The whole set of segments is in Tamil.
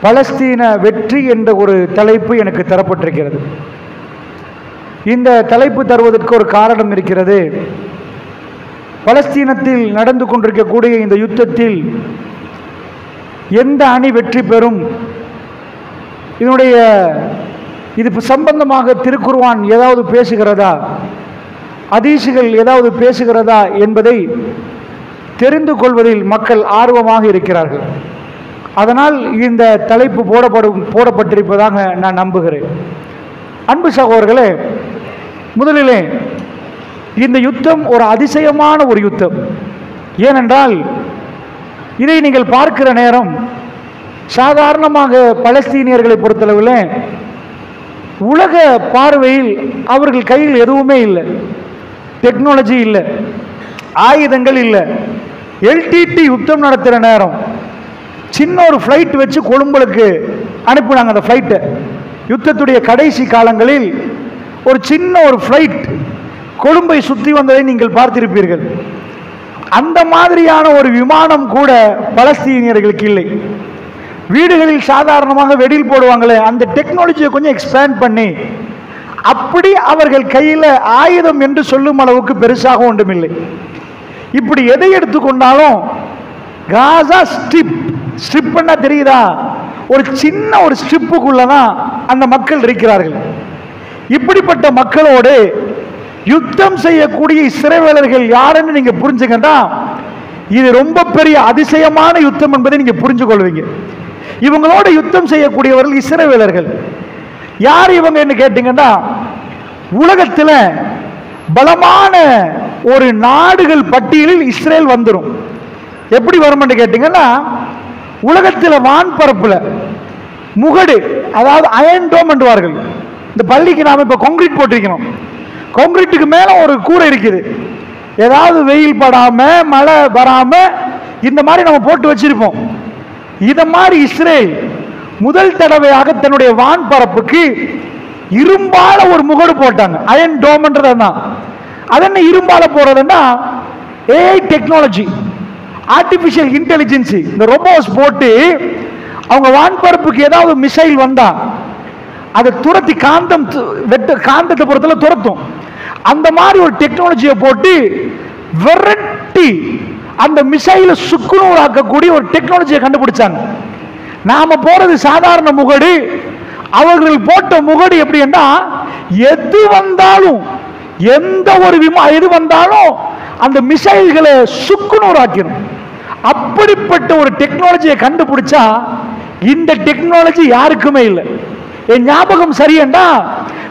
பலஸ்தீன வெற்றி என்ற ஒரு தலைப்பு எனக்கு தரப்பட்டிருக்கிறது. இந்த தலைப்பு தருவதற்கு ஒரு காரணம் இருக்கிறது. பலஸ்தீனத்தில் நடந்து கொண்டிருக்கக்கூடிய இந்த யுத்தத்தில் எந்த அணி வெற்றி பெறும், இது சம்பந்தமாக திருக்குர்ஆன் ஏதாவது பேசுகிறதா, ஹதீஸுகள் ஏதாவது பேசுகிறதா என்பதை தெரிந்து கொள்வதில் மக்கள் ஆர்வமாக இருக்கிறார்கள். அதனால் இந்த தலைப்பு போடப்பட்டிருப்பதாக நான் நம்புகிறேன். அன்பு சகோதரர்களே, முதலிலே இந்த யுத்தம் ஒரு அதிசயமான ஒரு யுத்தம். ஏனென்றால் இதை நீங்கள் பார்க்கிற நேரம் சாதாரணமாக பலஸ்தீனியர்களை பொறுத்தளவில் உலக பார்வையில் அவர்கள் கையில் எதுவுமே இல்லை, டெக்னாலஜி இல்லை, ஆயுதங்கள் இல்லை. எல்டிடி யுத்தம் நடத்துகிற நேரம் சின்ன ஒரு ஃப்ளைட் வச்சு கொழும்புக்கு அனுப்பினாங்க. அந்த ஃப்ளைட்டை யுத்தத்துடைய கடைசி காலங்களில் ஒரு சின்ன ஒரு ஃப்ளைட் கொழும்பை சுற்றி வந்ததை நீங்கள் பார்த்திருப்பீர்கள். அந்த மாதிரியான ஒரு விமானம் கூட பலஸ்தீனியர்களுக்கு இல்லை. வீடுகளில் சாதாரணமாக வெடில் போடுவாங்களே, அந்த டெக்னாலஜியை கொஞ்சம் எக்ஸ்பேண்ட் பண்ணி அப்படி அவர்கள் கையில் ஆயுதம் என்று சொல்லும் அளவுக்கு பெருசாக ஒன்றுமில்லை. இப்படி எதை எடுத்துக்கொண்டாலும் காசா ஸ்ட்ரிப் பண்ண தெரியுதா, ஒரு சின்ன ஒரு ஸ்ட்ரிப்புக்குள்ளதான் அந்த மக்கள் இருக்கிறார்கள். இப்படிப்பட்ட மக்களோடு யுத்தம் செய்யக்கூடிய இஸ்ரவேலர்கள் யாருன்னு நீங்க புரிஞ்சுக்கிட்டா இது ரொம்ப பெரிய அதிசயமான யுத்தம் என்பதை நீங்க புரிஞ்சு கொள்வீங்க. இவங்களோட யுத்தம் செய்யக்கூடியவர்கள் இஸ்ரவேலர்கள். யார் இவங்க கேட்டீங்கன்னா, உலகத்தில் பலமான ஒரு நாடுகள் பட்டியலில் இஸ்ரேல் வந்துடும். எப்படி வரும் கேட்டீங்கன்னா, உலகத்தில் வான்பரப்புல முகடு, அதாவது அயன் டோம் என்றுவார்கள். இந்த பள்ளிக்கு நாம இப்ப கான்கிரீட் போட்டிருக்கணும், கான்கிரீட்டுக்கு மேல ஒரு கூரை இருக்குது. ஏதாவது வெயில் படாம மழை வராம இந்த மாதிரி நம்ம போட்டு வச்சிருப்போம். இத மாதிரி இஸ்ரேல் முதல் தடவையாக தன்னுடைய வான்பரப்புக்கு இரும்பால ஒரு முகடு போட்டாங்க. அயன் டோம்ன்றதான். அது என்ன இரும்பால போறதுன்னா, ஏஐ டெக்னாலஜி, ஆர்டிபிஷியல் இன்டெலிஜென்சி, இந்த ரோபோஸ் போட்டு அவங்க வான்பரப்புக்கு ஏதாவது மிசைல் வந்தா அதை துரத்தி காந்தத்தை பொறுத்தல துரத்தும். அந்த மாதிரி ஒரு டெக்னாலஜியை போட்டு விரட்டி அந்த மிசைலை சுக்குநூறாக்கக்கூடிய ஒரு டெக்னாலஜியை கண்டுபிடிச்சாங்க. நாம போறது சாதாரண முகடு, அவர்கள் போட்ட முகடு எப்படின்னா, எது வந்தாலும் எந்த ஒரு எது வந்தாலும் அந்த மிசைல்களை சுக்குநூறாக்கணும். அப்படிப்பட்ட ஒரு டெக்னாலஜியை கண்டுபிடிச்சா இந்த டெக்னாலஜி யாருக்குமே இல்லை. என் ஞாபகம் சரியண்டா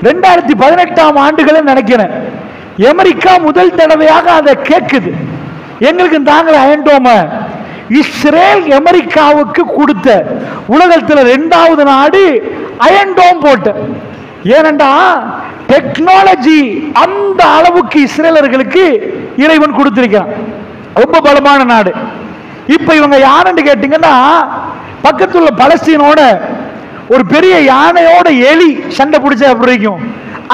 2018ஆம் ஆண்டுகளை நினைக்கிறேன், அமெரிக்கா முதல் தடவையாக அதை கேட்குது, எங்களுக்கு தாங்க அயன் டோம. இஸ்ரேல் அமெரிக்காவுக்கு கொடுத்த உலகத்தில் 2வது நாடு அயன் டோம் போட்ட. ஏனண்டா டெக்னாலஜி அந்த அளவுக்கு இஸ்ரேலர்களுக்கு இறைவன் கொடுத்திருக்கிறான். ரொம்ப பலமான நாடு. இப்ப இவங்க யாருன்னு கேட்டீங்கன்னா, பக்கத்துல பலஸ்தீனோட ஒரு பெரிய யானையோட எலி சண்டை பிடிச்ச அப்படி இருக்கும்.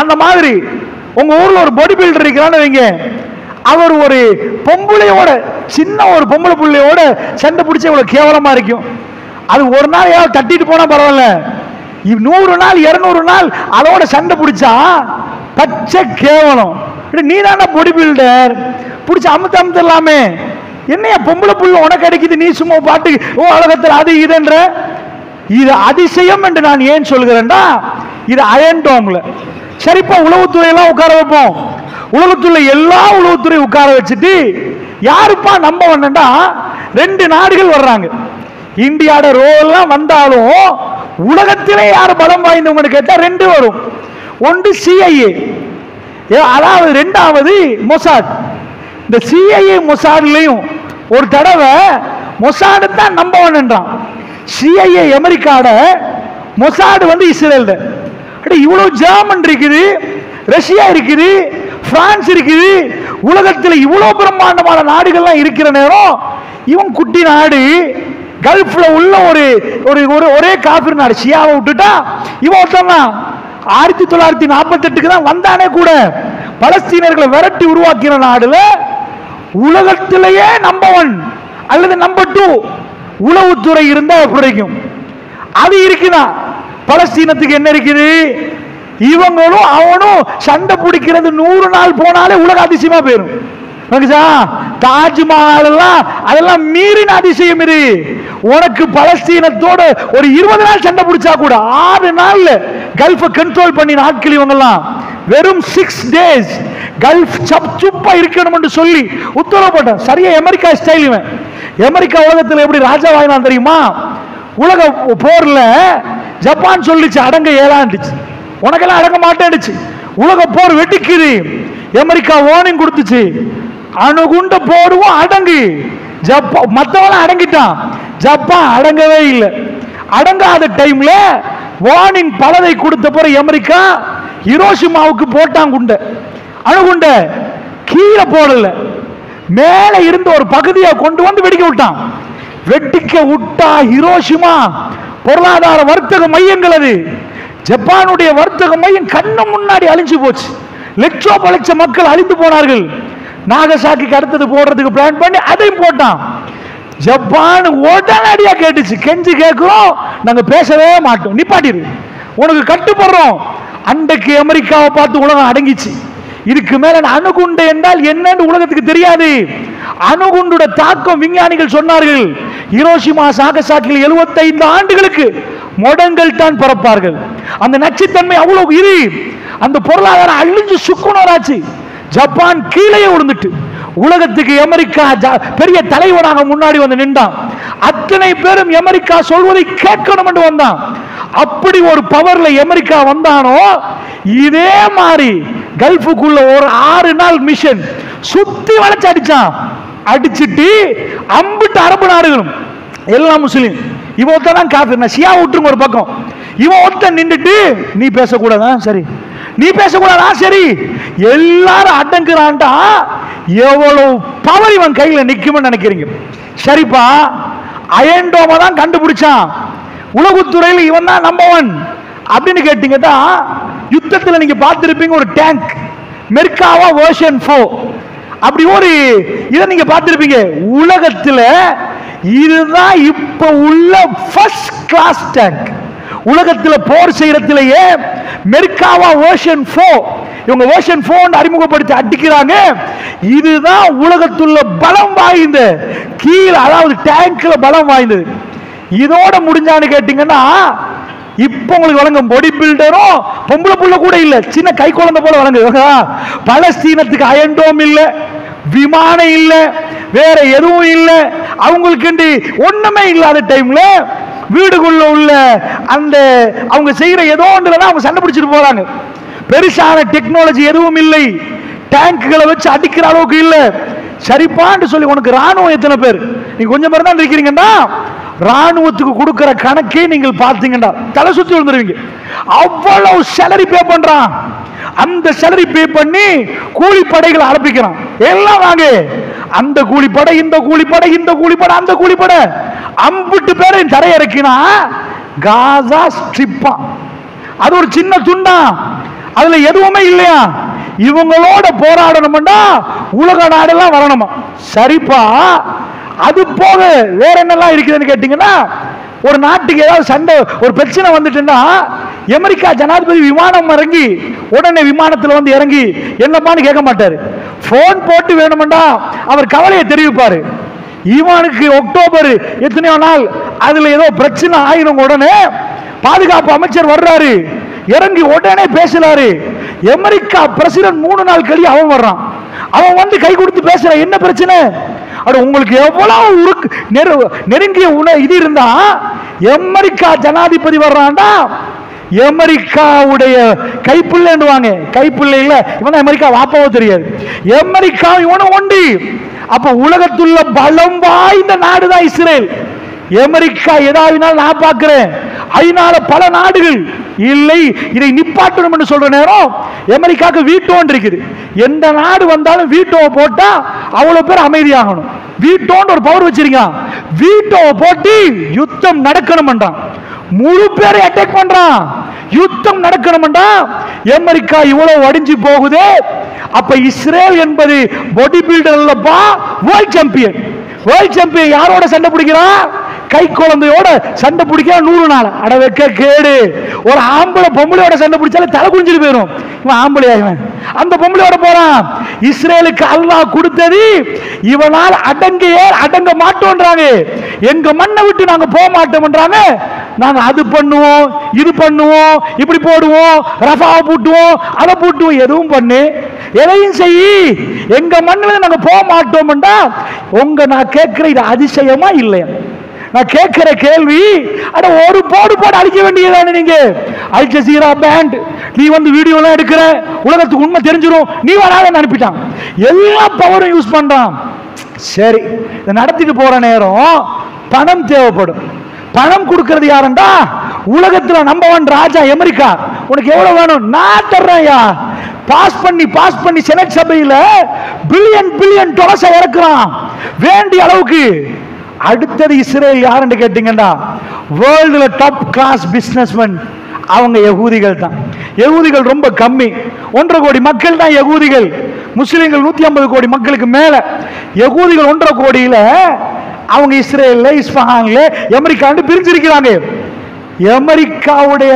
அந்த மாதிரி உங்க ஊர்ல ஒரு பாடி பில்டர் இருக்கிறான்னு வைங்க, அவர் ஒரு பொம்பளையோட, சின்ன ஒரு பொம்பளை பிள்ளையோட சண்டை பிடிச்ச இவ்வளவு கேவலமா இருக்கும். அது ஒரு நாள் யாவது தட்டிட்டு போனா பரவாயில்ல, 100 நாள் 200 நாள் அதோட சண்டை பிடிச்சா பச்சை கேவலம். நீ தானே பாடி பில்டர், பிடிச்ச அமுத்து இல்லாமே, என்னையா பொம்பளை புள்ள உனக்கு கிடைக்குது, நீ சும்மா பாட்டு உலகத்தில் அது இதுன்ற. இது அதிசயம் என்று நான் ஏன் சொல்கிறேன்டா, இது அயன் டோம்ல. சரிப்பா, உளவுத்துறையெல்லாம் உட்கார வைப்போம். உலகத்துள்ள எல்லா உளவுத்துறை உட்கார வச்சுட்டு யாருப்பா நம்ப வேண்டா, 2 நாடுகள் வர்றாங்க. இந்தியாவோட ரோல்லாம் வந்தாலும் உலகத்திலே யார் பலம் வாய்ந்தவங்க கேட்டா 2 வரும். ஒன்று சிஐஏ, அதாவது 2வது மொசாட். இந்த சிஐஏ மொசாட்லையும் ஒரு தடவை மொசாடு தான் நம்ப வேண்டாம். சிஐஏ அமெரிக்காட, மொசாடு இஸ்ரேல். இவ்வளவு ஜெர்மன் இருக்குது, ரஷ்யா இருக்குது, பிரான்ஸ் இருக்குது, உலகத்தில் இவ்வளவு பிரம்மாண்டமான நாடுகள்லாம் இருக்கிற நேரம் இவன் குட்டி நாடு கல்ஃப்ல உள்ள ஒரே காபிர் நாடு ஷியாவை விட்டுட்டா இவன் ஒருத்தான் 1948 தான் வந்தானே கூட. பலஸ்தீனர்களை விரட்டி உருவாக்கின நாடுல உலகத்திலேயே நம்பர் 1 அல்லது நம்பர் 2 உளவுத்துறை இருந்தா கிடைக்கும். அது இருக்குதான். பலஸ்தீனத்துக்கு என்ன இருக்குது? இவங்களும் அவனும் சண்டை பிடிக்கிறது 100 நாள் போனாலே உலக அதிசயமா போயிடும். தாஜ்மஹால் எல்லாம் அதெல்லாம் மீறின அதிசயம் இது. உனக்கு பலஸ்தீனத்தோட ஒரு 20 நாள் சண்டை பிடிச்சா கூட 6 நாள்ல கல்ஃப கண்ட்ரோல் பண்ணி ஆட்கள் இவங்கெல்லாம் வெறும் 6 days கல்ஃப் சுப்பா இருக்கணும் என்று சொல்லி உத்தரவு போட்டான். சரியா அமெரிக்கா ஸ்டைல். இவன் அமெரிக்கா உலகத்தில் எப்படி ராஜாவாயினான் தெரியுமா? உலக போர்ல ஜப்பான் சொல்லிச்சு அடங்க ஏலாண்டுச்சு, உனக்கெல்லாம் அடங்க மாட்டேன்னுச்சு. உலக போர் வெட்டிக்குது. அமெரிக்கா வார்னிங் கொடுத்துச்சு, அணுகுண்ட போடுவோம் அடங்கு. ஜப்பான் மற்றவெல்லாம் அடங்கிட்டான், ஜப்பான் அடங்கவே இல்லை. அடங்காத டைம்ல வார்னிங் பலதை கொடுத்த பிறகு அமெரிக்கா ஹிரோஷிமாவுக்கு போட்டான் குண்ட. அணுகுண்ட கீழே போடல, மேல இருந்து ஒரு பகுதியை கொண்டு வந்து வெடிக்க விட்டான். வெடிக்க விட்டா ஹிரோஷிமா பொருளாதார வர்த்தக மையங்கள், அது ஜப்பானுடைய வர்த்தக மையம் கண்ணு முன்னாடி அழிஞ்சு போச்சு. லட்ச மக்கள் அழிந்து போனார்கள். நாகசாக்கிக்கு அடுத்தது போடுறதுக்கு பிளான் பண்ணி அதையும் போட்டான். ஜப்பான் உடனடியா கேட்டுச்சு, கெஞ்சி கேட்கிறோம், நாங்க பேசவே மாட்டோம், நிப்பாட்டிரு, உனக்கு கட்டுப்படுறோம். அன்றைக்கு அமெரிக்காவை பார்த்து உலகம் அடங்கிச்சு. இதுக்கு மேல அணுகுண்டு என்றால் என்னன்னு உலகத்துக்கு தெரியாது. அணுகுண்டுட தாக்கம் விஞ்ஞானிகள் சொன்னார்கள். ஹிரோஷிமா நாகசாக்கியில் 75 ஆண்டுகளுக்கு முடங்கள் தான் பரப்பார்கள். அந்த நச்சுத்தன்மை அவ்வளவு இரு. அந்த பொருளாதாரம் அழிஞ்சு சுக்குனராச்சு. ஜப்பான் கீழே விழுந்துட்டு உலகத்துக்கு அமெரிக்கா பெரிய தலைவனாக முன்னாடி வந்து நின்றான். அத்தனை பேரும் அமெரிக்கா சொல்வதை கேட்கணும் என்று வந்தான். அப்படி ஒரு பவர்ல அமெரிக்கா வந்தானோ, இதே மாதிரி கல்ஃபுக்குள்ள ஒரு 6 நாள் மிஷன் சுத்தி வளைச்சு அடிச்சான். அடிச்சுட்டு அம்பிட்டு அரபு நாடுகளும் எல்லாம் முஸ்லீம். இவன் ஒருத்தான் காஃபிர், நான் ஷியா விட்டுருங்க ஒரு பக்கம். இவன் ஒருத்தன் நின்றுட்டு நீ பேசக்கூடாதா, சரி நீ பேசக்கூடாதா, சரி எல்லாரும் அடங்குறான்டா. எவ்வளவு பவர் இவன் கையில நிக்கும்னு நினைக்கிறீங்க? சரிப்பா, அயன்டோமை தான் கண்டுபிடிச்சான். உலகத்துறையில் இவன் தான் நம்பர் 1 அப்படின்னு கேட்டீங்கன்னா, யுத்தத்தில் நீங்க பார்த்திருப்பீங்க ஒரு டேங்க் மெர்காவா வெர்ஷன் 4 அப்படி ஒரு இதை நீங்க பார்த்திருப்பீங்க. உலகத்தில் இதுதான் இப்ப உள்ள ஃபர்ஸ்ட் கிளாஸ் டேங்க். உலகத்தில் போர் செய்யறதுலயே மெர்காவா வெர்ஷன் 4 இவங்க வெர்ஷன் 4 அறிமுகப்படுத்தி அடிக்கிறாங்க. இதுதான் உலகத்துள்ள பலம் வாய்ந்த கீழே, அதாவது டேங்க்ல பலம் வாய்ந்தது. இதோட முடிஞ்சான்னு கேட்டீங்கன்னா, இப்ப உங்களுக்கு வழங்கும் பாடி பில்டரும் பொம்பளை புள்ள கூட இல்ல, சின்ன கை குழந்தை போல வழங்குது. பலஸ்தீனத்துக்கு அயன்டோம் இல்ல, விமானம் இல்ல, வேற எதுவும் இல்ல, அவங்களுக்கு ஒண்ணுமே இல்லாத டைம்ல வீடுக்குள்ள உள்ள அந்த அவங்க செய்யற ஏதோ ஒன்றுல அவங்க சண்டை பிடிச்சிட்டு போறாங்க. பெருசான டெக்னாலஜி எதுவும் இல்லை, டேங்குகளை வச்சு அடிக்கிற அளவுக்கு இல்ல. சரிப்பான்னு சொல்லி உனக்கு ராணுவம் எத்தனை பேர்? நீங்க கொஞ்சம் பேர் தான் இருக்கிறீங்கன்னா, ராணுவத்துக்கு கொடுக்கிற கணக்கே நீங்கள் பார்த்தீங்கன்னா தலை சுத்தி விழுந்துருவீங்க. அவ்வளவு சேலரி பே பண்றான். அந்த சேலரி பே பண்ணி கூலிப்படைகளை அனுப்பிக்கிறான். எல்லாம் வாங்க, அந்த கூலிப்படை, இந்த கூலிப்படை, இந்த கூலிப்படை, அந்த கூலிப்படை, 50 பேரை தரையிறக்கினா காசா ஸ்ட்ரிப்பா. அது ஒரு சின்ன துண்டா, அதுல எதுவுமே இல்லையா. இவங்களோட போராடணும்னா உலக நாடெல்லாம் வரணுமா. சரிப்பா, அது போக வேற என்னெல்லாம் இருக்குதுன்னு கேட்டீங்கன்னா, ஒரு நாட்டுக்கு ஏதாவது சண்டை ஒரு பிரச்சனை வந்துட்டுன்னா, அமெரிக்கா ஜனாதிபதி விமானம் இறங்கி உடனே விமானத்தில் வந்து இறங்கி என்னப்பான்னு கேட்க மாட்டாரு. போன் போட்டு வேணுமெண்டா அவர் கவலையை தெரிவிப்பாரு. இவனுக்கு அக்டோபர் எத்தனையோ நாள் அதுல ஏதோ பிரச்சனை ஆயிரும், உடனே பாதுகாப்பு அமைச்சர் வர்றாரு, இறங்கி உடனே பேசுறாரு. அமெரிக்கா பிரசிடன்ட் 3 நாள் கழிச்சு அவன் வர்றான். அவன் வந்து கை கொடுத்து பேசுற, என்ன பிரச்சனை? உங்களுக்கு எவ்வளவு நெருங்கிய இது இருந்தா அமெரிக்கா ஜனாதிபதி வர்றான்டா, அமெரிக்காவுடைய கைப்பிள்ளைன்னுவாங்க, கைப்பிள்ளை இல்ல இவன் அமெரிக்கா வாப்பாவோ தெரியாது, அமெரிக்கா இவனும் ஒண்டி. அப்ப உலகத்துள்ள பலம் வாய்ந்த நாடுதான் இஸ்ரேல். அமெரிக்கா ஏதாவது நான் பார்க்கிறேன், அதனால பல நாடுகள் இல்லை இதை நிப்பாட்டணும் என்று சொல்ற நேரம் அமெரிக்காவுக்கு வீட்டோன் இருக்குது. எந்த நாடு வந்தாலும் வீட்டோவை போட்டா அவ்வளவு பேர் அமைதியாகணும். வீட்டோன்னு ஒரு பவர் வச்சிருக்கான். வீட்டோவை போட்டு யுத்தம் நடக்கணும்ன்றான். முழு பேரை அட்டாக் பண்றான். யுத்தம் நடக்கணும்டா. அமெரிக்கா இவ்வளவு அடிஞ்சு போகுது. அப்ப இஸ்ரேல் என்பது பாடி பில்டர் இல்லப்பா, வேர்ல்ட் சாம்பியன். வேர்ல்ட் சாம்பியன் யாரோட சண்டை பிடிக்கிறான்? கை குழந்தையோட சண்டை பிடிக்க 100 நாள். அட வைக்க கேடு. ஒரு ஆம்பளை பொம்பளையோட சண்டை பிடிச்சாலே தலை குனிஞ்சிட்டு போயிடும். இவன் ஆம்பளை ஆகுவன். அந்த பொம்பளையோட போறான். இஸ்ரேலுக்கு அல்லாஹ் கொடுத்தது இவனால் அடங்க மாட்டோன்றாங்க. எங்க மண்ணை விட்டு நாங்க போக மாட்டோம்ன்றாங்க. நாங்க அது பண்ணுவோம், இது பண்ணுவோம், இப்படி போடுவோம், ரஃபாவை பூட்டுவோம், அதை பூட்டுவோம், எதுவும் பண்ணு, எதையும் செய்யி, எங்க மண்ணில் நாங்க போக மாட்டோம்டா. நான் கேட்கிற இது அதிசயமா இல்லையா? நான் கேட்கிற கேள்வி, அட ஒரு போடு அழிக்க வேண்டியதானே நீங்க? அல் ஜசீரா பேண்ட், நீ வந்து வீடியோ எல்லாம் எடுக்கிற, உலகத்துக்கு உண்மை தெரிஞ்சிடும், நீ வராத அனுப்பிட்டான். எல்லா பவரும் யூஸ் பண்றான். சரி, இதை நடத்திட்டு போற நேரம் பணம் தேவைப்படும். பணம் கொடுக்கிறது யாருண்டா? உலகத்துல நம்பர் 1 ராஜா அமெரிக்கா. உனக்கு எவ்வளவு வேணும்? நான் தர்றேன்யா. பாஸ் பண்ணி செனட் சபையில பில்லியன் டாலர்ஸ் இறக்குறான் வேண்டிய அளவுக்கு. அடுத்தது இஸ்ரேல் யாருன்னு கேட்டீங்கன்னா, வேர்ல்டுல டாப் கிளாஸ் பிசினஸ்மேன் அவங்க யகூதிகள் தான். யகூதிகள் ரொம்ப கம்மி, 1.5 கோடி மக்கள் தான் யகூதிகள். முஸ்லிம்கள் 150 கோடி மக்களுக்கு மேல. யகூதிகள் 1.5 கோடியில அவங்க இஸ்ரேல்ல, இஸ்பஹான்ல, அமெரிக்கான்னு பிரிஞ்சிருக்கிறாங்க. அமெரிக்காவுடைய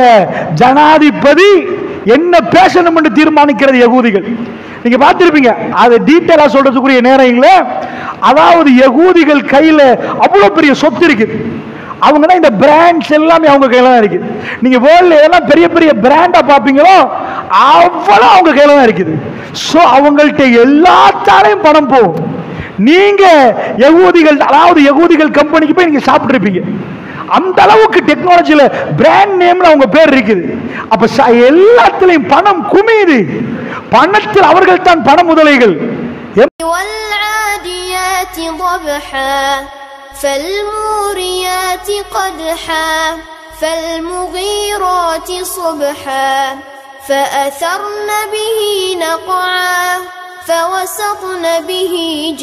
ஜனாதிபதி என்ன பேசணும் என்று தீர்மானிக்கிறது யகூதிகள். நீங்க பார்த்திருப்பீங்க, அது டீட்டெயிலா சொல்றதுக்குரிய நேரம் இல்லை. அதாவது யகூதிகள் கையில அவ்வளவு பெரிய சொத்து இருக்குது. அவங்க தான் இந்த பிராண்ட்ஸ் எல்லாமே அவங்க கையில தான் இருக்குது. நீங்க வேர்ல்ட்ல எல்லாம் பெரிய பெரிய பிராண்டா பாப்பீங்களோ அவ்வளவு அவங்க கையில தான் இருக்குது. சோ அவங்கள்ட்ட எல்லாத்தாலையும் பணம் போகும். நீங்க யகூதிகள், அதாவது யகூதிகள் கம்பெனிக்கு போய் நீங்க சாப்பிட்டு இருப்பீங்க. அந்த அளவுக்கு டெக்னாலஜில பிராண்ட் நேம்ல அவங்க பேர் இருக்குது. அப்ப எல்லாத்திலையும் பணம் குமியுது. பணத்தில் அவர்கள் தான் பண முதலைகள். فالموريات قدحا فالمغيرات صبحا فأثرن به نقعا فوسطن به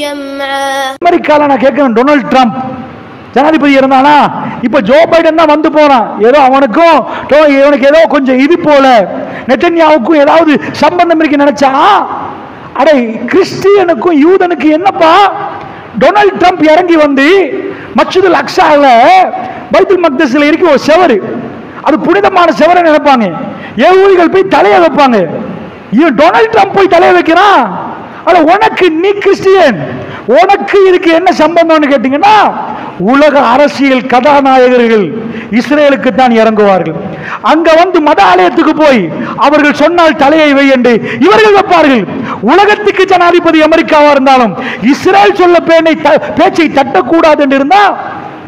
جمعا. அமெரிக்கால நான் கேட்கிறேன், டொனால்ட் ட்ரம்ப் ஜனாதிபதி இருந்தானா? இப்ப ஜோ பைடன் தான் வந்து போறான். ஏதோ அவனுக்கும் இவனுக்கு ஏதோ கொஞ்சம் இது போல நெட்டன்யாவுக்கும் ஏதாவது சம்பந்தம் இருக்கு நினைச்சா, அடே கிறிஸ்டியனுக்கும் யூதனுக்கு என்னப்பா? டொனால்ட் ட்ரம்ப் இறங்கி வந்து மஸ்ஜிதுல் அக்ஸால பைத்துல் மக்தஸ்ல இருக்கு ஒரு செவரு, அது புனிதமான செவரை நினைப்பாங்க. யகூதிகள் போய் தலையை வைப்பாங்க. டொனால்ட் ட்ரம்ப் போய் தலையை வைக்கிறான். ஆனா உனக்கு, நீ கிறிஸ்டியன், உனக்கு இதுக்கு என்ன சம்பந்தம்னு கேட்டீங்கன்னா, உலக அரசியல் கதாநாயகர்கள் இஸ்ரேலுக்கு தான் இறங்குவார்கள். அங்க வந்து மத ஆலயத்துக்கு போய் அவர்கள் சொன்னால் தலையை வை என்று இவர்கள் வைப்பார்கள். உலகத்துக்கு ஜனாதிபதி அமெரிக்காவா இருந்தாலும் இஸ்ரேல் சொல்ல பேச்சை தட்டக்கூடாது என்று இருந்தா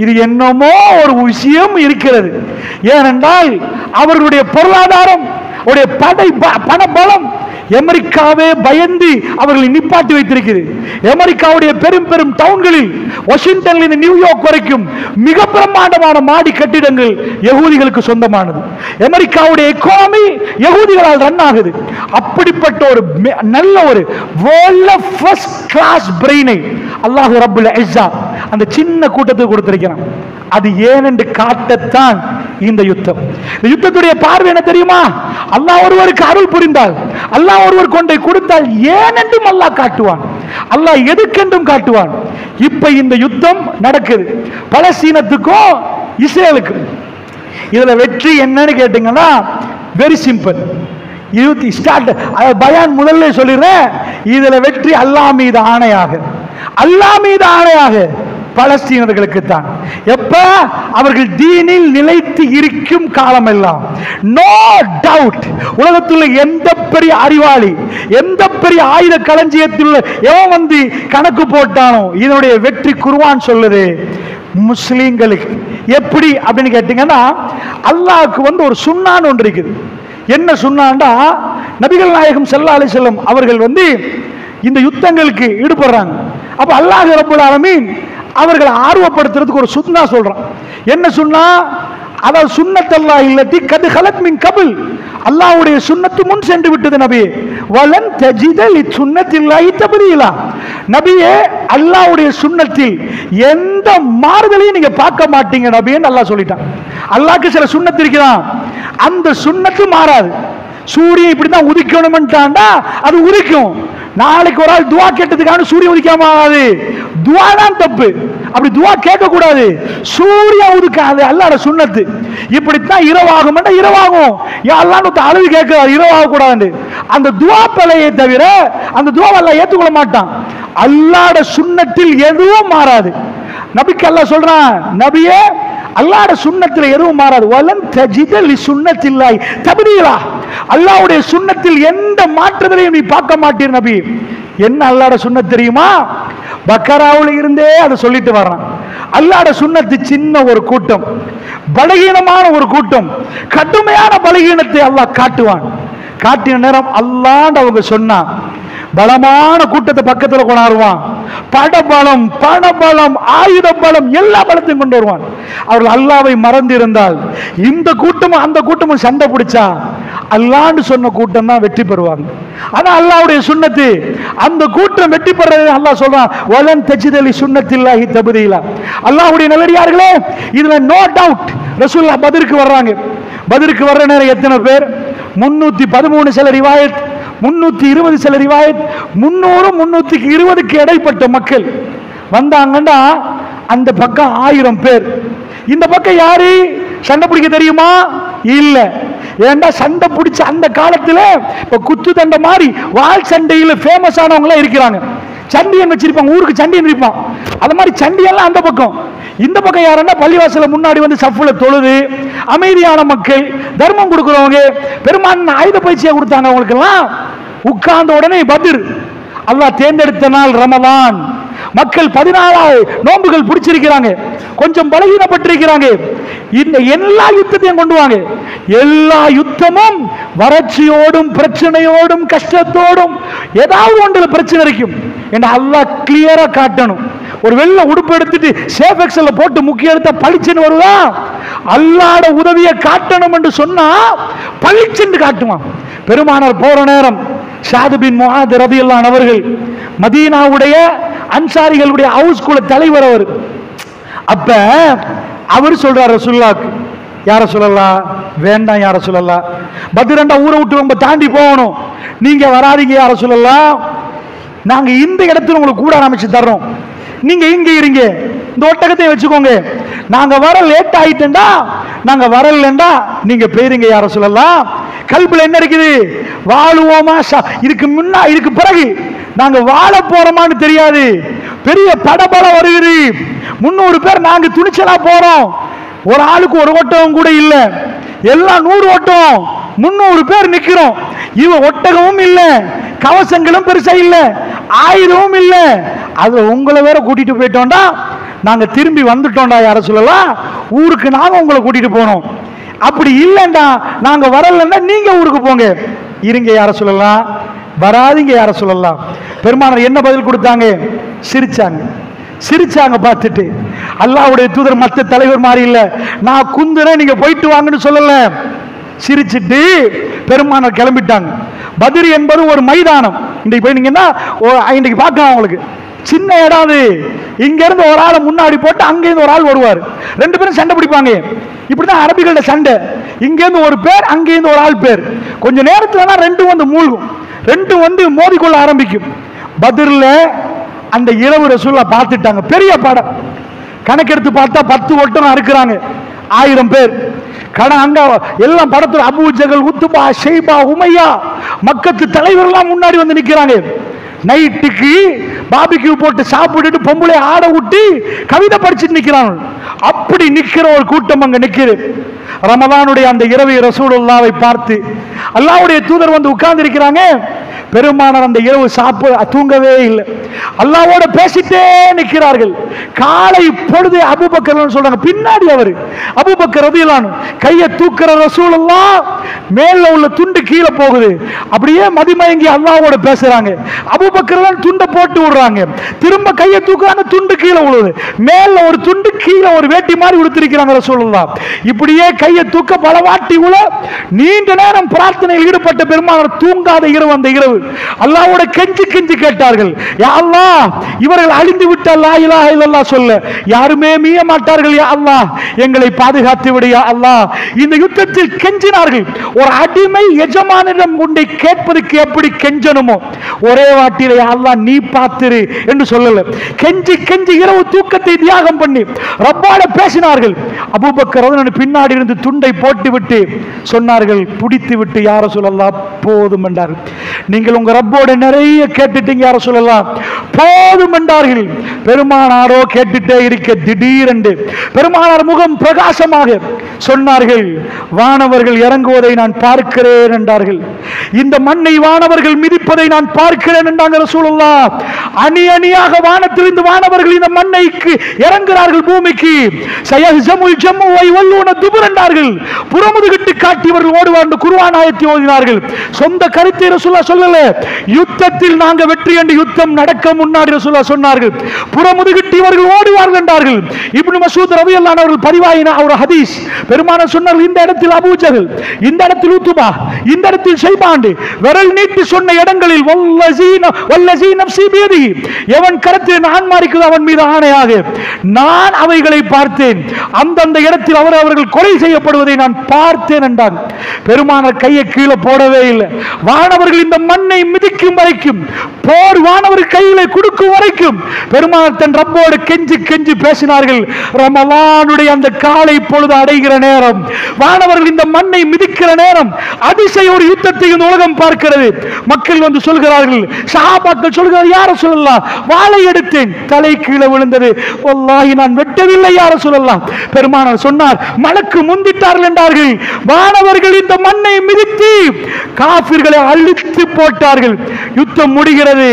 இது என்னமோ ஒரு விஷயம் இருக்கிறது. ஏனென்றால் அவர்களுடைய பொருளாதாரம், பண பலம் அமெரிக்காவே பயந்து அவர்களை நிப்பாட்டி வைத்திருக்கிறது. அமெரிக்காவுடைய பெரும் பெரும் டவுன்களில், வாஷிங்டன்ல இருந்து நியூயார்க் வரைக்கும் மிக பிரம்மாண்டமான மாடி கட்டிடங்கள் யகூதிகளுக்கு சொந்தமானது. அமெரிக்காவுடைய எக்கானமி யகூதிகளால் ரன் ஆகுது. அப்படிப்பட்ட ஒரு நல்ல ஒரு வேர்ல்ட்ல ஃபர்ஸ்ட் கிளாஸ் பிரெயினை அல்லாஹ் ரப்புல் இஸ்ஸா அந்த சின்ன கூட்டத்துக்கு கொடுத்திருக்கிறான். அது ஏனென்று காட்டத்தான் இந்த யுத்தம். இந்த யுத்தத்துடைய பார்வை என்ன தெரியுமா? அல்லாஹ் ஒருவருக்கு அருள் புரிந்தால், அல்லாஹ் ஒருவர் கொண்டை கொடுத்தால் ஏனென்றும் அல்லாஹ் காட்டுவான். அல்லாஹ் எதுக்கென்றும் காட்டுவான். இப்ப இந்த யுத்தம் நடக்குது பலஸ்தீனத்துக்கும் இஸ்ரேலுக்கும். இதுல வெற்றி என்னன்னு கேட்டீங்கன்னா வெரி சிம்பிள். பயான் முதல்ல சொல்லிடுறேன். இதுல வெற்றி அல்லாஹ் மீது ஆணையாக, அல்லாஹ் மீது ஆணையாக பலஸ்தீனர்களுக்கு தான். எப்ப அவர்கள் தீனில் நிலைத்து இருக்கும் காலம் எல்லாம், நோ டவுட், உலகத்தில் எந்த பெரிய அறிவாளி, எந்த பெரிய ஆயுத களஞ்சியத்தில் எவன் வந்து கணக்கு போட்டானோ இதனுடைய வெற்றி குர்ஆன் சொல்லுது முஸ்லிம்களுக்கு. எப்படி அப்படின்னு கேட்டீங்கன்னா, அல்லாஹ்வுக்கு வந்து ஒரு சுன்னான் ஒன்று இருக்குது. என்ன சுன்னான்டா, நபிகள் நாயகம் ஸல்லல்லாஹு அலைஹி வஸல்லம் அவர்கள் வந்து இந்த யுத்தங்களுக்கு ஈடுபடுறாங்க. அப்ப அல்லாஹ் ரப்பல் ஆலமீன் அவர்களை ஆர்வப்படுத்துறதுக்கு ஒரு சுன்னா சொல்றான். என்ன சுன்னா? அதாவது சுன்னத்தல்லாஹ் இல்லதி கத் ஹலத் மின் கபில், அல்லாஹ்வுடைய சுன்னத்து முன் சென்று விட்டது நபியே. வலன் தஜித லிசுன்னத்தில்லாஹி தப்தீலா, நபியே அல்லாஹ்வுடைய சுன்னத்தில் எந்த மாறுதலையும் நீங்க பார்க்க மாட்டீங்க நபியே அல்லாஹ் சொல்லிட்டான். அல்லாஹ்க்கு சில சுன்னத் இருக்குதான், அந்த சுன்னத்து மாறாது. சூரியன் இப்படிதான் உதிக்கணும்ட்டாண்டா அது உதிக்கும். நாளைக்கு ஒரு ஆள் துவா கேட்டதுக்கான சூரியன் உதிக்காம ஆகாது. துவா தான் தப்பு. அப்படி துவா கேட்க கூடாது. சூரியன் உதிக்காது அல்லாஹ்வோட சுன்னத்து. இப்படித்தான் இரவாகும் இரவாகும். யாரெல்லாம் அளவு கேட்கிறார் இரவாக கூடாது. அந்த துவா பிழையை தவிர அந்த துவா அல்லாஹ் ஏற்றுக்கொள்ள மாட்டான். அல்லாஹ்வோட சுன்னத்தில் எதுவும் மாறாது. நபிக்கு அல்லாஹ் சொல்றான், நபியே அல்லாஹ்வோட சுன்னத்தில் எதுவும் மாறாது. வலன் தஜித லி சுன்னத்தில்லாஹி தப்தீலா. அல்லாஹ்வுடைய சுன்னத்தில் எந்த மாற்றத்தையும் நீ பார்க்க மாட்டீர் நபி. என்ன அல்லாஹ்வோட சுன்னத் தெரியுமா? பக்கராவுல இருந்தே அதை சொல்லிட்டு வர்றான். அல்லாஹ்வோட சுன்னத்து சின்ன ஒரு கூட்டம், பலகீனமான ஒரு கூட்டம், கடுமையான பலகீனத்தை அல்லாஹ் காட்டுவான். காட்டின நேரம் அல்லாஹ் அவங்க சொன்னா பலமான கூட்டத்தை பக்கத்தில் கொண்டாடுவான். படபலம், பணபலம், ஆயுத பலம், எல்லா பலத்தையும் கொண்டு வருவான். அவர்கள் அல்லாஹ்வை மறந்து இருந்தால் இந்த கூட்டமும் அந்த கூட்டமும் சண்டை பிடிச்சா அல்லாஹ்னு சொன்ன கூட்டம் தான் வெற்றி பெறுவாங்க. ஆனா அல்லாஹ்வுடைய சுன்னத்து அந்த கூட்டம் வெற்றி பெறதை அல்லாஹ் சொல்றான், வலன் தஜிதலி சுன்னத்தில்லாஹி தப்தீலா. அல்லாஹ்வுடைய நல்லடியார்களே, இதுல நோ டவுட் ரசூலுல்லாஹ் பத்ருக்கு வர்றாங்க. பத்ருக்கு வர்ற நேரம் எத்தனை பேர்? 313 சில ரிவாயத், 320 சில ரிவாயத், 300 320க்கு இடைப்பட்ட மக்கள் வந்தாங்கன்னா அந்த பக்கம் 1000 பேர். இந்த பக்கம் யாரு சண்டை பிடிக்க தெரியுமா? இல்ல. ஏண்டா சண்டை பிடிச்ச அந்த காலத்துல இப்ப குத்து தண்டை மாதிரி வால் சண்டையில ஃபேமஸ் ஆனவங்க இருக்கிறாங்க. சண்டியன் வச்சிருப்பாங்க, ஊருக்கு சண்டியன் இருப்பான். அது மாதிரி சண்டியெல்லாம் அந்த பக்கம். இந்த பக்கம் யாருன்னா பள்ளிவாசல முன்னாடி வந்து சஃப்ல தொழுது அமைதியான மக்கள், தர்மம் கொடுக்கிறவங்க, பெரும்பான்மை ஆயுத பயிற்சியை கொடுத்தாங்க. அவங்களுக்கு எல்லாம் உட்கார்ந்த உடனே பத்ர் அல்லாஹ் தேர்ந்தெடுத்த நாள் ரமலான். மக்கள் 14 நோன்புகள் பிடிச்சிருக்கிறாங்க, கொஞ்சம் பலகீனப்பட்டிருக்கிறாங்க. இந்த எல்லா யுத்தத்தையும் கொண்டு வாங்க. எல்லா யுத்தமும் வறட்சியோடும் பிரச்சனையோடும் கஷ்டத்தோடும் ஏதாவது ஒன்றுல பிரச்சனை இருக்கும் என்று அல்லாஹ் கிளியரா காட்டணும். ஒரு வெள்ளை உடுப்பு எடுத்துட்டு சேஃப் எக்ஸல்ல போட்டு முக்கிய எடுத்த பளிச்சுன்னு வருவா. அல்லாஹ்வோட உதவியை காட்டணும் என்று சொன்னா பளிச்சுன்னு காட்டுவான். பெருமானார் போற நேரம் ஷாது பின் முஆத் ரலியல்லாஹு அன்ஹு அவர்கள் மதீனாவுடைய அன்சாரிகளுடைய ஹவுஸ் குல தலைவர் அவர். அப்ப அவர் சொல்றார் ரசூலுல்லாஹ்க்கு, யார சொல்லலாம் வேண்டாம், யார சொல்லலாம் பத்ரண்டா ஊரை விட்டு ரொம்ப தாண்டி போகணும், நீங்க வராதீங்க யார சொல்லலாம், நாங்க இந்த இடத்துல உங்களுக்கு கூட அமைச்சு தர்றோம், நீங்க இங்க இருங்க, இந்த ஒட்டகத்தை வச்சுக்கோங்க, நாங்க வர லேட் ஆயிட்டா நாங்க வரலண்டா நீங்க போயிருங்க யார சொல்லலாம். கல்புல என்ன இருக்குது? வாழுவோமா? இதுக்கு பிறகு நாங்க வாழ போறோமான்னு தெரியாது. பெரிய படபலம் வருகிறது. 300 பேர் நாங்க துணிச்சலா போறோம். ஒரு ஆளுக்கு ஒரு ஒட்டகம் கூட இல்ல, எல்லாம் 100 ஒட்டகம், 300 பேர் நிக்கிறோம். இவ ஒட்டகமும் இல்ல, கவசங்களும் பெருசா இல்ல, ஆயுதமும் இல்ல. அது உங்களை வேற கூட்டிட்டு போயிட்டோம்டா நாங்க திரும்பி வந்துட்டோம்டா யார சொல்லலாம், ஊருக்கு நாங்க உங்களை கூட்டிட்டு போனோம். அப்படி இல்லைண்டா நாங்க வரலன்னா நீங்க ஊருக்கு போங்க, இருங்க யார சொல்லலாம், வராதிங்க யார சொல்லலாம். பெருமானார் என்ன பதில் கொடுத்தாங்க? சிரிச்சாங்க. சிரிச்சாங்க. பார்த்துட்டு அல்லாஹ்வுடைய தூதர் மற்ற தலைவர் மாதிரி இல்ல, நான் குந்துறேன் நீங்க போயிட்டு வாங்கன்னு சொல்லல. சிரிச்சிட்டு பெருமானார் கிளம்பிட்டாங்க. பத்ர் என்பது ஒரு மைதானம். இன்றைக்கு போயிட்டீங்கன்னா இன்றைக்கு பார்க்கலாம் உங்களுக்கு சின்ன இடம். அது இங்க இருந்து ஒரு ஆளை முன்னாடி போட்டு அங்க இருந்து ஒரு ஆள் வருவார், 2 பேரும் சண்டை பிடிப்பாங்க. இப்படிதான் அரபிகளோட சண்டை. இங்க இருந்து ஒரு பேர், அங்க இருந்து ஒரு ஆள் பேர். கொஞ்ச நேரத்துல 2 வந்து மூழ்கும், 2 வந்து மோதிக்கொள்ள ஆரம்பிக்கும். பத்ர்ல அந்த இரவு ரசூலுல்லாஹ் பார்த்துட்டாங்க. பெரிய படம் கணக்கெடுத்து பார்த்தா 10 ஒட்டகம் இருக்கிறாங்க, 1000 பேர். அங்க எல்லாம் படத்துல அபூ ஜஹல், உத்பா, ஷைபா, உமையா, மக்கத்து தலைவர்கள்லாம் முன்னாடி வந்து நிக்கிறாங்க. நைட்டுக்கு பாபிக்யூ போட்டு சாப்பிட்டுட்டு பொம்பளை ஆட விட்டு கவிதை படிச்சுட்டு நிக்கிறாங்க. அப்படி நிக்கிற ஒரு கூட்டம் அங்க நிக்கிறது. ரமலானுடைய அந்த இரவை ரசூலுல்லாஹ்வை பார்த்து அல்லாஹ்வுடைய தூதர் வந்து உட்கார்ந்து இருக்கிறாங்க. பெருமானார் அந்த இரவு தூங்கவே இல்லை, அல்லாஹ்வோட பேசிட்டே நிற்கிறார்கள். காலை பொழுது அபூபக்கர் சொல்றாங்க, பின்னாடி அவர் அபூபக்கர் ரலியல்லாஹு அன்ஹு கையை தூக்குற ரசூலுல்லாஹ் மேல உள்ள துண்டு கீழே போகுது. அப்படியே மதிமயங்கி அல்லாஹ்வோட பேசுறாங்க. அபூபக்கர் துண்டை போட்டு விடுறாங்க, திரும்ப கையை தூக்குறாங்க, துண்டு கீழே விழுது. மேல ஒரு துண்டு, கீழே ஒரு வேட்டி மாதிரி உடுத்திருக்கிறாங்க ரசூலுல்லாஹ். இப்படியே கையை தூக்க பலவாட்டி உள்ள நீண்ட நேரம் பிரார்த்தனையில் ஈடுபட்ட பெருமானார் தூங்காத இரவு அந்த இரவு அல்லாஹ்வோட கெஞ்சி கெஞ்சி கேட்டார்கள், யா அல்லாஹ் இவர்கள் அழிந்து விட்டால் லா இலாஹ இல்லல்லாஹ் சொல்ல யாருமே மீய மாட்டார்கள், யா அல்லாஹ் எங்களை பாதுகாத்து விடு யா அல்லாஹ். இந்த யுத்தத்தில் கெஞ்சினார்கள். ஒரு அடிமை எஜமானிடம் கொண்டை கேட்பதற்கு எப்படி கெஞ்சணுமோ ஒரே வாட்டிலே அல்லாஹ் நீ பார்த்திரு என்று சொல்லல. கெஞ்சி கெஞ்சி இரவு தூக்கத்தை தியாகம் பண்ணி ரப்போட பேசினார்கள். அபூபக்கர் ரலியல்லாஹு பின்னாடி இருந்து துண்டை போட்டுவிட்டு சொன்னார்கள், பிடித்து விட்டு யா ரசூலல்லாஹ் போதும் என்றார்கள். நீங்கள் உங்க ரப்போட நிறைய கேட்டுட்டீங்க யா ரசூலல்லாஹ் போதும் என்றார்கள். பெருமானாரோ கேட்டுட்டே இருக்க திடீரென்று பெருமானார் முகம் பிரகாசமாக சொன்னார்கள், வானவர்கள் இறங்குவதை நான் பார்க்கிறேன் என்றார்கள். இந்த மண்ணை வானவர்கள் மிதிப்பதை நான் பார்க்கிறேன் என்றாங்க ரசூலுல்லாஹ். அணி அணியாக வானத்திலிருந்து வானவர்கள் இந்த மண்ணைக்கு இறங்குகிறார்கள் பூமிக்கு. சயஹ்ஸமுல் ஜம்மு வ யவல்லூன துபுர் என்றார்கள். புறமுதுகிட்டு காட்டியவர்கள் ஓடுவார் என்று குர்ஆன் ஆயத்தை ஓதினார்கள். சொந்த கருத்தை ரசூலுல்லாஹ் சொல்லல, யுத்தத்தில் நாங்க வெற்றி என்று யுத்தம் நடக்க முன்னாடி ரசூலுல்லாஹ் சொன்னார்கள். புறமுதுகிட்டியவர்கள் ஓடுவார்கள் என்றார்கள். இப்னு மஸ்ஊத் ரலியல்லாஹு அன்ஹு அவர்கள் பதிவாயின ஒரு ஹதீஸ். பெருமானார் சொன்னார்கள், இந்த இடத்தில் அபூ ஜஹல், இந்த இடத்தில் உத்பா, இந்த இடத்தில் ஷைபான், விரல் நீட்டி சொன்ன இடங்களில் வல்லஸீ நஃப்ஸி பியதிஹி, எவன் கரத்தில் நான் மாறிக்குதோ அவன் மீது ஆணையாக நான் அவைகளை பார்த்தேன். அந்தந்த இடத்தில் அவர்கள் கொலை செய்யப்படுவதை நான் பார்த்தேன் என்றான். பெருமானார் கையை கீழே போடவே இல்லை. வானவர்கள் இந்த மண்ணை மிதிக்கும் வரைக்கும், போர் வானவர் கையிலே கொடுக்கும் வரைக்கும் பெருமானார் தன் ரப்போடு கெஞ்சி கெஞ்சி பேசினார்கள். ரமலானுடைய அந்த காலை பொழுது அடைகிற நேரம், வானவர்கள் இந்த மண்ணை மிதிக்கிற நேரம், அதிசய ஒரு யுத்தத்தை இந்த உலகம் பார்க்கிறது. மக்கள் வந்து சொல்கிறார்கள், சஹாபாக்கள் சொல்கிறார்கள், யா ரசூலல்லாஹ் வாளை எடுத்தேன், தலை கீழே விழுந்தது, வல்லாஹி நான் வெட்டவில்லை யா ரசூலல்லாஹ். பெருமானார் சொன்னார், மலக்கு முந்திட்டார்கள் என்றார்கள். வானவர்கள் இந்த மண்ணை மிதித்து காஃபிர்களை அழித்து போட்டார்கள். யுத்தம் முடிகிறது.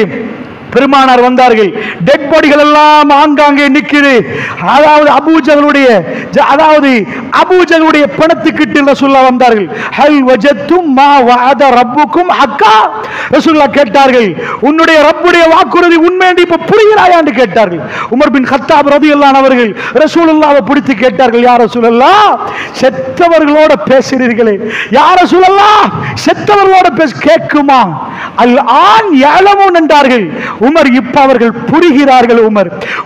பெருமானார் வந்தார்கள். டெட் பாடிகள் எல்லாம் ஆங்காங்கே நிக்குது. அதாவது அபூஜகளுடைய பணத்துக்கிட்டு ரசூலுல்லாஹ் வந்தார்கள். ஹல் வஜத்தும் மா வஅத ரப்புக்கும் ஹக்கா, ரசூலுல்லாஹ் கேட்டார்கள், உன்னுடைய ரப்புடைய வாக்குறுதி உண்மை என்று இப்ப புரிகிறாயா என்று கேட்டார்கள். உமர் பின் கத்தாப் ரலியல்லாஹு அன்ஹு அவர்கள் ரசூலுல்லாஹ்வை பிடித்து கேட்டார்கள், யா ரசூலல்லாஹ் செத்தவர்களோட பேசுகிறீர்களே, யா ரசூலல்லாஹ் செத்தவர்களோட பேச கேட்குமா? அல் ஆன் யஅலமூன் என்றார்கள். உமர் இப்ப அவர்கள் புரிகிறார்கள்.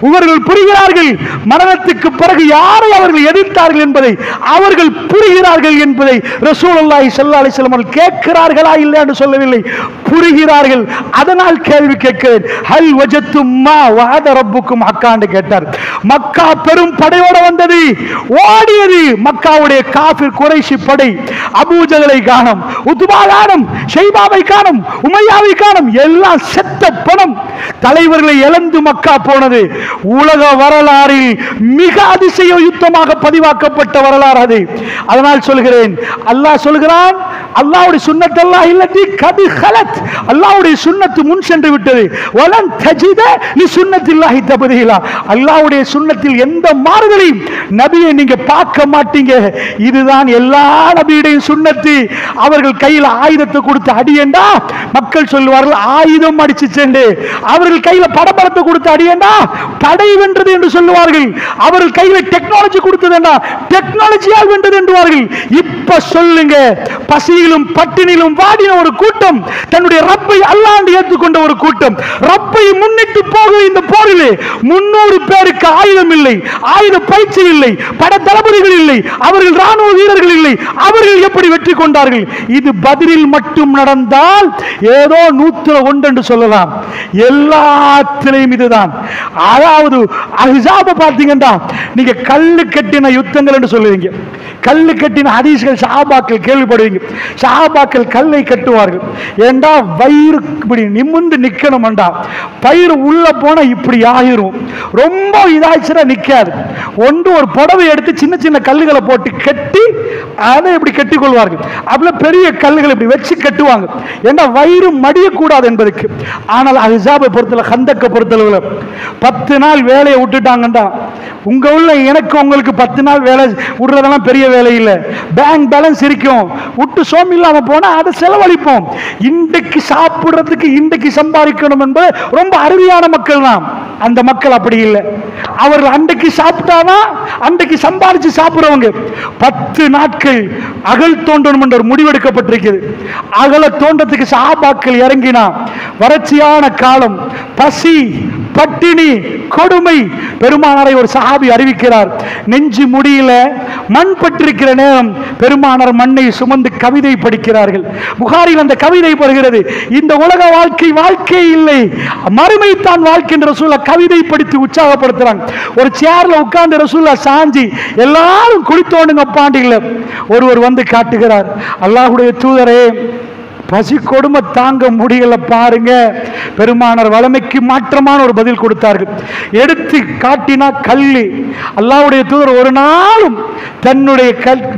இவர்கள் புரிகிறார்கள் மரணத்துக்கு பிறகு யாரை அவர்கள் எதிர்த்தார்கள் என்பதை அவர்கள் புரிகிறார்கள் என்பதை ரசூலுல்லாஹி ஸல்லல்லாஹு அலைஹி வஸல்லம் கேட்கிறார்களா இல்லையா என்று சொல்லவில்லை, புரிகிறார்கள். அதனால் கேள்வி கேட்கிறேன், ஹல் வஜத்தும் மா வஅத ரப்புக்கும் ஹக்கா என்று கேட்டார். மக்கா பெரும் படையோட வந்தது, ஓடியது. மக்காவுடைய காஃபிர் குறைஷி படை அபூஜகளை காணோம், உத்பா காணோம், ஷைபாவை காணோம், உமையாவை காணோம், எல்லாம் செத்த பணம். தலைவர்களை இழந்து மக்கா போனது. உலக வரலாறில் மிக அதிசய யுத்தமாக பதிவாக்கப்பட்ட வரலாறு அது. அதனால் சொல்கிறேன், அல்லாஹ் சொல்கிறான், அல்லாஹ்வுடைய சுன்னத் அல்லாஹ் இல்லதி கது ஹலத், அல்லாஹ்வுடைய சுன்னத்து முன் சென்று விட்டது. வலன் தஜித லி சுன்னத்தில்லாஹி தப்தீலா, அல்லாஹ்வுடைய சுன்னத்தில் எந்த மாறுதலையும் நபியை நீங்க பார்க்க மாட்டீங்க. இதுதான் எல்லா நபியுடைய சுன்னத்து. அவர்கள் கையில் ஆயுதத்தை கொடுத்து அடியேண்டா, மக்கள் சொல்லுவார்கள் ஆயுதம் அடிச்சு சென்று. அவர்கள் கையில படபடத்தை கொடுத்து அடியேண்டா, படை வென்றது என்று சொல்லுவார்கள். அவர்கள் கையில டெக்னாலஜி கொடுத்ததுண்டா, டெக்னாலஜியால் வென்றது என்றுவார்கள். இப்ப சொல்லுங்க, பசியிலும் பட்டினிலும் வாடின ஒரு கூட்டம், தன்னுடைய ரப்பை அல்லாஹ்வை ஏற்றுக்கொண்ட ஒரு கூட்டம், ரப்பை முன்னிட்டு போகிற இந்த போரிலே 300 பேருக்கு ஆயுதம் இல்லை, ஆயுத பயிற்சி இல்லை, பட தளபதிகள் இல்லை, அவர்கள் ராணுவ வீரர்கள் இல்லை. அவர்கள் எப்படி வெற்றி கொண்டார்கள்? இது பதிலில் மட்டும் நடந்தால் ஏதோ 101 என்று சொல்லலாம். எல்லாத்திலையும் இதுதான். அதாவது அஹ்ஸாப பார்த்தீங்கன்னா நீங்க கல்லு கட்டின யுத்தங்கள் என்று சொல்லுவீங்க, கல்லு கட்டின ஹதீஸ்கள் சஹாபாக்கள் கேள்விப்படுவீங்க. சஹாபாக்கள் கல்லை கட்டுவார்கள். ஏண்டா வயிறு இப்படி நிமிர்ந்து நிக்கணும்டா, பயிர் உள்ள போனா இப்படி ஆயிரும், ரொம்ப இதாச்சுன்னா நிக்காது. ஒரு புடவை எடுத்து சின்ன சின்ன கல்லுகளை போட்டு கட்டி அதை இப்படி கட்டி கொள்வார்கள். அதுல பெரிய கல்லுகளை இப்படி வச்சு கட்டுவாங்க, ஏண்டா வயிறு மடியக்கூடாது என்பதற்கு. ஆனால் அஹ்ஸாபை பொறுத்தல, கந்தக்க பொறுத்தளவுல 10 நாள் வேலையை விட்டுட்டாங்கண்டா, உங்க உள்ள எனக்கு உங்களுக்கு 10 நாள் வேலை விடுறதெல்லாம் பெரிய வேலை இல்லை. பேங்க் பேலன்ஸ் இருக்கும், விட்டு சோம் இல்லாம போனா அதை செலவழிப்போம். இன்றைக்கு சாப்பிடுறதுக்கு இன்றைக்கு சம்பாதிக்கணும் என்பது ரொம்ப அருமையான மக்கள் தான். அந்த மக்கள் அப்படி இல்லை. அவர்கள் அன்றைக்கு சாப்பிட்டாதான் அன்றைக்கு சம்பாதிச்சு சாப்பிடுறவங்க. 10 நாட்கள் அகல் தோண்டணும் என்ற ஒரு முடிவெடுக்கப்பட்டிருக்கிறது. அகல தோண்டத்துக்கு சஹாபாக்கள் இறங்கினா, வறட்சியான காலம், பசி பட்டினி, கொடுமை. பெருமானாரை ஒரு சஹாபி அறிவிக்கிறார், நெஞ்சு முடியல, மண் பட்டிருக்கிற நேரம் பெருமானார் மண்ணை சுமந்து கவிதை படிக்கிறார்கள். புகாரில் அந்த கவிதை வருகிறது, இந்த உலக வாழ்க்கை இல்லை, மறுமை தான் வாழ்க்கை என்று ரசூலுல்லாஹ் கவிதை படித்து உற்சாகப்படுத்துறாங்க. ஒரு சேர்ல உட்கார்ந்து ரசூலுல்லாஹ் சாஞ்சி எல்லாரும் குளித்தோண்டுங்க பாண்டில ஒருவர் வந்து காட்டுகிறார், அல்லாஹ்வுடைய தூதரே பசி கொடுமை தாங்க முடியல பாருங்க. பெருமானார் வளமைக்கு மாற்றமான ஒரு பதில் கொடுத்தார்கள். எடுத்து காட்டினா கல்லு. அல்லாஹ்வுடைய தூதர் ஒரு நாளும் தன்னுடைய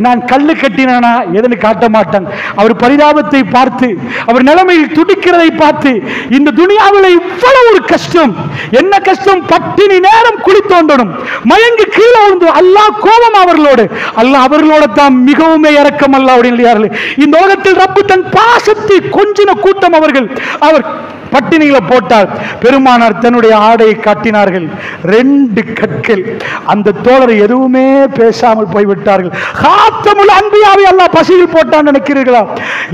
நான் கல்லு கட்டினா எதனை காட்ட மாட்டாங்க. அவர் பரிதாபத்தை பார்த்து, அவர் நிலைமையில் துடிக்கிறதை பார்த்து, இந்த துனியாவில் இவ்வளவு ஒரு கஷ்டம், என்ன கஷ்டம், பட்டினி நேரம் குழி தோண்டணும், மயங்கி கீழே விழுந்து, அல்லாஹ் கோபம் அவர்களோடு, அல்லாஹ் அவர்களோட தான் மிகவும் இரக்கம். அல்லாஹ்வுடைய இந்த உலகத்தில் ரப்பு தன் பாசத்தை கொஞ்சின கூட்டம் அவர்கள். அவர் பட்டினியில போட்டார். பெருமானார் தன்னுடைய ஆடையை காட்டினார்கள், 2 கற்கள். அந்த தோழர் எதுவுமே பேசாமல் போய்விட்டார்கள். காத்தமுல் அன்பியாவை அல்லாஹ் பசியில் போட்டான் நினைக்கிறீர்களா?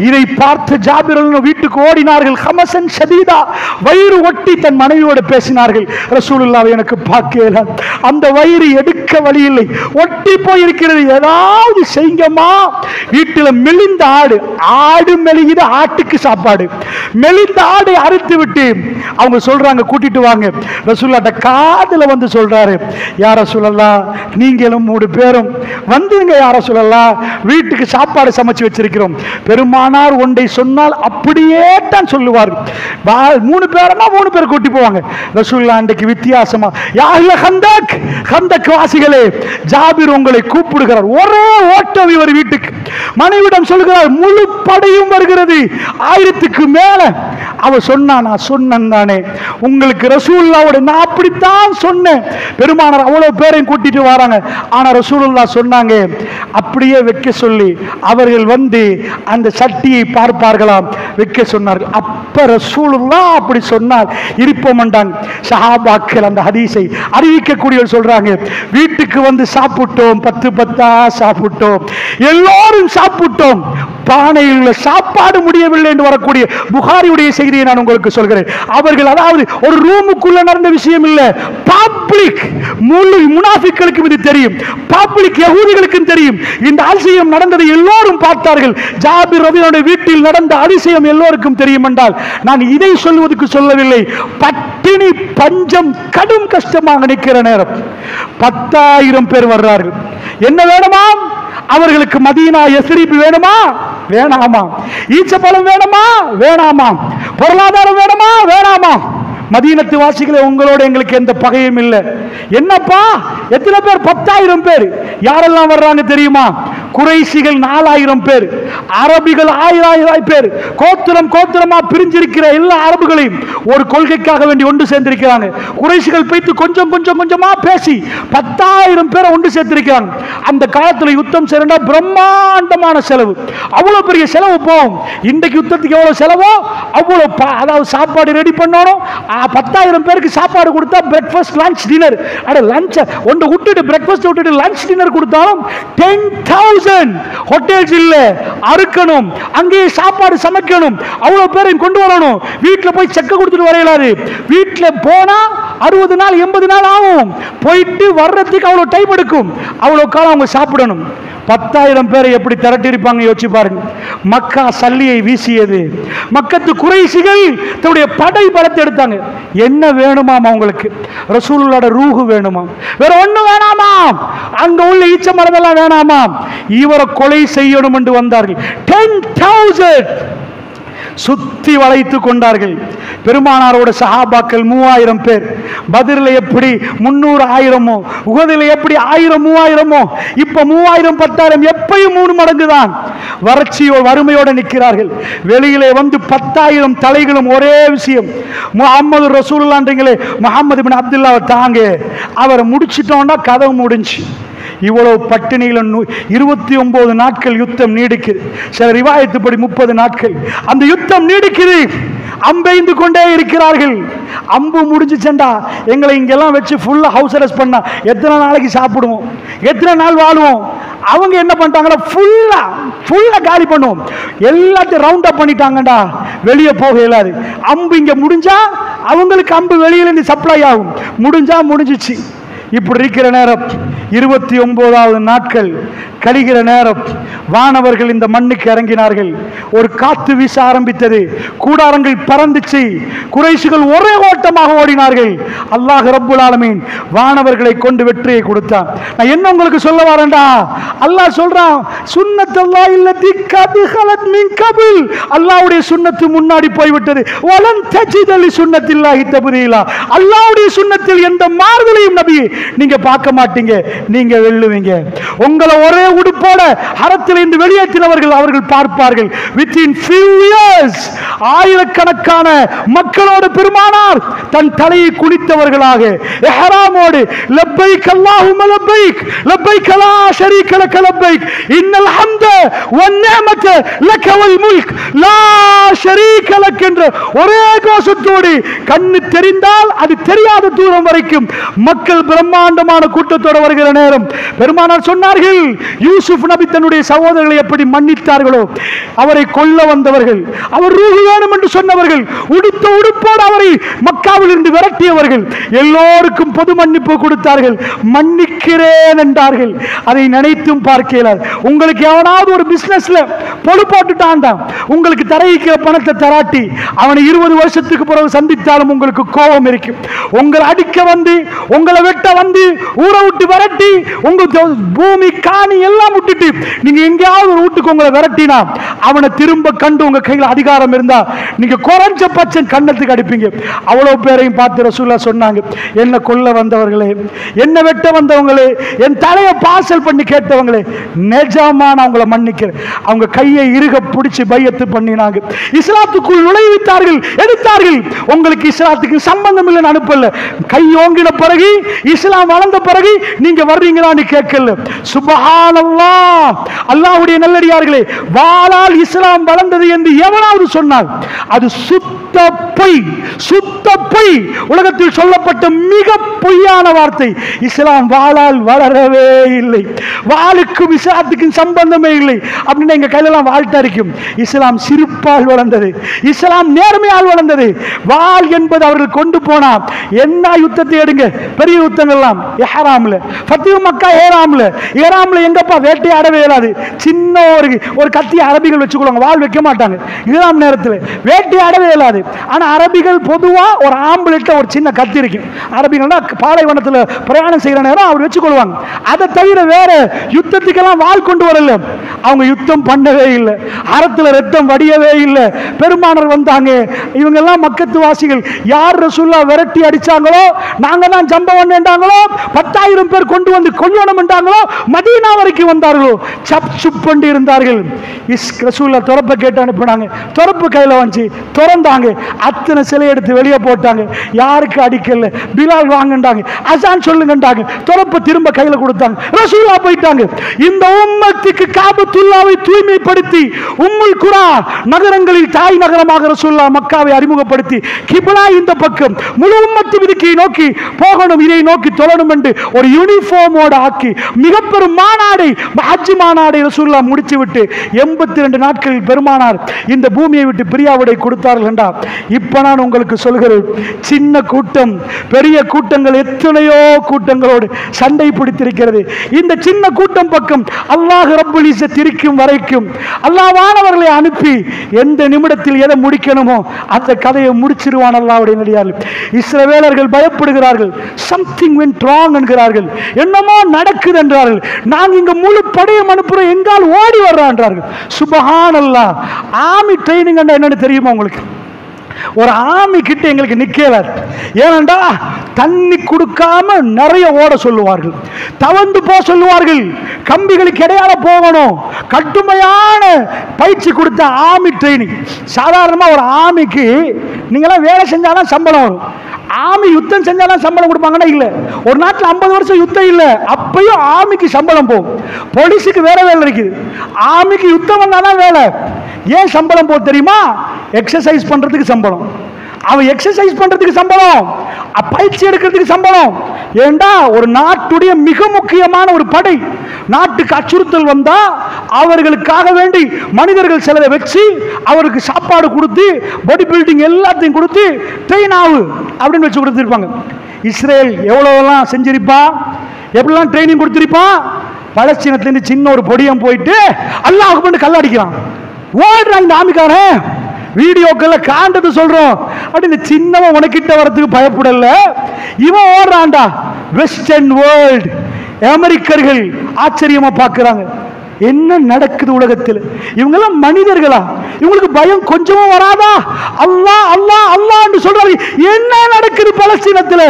இதை பார்த்து ஜாபிர் வீட்டுக்கு ஓடினார்கள். ஹமசன் ஷதீதா, வயிறு ஒட்டி தன் மனைவியோடு பேசினார்கள். ரசூலுல்லாஹ் எனக்கு பார்க்கல, அந்த வயிறு எடுக்க வழி இல்லை, ஒட்டி போயிருக்கிறது, ஏதாவது செய்யுங்கம்மா. வீட்டில் மெலிந்த ஆடு மெலிகுது, ஆட்டுக்கு சாப்பாடு. மெலிந்த ஆடை அறுத்து விட்டு அவங்க சொல்றாங்க, கூட்டிட்டு வாங்க. ரசூலுல்லாஹ் காதுல வந்து சொல்றாரு, யா ரசூலல்லாஹ் நீங்களும் 3 பேரும் வந்துங்க யா ரசூலல்லாஹ், வீட்டுக்கு சாப்பாடு சமைச்சு வச்சிருக்கிறோம். பெருமானார் ஒன்றை சொன்னால் அப்படியே தான் சொல்லுவார். 3 பேர்னா 3 பேர் கூட்டி போவாங்க. ரசூலுல்லாஹ் அன்றைக்கு வித்தியாசமா, யா அஹ்ல கந்தக், கந்தக் வாசிகளே, ஜாபிர் உங்களை கூப்பிடுகிறார். ஒரே ஓட்டம் இவர் வீட்டுக்கு. மனைவிடம் சொல்கிறார், முழு படையும் வருகிறது, 1000க்கு மேல. அவ சொன்னா, நான் சொன்னேன் தானே உங்களுக்கு ரசூலுல்லாஹ்வோட, நான் அப்படித்தான் சொன்னேன். பெருமானார் அவ்வளவு பேரையும் கூட்டிட்டு வராங்க. ஆனா ரசூலுல்லாஹ் சொன்னாங்க, அப்படியே வைக்க சொல்லி அவர்கள் வந்து அந்த சட்டியை பார்ப்பார்களாம், வைக்க சொன்னார்கள். அப்ப ரசூலுல்லாஹ் அப்படி சொன்னார், இருப்போம்ண்டாங்க. சஹாபாக்கள் அந்த ஹதீஸை அறிவிக்கக்கூடியவர் சொல்றாங்க, வீட்டுக்கு வந்து சாப்பிட்டோம், 10 சாப்பிட்டோம், எல்லாரும் சாப்பிட்டோம், பானையில் உள்ள சாப்பாடு முடியவில்லை என்று வரக்கூடிய புகாரியுடைய செய்தியை நான் உங்களுக்கு சொல்கிறேன். அவர்கள் அதாவது ஒரு ரூமுக்குள்ள நடந்த விஷயம் இல்ல, பப்ளிக், முழு முனாஃபிக்களுக்கும் இது தெரியும், பப்ளிக் யஹூதிகளுக்கும் தெரியும். இந்த அதிசயம் நடந்ததை எல்லோரும் பார்த்தார்கள். ஜாபிர் ரலியல்லாஹு வீட்டில் நடந்த அதிசயம் எல்லோருக்கும் தெரியும் என்றால் நான் இதை சொல்வதற்கு சொல்லவில்லை. பட்டினி பஞ்சம் கடும் கஷ்டமாக நிற்கிற நேரம் 10,000 பேர் வர்றார்கள். என்ன வேணுமா அவர்களுக்கு? மதீனா யஸ்ரிப் வேணுமா? வேணாமா. ஈச்சப்பழம் வேணுமா? வேணாமா. பொருளாதாரம் வேணுமா? வேணாமா. மதீனத்து வாசிகளே, உங்களோட எங்களுக்கு எந்த பகையும் இல்லை. என்னப்பா எத்தனை பேர்? 10,000 பேர். யாரெல்லாம் வர்றாங்க தெரியுமா? குறைஷிகள் 4,000 பேர், அரபிகள் 1000 பேர், கோத்திரமா பிரிஞ்சிருக்கிற எல்லா அரபுகளையும் ஒரு கொள்கைக்காக வேண்டி ஒன்று சேர்ந்திருக்கிறாங்க. குறைஷிகள் போய்த்து கொஞ்சமா பேசி 10,000 பேரை ஒன்று சேர்த்திருக்கிறாங்க. அந்த காலத்தில் யுத்தம் செய்யறா பிரம்மாண்டமான செலவு, அவ்வளவு பெரிய செலவு போகும். இன்றைக்கு யுத்தத்துக்கு எவ்வளவு செலவோ அவ்வளவு, அதாவது சாப்பாடு ரெடி பண்ணணும். 10,000 பேருக்கு சாப்பாடு கொடுத்தா பிரேக்ஃபாஸ்ட், லஞ்ச், டின்னர், லஞ்ச் ஒன்று விட்டுட்டு பிரேக்ஃபாஸ்ட் விட்டுட்டு லஞ்ச் டின்னர் கொடுத்தாலும் 10,000 ஹோட்டல்ஸ் இல்ல, அறுக்கணும், அங்கேயே சாப்பாடு சமைக்கணும், அவ்வளவு பேரையும் கொண்டு வரணும். வீட்டில் போய் செக்க கொடுத்துட்டு வரையலாது. வீட்டில் போனா 60 நாள் 80 நாள் ஆகும். போயிட்டு வர்றதுக்கு அவ்வளவு டைம் எடுக்கும். அவ்வளவு காலம் அவங்க சாப்பிடணும். 10,000 பேரை எப்படி திரட்டி இருப்பாங்க யோசிச்சு பாருங்க. மக்கா சல்லியை வீசியது. மக்கத்து குறைஷிகள் தன்னுடைய படை பலத்தை எடுத்தாங்க. என்ன வேணுமாம் அவங்களுக்கு? ரசூலுல்லாஹ்வோட ரூஹு வேணுமாம், வேற ஒண்ணு வேணாமாம். அங்க உள்ள ஈச்ச மரமெல்லாம் வேணாமாம். இவரை கொலை செய்யணும் என்று வந்தார்கள். 10,000 சுத்தி வளைத்து கொண்டார்கள். பெருமானாரோட சஹாபாக்கள் 3000 பேர். பதிரில் எப்படி 300 1000மோ, உஹதில் எப்படி 1000 3000மோ, இப்ப 3000 10,000 எப்பயும் 3 மடங்கு தான். வறுமையோடு நிற்கிறார்கள். வெளியிலே வந்து 10,000 தலைகளும் ஒரே விஷயம், முஹம்மது ரசூலுல்லாஹ்ன்றீங்களே, முஹம்மது இப்னு அப்துல்லாஹ் தாங்க, அவரை முடிச்சிட்டோம்னா கதவு முடிஞ்சு. இவ்வளவு பட்டினியில் 29 நாட்கள் யுத்தம் நீடிக்குது. சில ரிவாயத்துப்படி 30 நாட்கள் அந்த யுத்தம் நீடிக்குது. அம்பெய்ந்து கொண்டே இருக்கிறார்கள். அம்பு முடிஞ்சுச்சண்டா எங்களை இங்கெல்லாம் வச்சு ஃபுல்லா ஹவுஸ் அரெஸ்ட் பண்ணா எத்தனை நாளைக்கு சாப்பிடுவோம், எத்தனை நாள் வாழுவோம்? அவங்க என்ன பண்ணிட்டாங்கன்னா ஃபுல்லா காலி பண்ணுவோம், எல்லாத்தையும் ரவுண்ட் அப் பண்ணிட்டாங்கடா, வெளியே போக இயலாது. அம்பு இங்க முடிஞ்சா அவங்களுக்கு அம்பு வெளியிலிருந்து சப்ளை ஆகும், முடிஞ்சா முடிஞ்சிச்சு. இப்படி இருக்கிற நேரம் 29வது நாட்கள் கழிகிற நேரம் வானவர்கள் இந்த மண்ணுக்கு இறங்கினார்கள். ஒரு காத்து வீச ஆரம்பித்தது, கூடாரங்கள் பறந்துச்சு, குறைஷிகள் ஒரே ஓட்டமாக ஓடினார்கள். அல்லாஹ் ரப்புல் ஆலமீன் வானவர்களை கொண்டு வெற்றியை கொடுத்தான். நான் என்ன உங்களுக்கு சொல்ல வரேன்டா, அல்லாஹ் சொல்றான் சுன்னத்துல்லாஹி அல்லதி கத் ஹலத் மின் கபில், அல்லாஹ்வுடைய சுன்னத்து முன்னாடி போய்விட்டது. வலன் தஜித லி சுன்னத்தில்லாஹி தப்தீலா, அல்லாஹ்வுடைய சுன்னத்தில் எந்த மாறுதலையும் நபி நீங்க பார்க்க மாட்டீங்க, நீங்க வெல்லுவீங்க. உங்களை ஒரே உடுப்போட ஹரத்திலிருந்து வெளியேற்றினவர்கள் அவர்கள் பார்ப்பார்கள். within few years ஆயிரக்கணக்கான மக்களோடு பெருமானார் தன் தலையை குனித்தவர்களாக இஹ்ராமோடு லப்பைக் அல்லாஹும்ம லப்பைக் லப்பைக் லா ஷரீக லக லப்பைக் இன்னல் ஹம்த வன் நிஅமத லக வல் முல்க் லா ஷரீக லக் என்ற ஒரே கோஷத்தோடு கண்ணு தெரிந்தால் அது தெரியாத தூரம் வரைக்கும் மக்கள் பிரம்மாண்டமான கூட்டத்தோடு வருகிற நேரம் பெருமானார் சொன்னார்கள், யூசுப் நபி தன்னுடைய சகோதரர்களை எப்படி மன்னித்தார்களோ, அவரை கொல்ல வந்தவர்கள், அவர் ரூஹ் வேணும் என்று சொன்னவர்கள், உடுத்த உடுப்போடு அவரை மக்காவில் இருந்து விரட்டியவர்கள் எல்லோருக்கும் பொது மன்னிப்பு கொடுத்தார்கள், மன்னிக்கிறேன் என்றார்கள். அதை நினைத்தும் பார்க்கிறார். உங்களுக்கு எவனாவது ஒரு பிசினஸ்ல பொழு போட்டுட்டான்டா, உங்களுக்கு தரையிக்கிற பணத்தை தராட்டி அவனை 20 வருஷத்துக்கு பிறகு சந்தித்தாலும் உங்களுக்கு கோபம் இருக்கும். உங்களை அடிக்க வந்து, உங்களை வெட்ட வந்து, ஊரை விட்டு விரட்டி, உங்க பூமி காணி எல்லாம் விட்டுட்டு நீங்க எங்கேயாவது ஒரு வீட்டுக்கு உங்களை விரட்டினா அவனை திரும்ப கண்டு உங்க கையில் அதிகாரம் இருந்தா நீங்க குறைஞ்ச பட்சம் கண்ணத்துக்கு அடிப்பீங்க. அவ்வளவு பேரையும் பார்த்து ரசூலுல்லாஹ் சொன்னாங்க, என்ன கொல்ல வந்தவர்களே, என்ன வெட்ட வந்தவங்களே, என் தலையை பாசல் பண்ணி கேட்டவங்களே, நிஜமா நான் உங்களை மன்னிக்கிறேன். அவங்க கையை இறுக பிடிச்சு பையத்து பண்ணினாங்க, இஸ்லாத்துக்குள் நுழைவித்தார்கள், எடுத்தார்கள். உங்களுக்கு இஸ்லாத்துக்கு சம்பந்தம் இல்லைன்னு அனுப்பல, கை ஓங்கின பிறகு இஸ்லாம் வளர்ந்த பிறகு நீங்க வர்றீங்களான்னு கேட்கல. சுப்ஹானல்லாஹ், அல்லாஹ்வுடைய நல்லடியார்களே, வாளால் இஸ்லாம் வளர்ந்தது என்று எவனாவது சொன்னால் அது சுத்த பொய், சுத்த பொய். உலகத்தில் சொல்லப்பட்ட மிக பொய்யான வார்த்தை. இஸ்லாம் வாளால் வளரவே இல்லை, வாளுக்கும் இஸ்லாத்துக்கும் சம்பந்தமே இல்லை. அப்படின்னு எங்க கையிலலாம் வாழ்த்தா இருக்கும். இஸ்லாம் சிரிப்பால் வளர்ந்தது, இஸ்லாம் நேர்மையால் வளர்ந்தது. வாள் என்பது அவர்கள் கொண்டு போனா என்ன யுத்தத்தை எடுங்க, பெரிய யுத்தங்கள்லாம் இஹ்ராம்ல, ஃபத்ஹு மக்கா இஹ்ராம்ல எங்கப்பா வேட்டையாடவே இயலாது. சின்ன ஒரு கத்தி அரபிகள் வச்சுக்கொள்வாங்க, வாள் வைக்க மாட்டாங்க. இஹ்ராம் நேரத்தில் வேட்டையாடவே இயலாது. ஆனா அரபிகள் பொதுவா ஒரு ஆம்புலெட்ல ஒரு சின்ன கத்தி இருக்கும். அரபிகள்னா பாலைவனத்தில் பிரயாணம் செய்யற நேரம் அவர் வச்சுக்கொள்வாங்க. அதை தவிர வேற யுத்தத்துக்கெல்லாம் வாள் கொண்டு வரல. அவங்க யுத்தம் பண்ணவே இல்லை, அறத்துல ரத்தம் வடியவே இல்லை. பெருமானார் வந்தாங்க, இவங்க எல்லாம் மக்கத்து வாசிகள், யார் ரசூலுல்லாஹ் விரட்டி அடிச்சாங்களோ, நாங்க தான் ஜம்பம் என்றாங்களோ, 10,000 பேர் கொண்டு வந்து கொல்லணும் என்றாங்களோ, மதீனா வரைக்கும் வந்தார்களோ, சப் சுப் பண்ணி இருந்தார்கள். ரசூலுல்லாஹ் துறப்பை கேட்டு அனுப்பினாங்க, துறப்பு கையில வந்து திறந்தாங்க, அத்தனை சிலை எடுத்து வெளியே போட்டாங்க. யாருக்கு அடிக்கல, பிலால் வாங்கண்டாங்க, அசான் சொல்லுங்கண்டாங்க, துறப்பை திரும்ப கையில கொடுத்தாங்க. ரசூலுல்லாஹ் போயிட்டாங்க. இந்த உம்மத்துக்கு காபத்துல்லாவை தூய்மைப்படுத்தி உம்முல் குரா நகரங்களில் தாய் நகரமாக ரசூலுல்லாஹ் மக்காவை அறிமுகப்படுத்தி கிப்லா இந்த பக்கம் முழு உம்மத்து இதுக்கு நோக்கி போகணும், இதை நோக்கி தொழணும் என்று ஒரு யூனிஃபார்மோட ஆக்கி மிகப்பெரும் மாநாடை, ஹஜ் மாநாடை ரசூலுல்லாஹ் முடிச்சு விட்டு 82 நாட்களில் பெருமானார் இந்த பூமியை விட்டு பிரியாவிடை கொடுத்தார்கள் என்றால், இப்ப நான் உங்களுக்கு சொல்கிறேன், சின்ன கூட்டம் பெரிய கூட்டங்கள் எத்தனையோ கூட்டங்களோடு சண்டை பிடித்திருக்கிறது. இந்த சின்ன கூட்டம் பக்கம் அல்லாஹ் ரப்புல் இஸ்ஸத் இருக்கும் வரைக்கும் அல்லாஹ்வானவர்களை அனுப்பி எந்த நிமிடத்தில் எதை முடிக்கணுமோ அந்த கதையை முடிச்சிருவான் அல்லாஹ்வுடைய நடிகார்கள். இஸ்ரவேலர்கள் பயப்படுகிறார்கள், சம்திங் வென்ட் ராங் என்கிறார்கள், என்னமோ நடக்குது என்றார்கள். நான் இங்க முழு படையும் அனுப்புறோம், எங்கால் ஓடி வர்றான் என்றார்கள். சுப்ஹானல்லாஹ். ஆர்மி ட்ரைனிங் என்னன்னு தெரியுமா உங்களுக்கு? ஒரு ஆமி கிட்ட எங்களுக்கு நிக்கல. ஏனண்டா தண்ணி கொடுக்காம நிறைய ஓட சொல்லுவார்கள், தவந்து போ சொல்லுவார்கள், கம்பிகளுக்கு இடையால போகணும். கடுமையான பயிற்சி கொடுத்த ஆமி ட்ரைனிங். சாதாரணமா ஒரு ஆமிக்கு நீங்களாம் வேலை செஞ்சாலும் சம்பளம் வரும். ஆமி யுத்தம் செஞ்சாலும் சம்பளம் கொடுப்பாங்கன்னா இல்ல. ஒரு நாட்டில் 50 வருஷம் யுத்தம் இல்ல, அப்பயும் ஆமிக்கு சம்பளம் போகும். போலீஸுக்கு வேற வேலை இருக்குது, ஆமிக்கு யுத்தம் வந்தாதான் வேலை. ஏன் சம்பளம் போகுது தெரியுமா? எக்ஸசைஸ் பண்றதுக்கு சம்பளம். அவன் எக்ஸசைஸ் பண்றதுக்கு சம்பளம், பயிற்சி எடுக்கிறதுக்கு சம்பளம். ஏண்டா ஒரு நாட்டுடைய மிக முக்கியமான ஒரு படை, நாட்டுக்கு அச்சுறுத்தல் வந்தா அவர்களுக்காக வேண்டி மனிதர்கள் சிலரை வச்சு அவருக்கு சாப்பாடு கொடுத்து பாடி பில்டிங் எல்லாத்தையும் கொடுத்து ட்ரெயின் ஆகு அப்படின்னு வச்சு கொடுத்துருப்பாங்க. இஸ்ரேல் எவ்வளவுலாம் செஞ்சிருப்பா, எப்படிலாம் ட்ரைனிங் கொடுத்திருப்பா. பலஸ்தீனத்திலிருந்து சின்ன ஒரு பொடியம் போயிட்டு அல்லாஹ் பண்ணி கல்லடிக்கிறான், ஓடுறான் இந்த ஆமிக்காரன். வீடியோக்கள் காண்டது சொல்றோம். அப்படி இந்த சின்னவன் உனக்கிட்ட வரதுக்கு பயப்படல, இவன் ஓடுறான்டா. வெஸ்டர்ன் வேர்ல்ட், அமெரிக்கர்கள் ஆச்சரியமா பார்க்கிறாங்க, என்ன நடக்குது உலகத்தில். இவங்கெல்லாம் மனிதர்களா? இவங்களுக்கு பயம் கொஞ்சமும் வராதா? அல்லாஹ் அல்லாஹ் அல்லாஹ் என்று சொல்றாங்க. என்ன நடக்குது பலஸ்தீனத்தில்?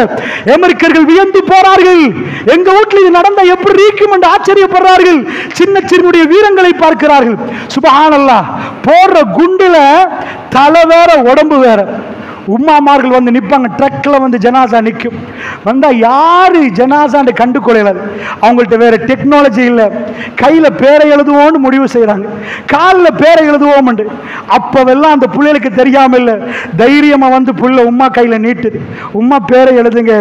அமெரிக்கர்கள் வியந்து போறார்கள். எங்க வீட்டில் இது நடந்தா எப்படி இருக்கும் என்று ஆச்சரியப்படுறார்கள். சின்ன சின்னுடைய வீரங்களை பார்க்கிறார்கள். சுப்ஹானல்லாஹ். போடுற குண்டுல தலை வேற உடம்பு வேற. உம்மாமார்கள் வந்து நிற்பாங்க, ட்ரக்கில் வந்து ஜனாசா நிற்கும். வந்தால் யார் ஜனாசான்னு கண்டு கொள்ளாது. அவங்கள்ட்ட வேற டெக்னாலஜி இல்லை. கையில் பேரை எழுதுவோம்னு முடிவு செய்கிறாங்க, காலில் பேரை எழுதுவோம். அப்போவெல்லாம் அந்த பிள்ளைகளுக்கு தெரியாமல் இல்லை, தைரியமாக வந்து புள்ள உம்மா கையில் நீட்டுது, உம்மா பேரை எழுதுங்க.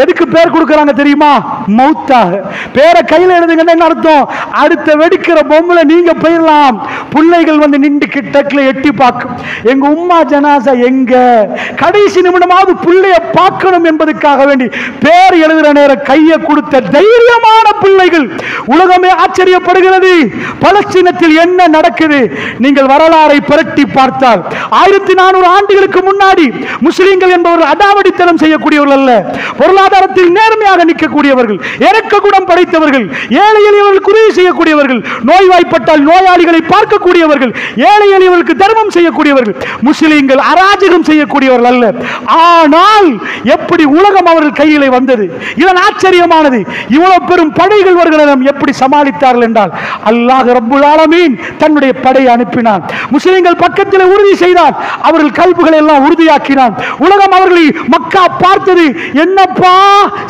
எதுக்கு பேர் கொடுக்குறாங்க தெரியுமா? மௌத்தாக. பேரை கையில் எழுதுங்கன்னு என்ன அர்த்தம்? அடுத்த வெடிக்கிற பொம்மையில் நீங்கள் போயிடலாம். பிள்ளைகள் வந்து நின்று ட்ரக்கில் எட்டி பார்க்கும், எங்க உம்மா ஜனாசா எங்க, கடைசி நிமிடமாவது பிள்ளைய பார்க்கணும் என்பதற்காக வேண்டி பேர் எழுதுற நேரம் கையை கொடுத்த தைரியமான பிள்ளைகள். உலகமே ஆச்சரியப்படுகிறது. பலஸ்தீனத்தில் என்ன நடக்குது? நீங்கள் வரலாறை புரட்டி பார்த்தால் 1400 ஆண்டுகளுக்கு முன்னாடி முஸ்லிம்கள் என்பவர்கள் அடாவடித்தனம் செய்யக்கூடியவர்கள் அல்ல, பொருளாதாரத்தில் நேர்மையாக நிற்கக்கூடியவர்கள், இரக்க குணம் படைத்தவர்கள், ஏழை எளியவர்களுக்கு உதவி செய்யக்கூடியவர்கள், நோய்வாய்ப்பட்டால் நோயாளிகளை பார்க்கக்கூடியவர்கள், ஏழை எளியவர்களுக்கு தர்மம் செய்யக்கூடியவர்கள். முஸ்லிம்கள் அராஜகம் செய்யக்கூடியவர்கள் அல்ல. ஆனால் எப்படி உலகம் அவர்கள் கையிலே வந்தது? இதன் ஆச்சரியமானது. இவ்வளவு பெரும் படைகள் வருகிறதும் எப்படி சமாளித்தார்கள் என்றால், அல்லாஹ் ரப்புல் ஆலமீன் தன்னுடைய படையை அனுப்பினான். முஸ்லிம்கள் பக்கத்தில் உறுதி செய்தார், அவர்கள் கல்புகளை எல்லாம் உறுதியாக்கினான். உலகம் அவர்களை மக்கா பார்த்தது, என்னப்பா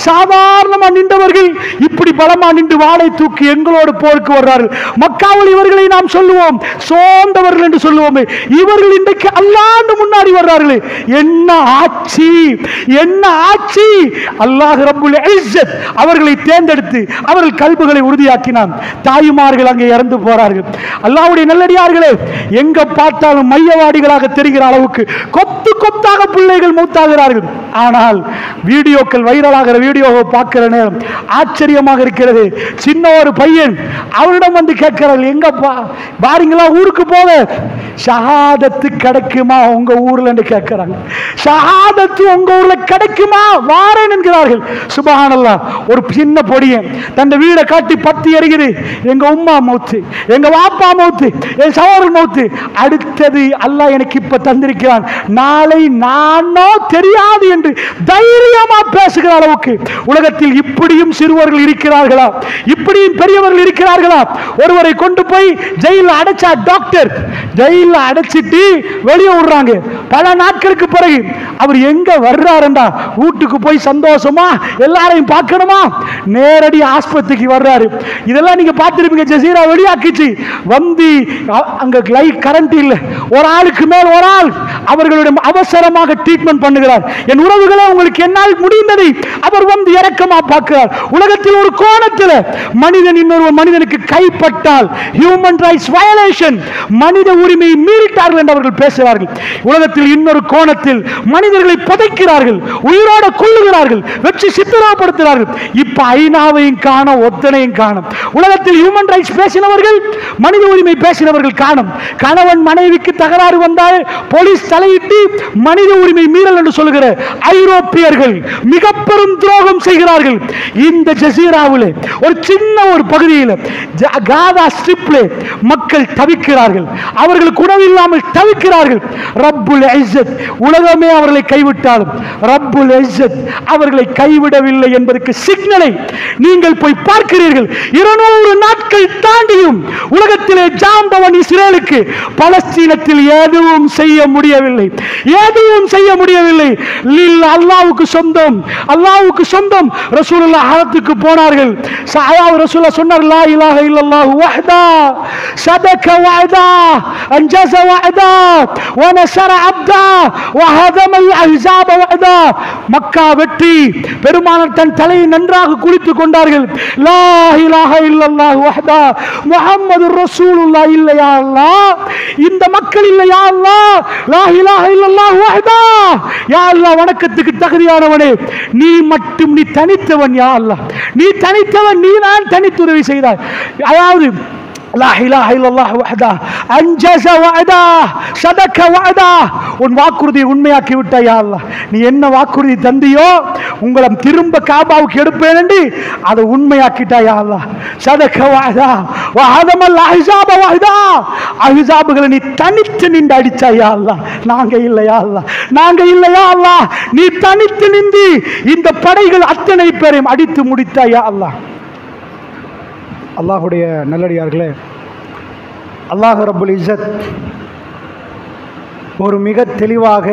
சாதாரணமா நின்றவர்கள் இப்படி பலமா நின்று வாளை தூக்கி எங்களோடு போருக்கு வர்றார்கள். மக்காவில் இவர்களை நாம் சொல்லுவோம் சோர்ந்தவர்கள் என்று சொல்லுவோமே, இவர்கள் இன்றைக்கு அல்லாஹ்வுக்கு முன்னாடி வர்றார்கள். என்ன ஆட்சி, என்ன ஆட்சி! அல்லாஹ் ரப்புல் இஸ்ஸத் அவர்களை தேர்ந்தெடுத்து அவர்கள் கல்புகளை உறுதியாக்கினான். தாய்மார்கள் அங்கே இறந்து போறார்கள். அல்லாஹ்வுடைய நல்லடியார்களே, எங்க பார்த்தாலும் மையவாடிகளாக தெரிகிற அளவுக்கு கொத்து கொத்தாக பிள்ளைகள் மூத்தாகிறார்கள். ஆனால் வீடியோக்கள் வைரலாகிற வீடியோவை பார்க்கிற நேரம் ஆச்சரியமாக இருக்கிறது. சின்ன ஒரு பையன் அவரிடம் வந்து கேட்கிறார்கள், எங்கப்பா பாருங்களா ஊருக்கு போக ஷஹாதத்து கிடைக்குமா உங்க ஊர்ல என்று கேட்கிறாங்க. ஷஹாதத்து உங்க ஊர்ல கிடைக்குமா? வாரேன் என்கிறார்கள். சுப்ஹானல்லாஹ். ஒரு சின்ன பொடியன் தன் வீடை காட்டி பத்தி எறிகிறது, எங்க உம்மா மௌத்து, எங்க வாப்பா மௌத்து, என் சகோதரன் மௌத்து, அடுத்தது அல்லாஹ் எனக்கு இப்ப தந்திருக்கிறான், நாளை நானோ தெரியாது என்று தைரியமா பேசுகிற அளவுக்கு உலகத்தில் இப்படியும் சிறுவர்கள் இருக்கிறார்களா? இப்படியும் பெரியவர்கள் இருக்கிறார்களா? ஒருவரை கொண்டு போய் ஜெயில அடைச்சா டாக்டர், ஜெயில அடைச்சிட்டு வெளியே விடுறாங்க. பல நாட்களுக்கு பிறகு அவர் எங்க வர்றாருண்டா, வீட்டுக்கு போய் சந்தோஷமா எல்லாரையும் பார்க்கணுமா, நேரடி ஆஸ்பத்திரிக்கு வர்றாரு. இதெல்லாம் நீங்க பார்த்திருப்பீங்க, ஜசீரா வெளியாக்கிச்சு. வந்து அங்க லைட் கரண்ட் இல்ல, ஒரு ஆளுக்கு மேல் ஒரு ஆள் அவர்களுடைய அவசரமாக ட்ரீட்மெண்ட் பண்ணுகிறார். என் உறவுகளே, உங்களுக்கு என்னால் முடிந்ததை அவர் வந்து இரக்கமா பார்க்கிறார். உலகத்தில் ஒரு கோணத்தில் மனிதன் இன்னொரு மனிதனுக்கு கைப்பட்டால் ஹியூமன் ரைட்ஸ் வயலேஷன், மனித உரிமையை மீறிட்டார்கள் என்று அவர்கள் பேசுகிறார்கள். உலகத்தில் இன்னொரு கோணத்தில் மனிதர்களை புதைக்கிறார்கள், உயிரோட கொள்ளுகிறார்கள், வச்சு சித்திரப்படுத்துகிறார்கள். இப்ப ஐநாவையும் காணும், ஒத்தனையும் காணும். உலகத்தில் ஹியூமன் ரைட்ஸ் பேசினவர்கள், மனித உரிமை பேசினவர்கள் காணும். கணவன் மனைவிக்கு தகராறு வந்தால் போலீஸ் தலையிட்டு மனித உரிமை மீறல் என்று சொல்லுகிற ஐரோப்பியர்கள் மிக பெரும் துரோகம் செய்கிறார்கள். இந்த ஜசீராவில் ஒரு சின்ன ஒரு பகுதியில் காதா ஸ்ட்ரிப்ல மக்கள் தவிக்கிறார்கள், அவர்களுக்கு உணவு இல்லாமல் தவிக்கிறார்கள். ரப்புல் இஸ்ஸத் உலகமே அவர்களை கைவிட்டாலும் ரப்புல் இஸ்ஸத் அவர்களை கைவிடவில்லை என்பதற்கு சிக்னலை நீங்கள் போய் பார்க்கிறீர்கள். 200 நாட்கள் தாண்டியும் உலகத்திலே ஜாம்பவன் இஸ்ரேலுக்கு பலஸ்தீனத்தில் எதுவும் செய்ய முடியவில்லை. முடியவில்லை, எதுவும் செய்ய முடியவில்லை. அல்லாஹ்வுக்கு சொந்தம், அல்லாஹ்வுக்கு சொந்தம். ரசூலுல்லாஹ் ஹரத்துக்கு போனார்கள். ரசூலுல்லாஹ் சொன்னார், லா இலாஹ இல்லல்லாஹு வஹ்தா சதக வஅதா அன்ஜஸ வஅதா வனஸர அப்தா வஹதம அல்-அஹ்ஸாப வஅதா. மக்கா வெற்றி. பெருமானார் தன் தலையை நன்றாக குளித்துக் கொண்டார்கள். லா இலாஹ இல்லல்லாஹு வஹ்தா முஹம்மதுர் ரசூலுல்லாஹ் இல்லையா அல்லாஹ், இந்த மக்கள் இல்லையா அல்லாஹ், லா இலாஹ இல்லல்லாஹு வஹ்தா. யா அல்லாஹ், வணக்கத்துக்கு தகுதியானவனே நீ மட்டும், நீ தனித்தவன். யா அல்லாஹ், நீ தனித்தவன், நீ தான் தனித்துதவி செய்தாய். அதாவது லா இலாஹ இல்லல்லாஹு வஹ்தா அன்ஜஸ வஅதா சதக வஅதா. உன் வாக்குறுதியை உண்மையாக்கி விட்டாய். யா அல்லாஹ், நீ என்ன வாக்குறுதி தந்தியோ உங்களை திரும்ப காபாவுக்கு எடுப்பேன் என்று அதை உண்மையாக்கிட்டாய். யா அல்லாஹ், சதக வஅதா வஹதமல் அஹ்ஸாப வஹதா. அஹ்ஸாபுகளை நீ தனித்து நின்று அடிச்சாய். யா அல்லாஹ், நாங்க இல்லையா அல்லாஹ், நாங்க இல்லையா அல்லாஹ், நீ தனித்து நின்று இந்த படைகள் அத்தனை பேரையும் அடித்து முடித்தாய். யா அல்லாஹ். அல்லாஹுடைய நல்லடியார்களே, அல்லாஹ் ரப்புல் இஸ்ஸத் ஒரு மிக தெளிவாக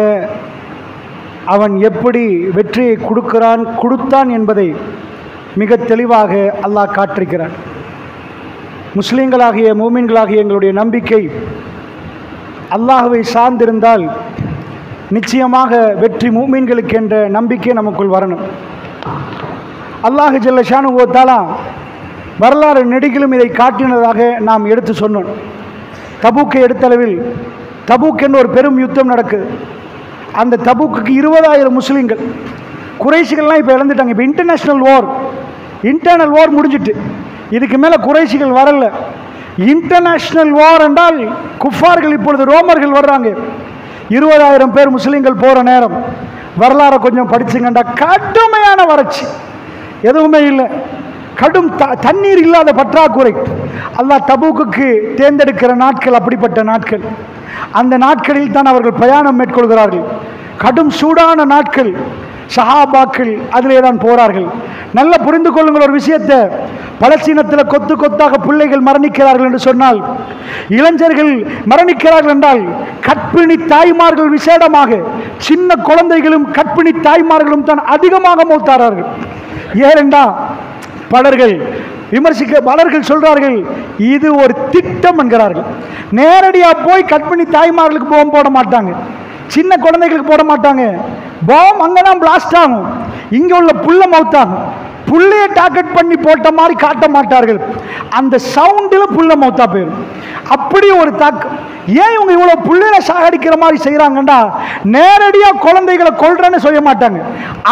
அவன் எப்படி வெற்றியை கொடுத்தான் என்பதை மிக தெளிவாக அல்லாஹ் காட்டிருக்கிறான். முஸ்லீம்களாகிய மூமின்களாகிய எங்களுடைய நம்பிக்கை அல்லாஹ்வை சார்ந்திருந்தால் நிச்சயமாக வெற்றி மூமின்களுக்கு என்ற நம்பிக்கை நமக்குள் வரணும். அல்லாஹ் ஜல்ல ஷானுஹு வ தஆலா வரலாறு நெடுகிலும் இதை காட்டினதாக நாம் எடுத்து சொன்னோம். தபூக்கை எடுத்தளவில் தபூக் என்ற ஒரு பெரும் யுத்தம் நடக்குது. அந்த தபூக்கு 20,000 முஸ்லீம்கள், குறைஷிகள்லாம் இப்போ இழந்துட்டாங்க. இப்போ இன்டர்னல் வார் முடிஞ்சிட்டு இதுக்கு மேலே குறைஷிகள் வரல. இன்டர்நேஷ்னல் வார் என்றால் குஃபார்கள், இப்பொழுது ரோமர்கள் வர்றாங்க. 20,000 பேர் முஸ்லீம்கள் போகிற நேரம் வரலாறை கொஞ்சம் படிச்சுங்கண்டா கடுமையான வறட்சி, எதுவுமே இல்லை, கடும் தண்ணீர் இல்லாத பற்றாக்குறை. அல்லாஹ் தபூக்குக்கு தேர்ந்தெடுக்கிற நாட்கள் அப்படிப்பட்ட நாட்கள். அந்த நாட்களில் தான் அவர்கள் பிரயாணம் மேற்கொள்கிறார்கள். கடும் சூடான நாட்கள். சஹாபாக்கள் அதிலே தான் போறார்கள். நல்ல புரிந்து கொள்ளுங்கள் ஒரு விஷயத்தை. பலஸ்தீனத்தில் கொத்து கொத்தாக பிள்ளைகள் மரணிக்கிறார்கள் என்று சொன்னால், இளைஞர்கள் மரணிக்கிறார்கள் என்றால் கற்பிணி தாய்மார்கள் விசேடமாக, சின்ன குழந்தைகளும் கற்பிணி தாய்மார்களும் தான் அதிகமாக மௌத்தார்கள். ஏனென்றா பலர்கள் சொல்றார்கள் இது ஒரு திட்டம் என்கிறார்கள். நேரடியாக போய் கற்பிணி தாய்மார்களுக்கு பாம் போட மாட்டாங்க, சின்ன குழந்தைகளுக்கு போட மாட்டாங்க. பாம் அங்கதான் பிளாஸ்ட் ஆகும், இங்க உள்ள புள்ள மௌத்தாகும். புள்ளைய டார்கெட் பண்ணி போட்ட மாதிரி காட்ட மாட்டார்கள், அந்த சவுண்டில் புள்ள மௌத்தா போயிடும். அப்படி ஒரு தாக்கம். ஏன் இவங்க இவ்வளவு புள்ளைகளை சாகடிக்கிற மாதிரி செய்யறாங்கண்டா, நேரடியாக குழந்தைகளை கொல்றேன்னு சொல்ல மாட்டாங்க,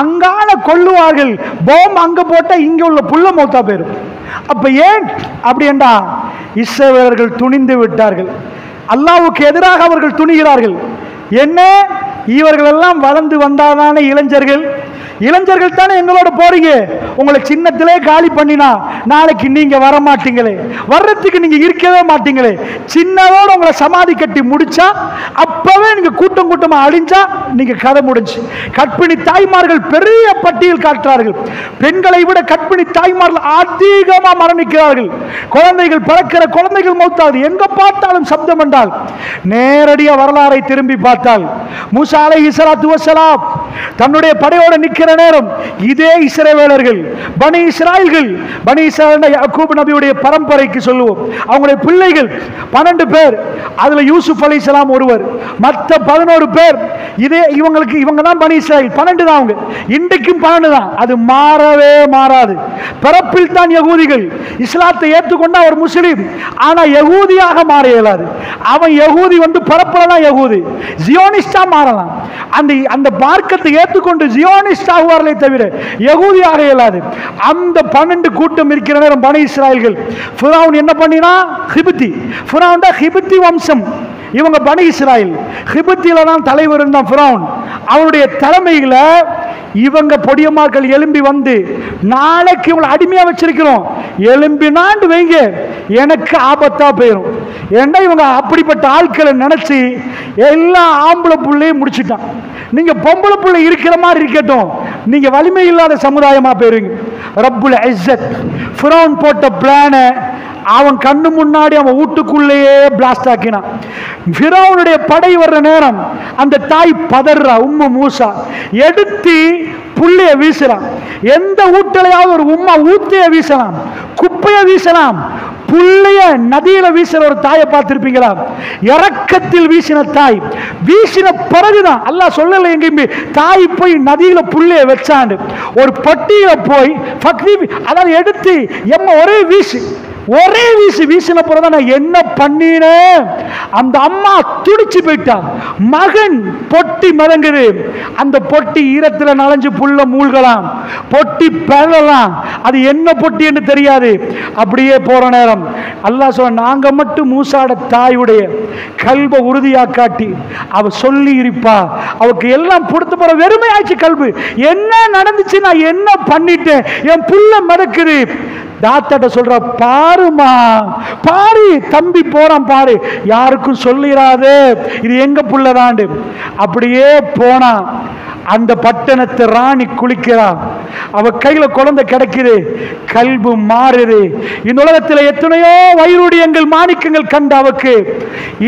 அங்கால கொல்லுவார்கள். பாம் அங்க போட்டா இங்க உள்ள புள்ள மௌத்தா போயிடும். அப்ப ஏன் அப்படி என்றா, இஸ்ரவேலர்கள் துணிந்து விட்டார்கள். அல்லாஹ்வுக்கு எதிராக அவர்கள் துணிகிறார்கள். என்ன, இவர்கள் எல்லாம் வளர்ந்து வந்தாதானே இளைஞர்கள் தானே எங்களோட போறீங்க, உங்களை சின்னத்திலே காலி பண்ணினா நாளைக்கு நீங்க வர மாட்டீங்களே, வர்றதுக்கு நீங்க இருக்கவே மாட்டீங்களே, சின்னதோட உங்களை சமாதி கட்டி முடிச்சா அப்பவே நீங்க கூட்டம் கூட்டமா அழிஞ்சா நீங்க கதை முடிஞ்சு. கற்பிணி தாய்மார்கள் பெரிய பட்டியல் காட்டுறார்கள். பெண்களை விட கற்பிணி தாய்மார்கள் அதிகமா மரணிக்கிறார்கள். குழந்தைகள் பிறக்கிற குழந்தைகள் மௌத்தாது. எங்க பார்த்தாலும் சப்தம் என்றால், நேரடியா வரலாறை திரும்பி பார்த்தால், மூசா அலைஹிஸ்ஸலாத்து வஸ்ஸலாம் தன்னுடைய படையோட நிக்கிற நேரம் இதே இஸ்ரவேலர்கள், பனி இஸ்ராயல்கள், பனி இஸ்ராயல் யாக்கூப் நபியுடைய பரம்பரைக்கு சொல்லுவோம், அவங்களுடைய பிள்ளைகள் 12 பேர், அதுல யூசுப் அலைஹிஸ்ஸலாம் ஒருவர், மற்ற 11 பேர் இதே இவங்க தான் பனி இஸ்ராயல். 12 தான் அவங்க, இன்றைக்கும் 12 தான், அது மாறவே மாறாது. பிறப்பில் தான் யகூதிகள், இஸ்லாத்தை ஏற்றுக்கொண்டா ஒரு முஸ்லீம், ஆனா யகூதியாக மாற இயலாது. அவன் யகூதி பிறப்புல தான் யகூதி, ஜியோனிஸ்டா மாறலாம். அந்த மார்க்கத்தை ஏற்றுக்கொண்டு ஜியோனிஸ்ட் ஆகுவார்களே தவிர யகூதியாக இயலாது. அந்த 12 கூட்டம் இருக்கிற நேரம் பனி இஸ்ராயல்கள், ஃபிரௌன் என்ன பண்ணினா, ஃபிரௌன் தான் ஹிபித்தி வம்சம், இவங்க பனி இஸ்ராயல். ஹிபித்தில தான் தலைவர் தான் ஃபிரௌன். அவருடைய தலைமையில இவங்க பொடியமார்கள் எழும்பி வந்து, நாளைக்கு இவங்களை அடிமையா வச்சிருக்கிறோம், எழும்பினாண்டு வைங்க எனக்கு ஆபத்தா போயிடும். ஏன்னா இவங்க அப்படிப்பட்ட ஆட்களை நினைச்சு எல்லா ஆம்பளை புள்ளையும் முடிச்சுட்டான். நீங்க பொம்பளை புள்ளை இருக்கிற மாதிரி இருக்கட்டும், நீங்க வலிமை இல்லாத சமுதாயமா போயிருவீங்க. ரப்புல் இஸ்ஸத் ஃபிரௌன் போட்ட பிளான அவன் கண்ணு முன்னாடி அவன் வீட்டுக்குள்ளேயே பிளாஸ்ட் ஆக்கினான். ஃபிரௌனுடைய படை வர்ற நேரம் அந்த தாய் பதறா. உம்மு மூசா எடுத்து புள்ளைய வீசலாம். எந்த ஊட்டலையாவது ஒரு உம்மா ஊத்தைய வீசலாம், குப்பைய வீசலாம், புள்ளைய நதியில வீசுற ஒரு தாயை பார்த்திருப்பீங்களா? இரக்கத்தில் வீசின தாய். வீசின பிறகுதான் அல்லாஹ் சொல்லல எங்கேயுமே தாய் போய் நதியில புள்ளைய வச்சாண்டு. ஒரு பொட்டியில போய் அதாவது எடுத்து ஒரே வீசு, ஒரே வீசின பிறகு நான் என்ன பண்ணினேன்? அந்த அம்மா துடிச்சு போயிட்டான். மகன் பொட்டி மதங்குது. அந்த பொட்டி ஈரத்துல நனைஞ்சு புல்ல மூழ்கலாம், பொட்டி பெறலாம். அது என்ன பொட்டி என்று தெரியாது. அப்படியே போற நேரம் அல்லாஹ் சொல்ல, நாங்க மட்டும் மூசாட தாயுடைய கல்பை உறுதியா காட்டி அவ சொல்லி இருப்பா. அவருக்கு எல்லாம் கொடுத்த போற வெறுமையாச்சு கல்பு. என்ன நடந்துச்சு? நான் என்ன பண்ணிட்டேன்? என் புல்ல மதக்குது. தாத்தாட்ட சொல்ற, பாருமா பாரு, தம்பி போறான் பாரு, யாருக்கும் சொல்லிடாது, இது எங்க புள்ளதாண்டு. அப்படியே போனா அந்த பட்டணத்தை ராணி குளிக்கிறான். அவ கையில குழந்தை கிடைக்குது, கல்பு மாறுது. இந்த உலகத்தில் எத்தனையோ வைரூடியங்கள் மாணிக்கங்கள் கண்ட அவக்கு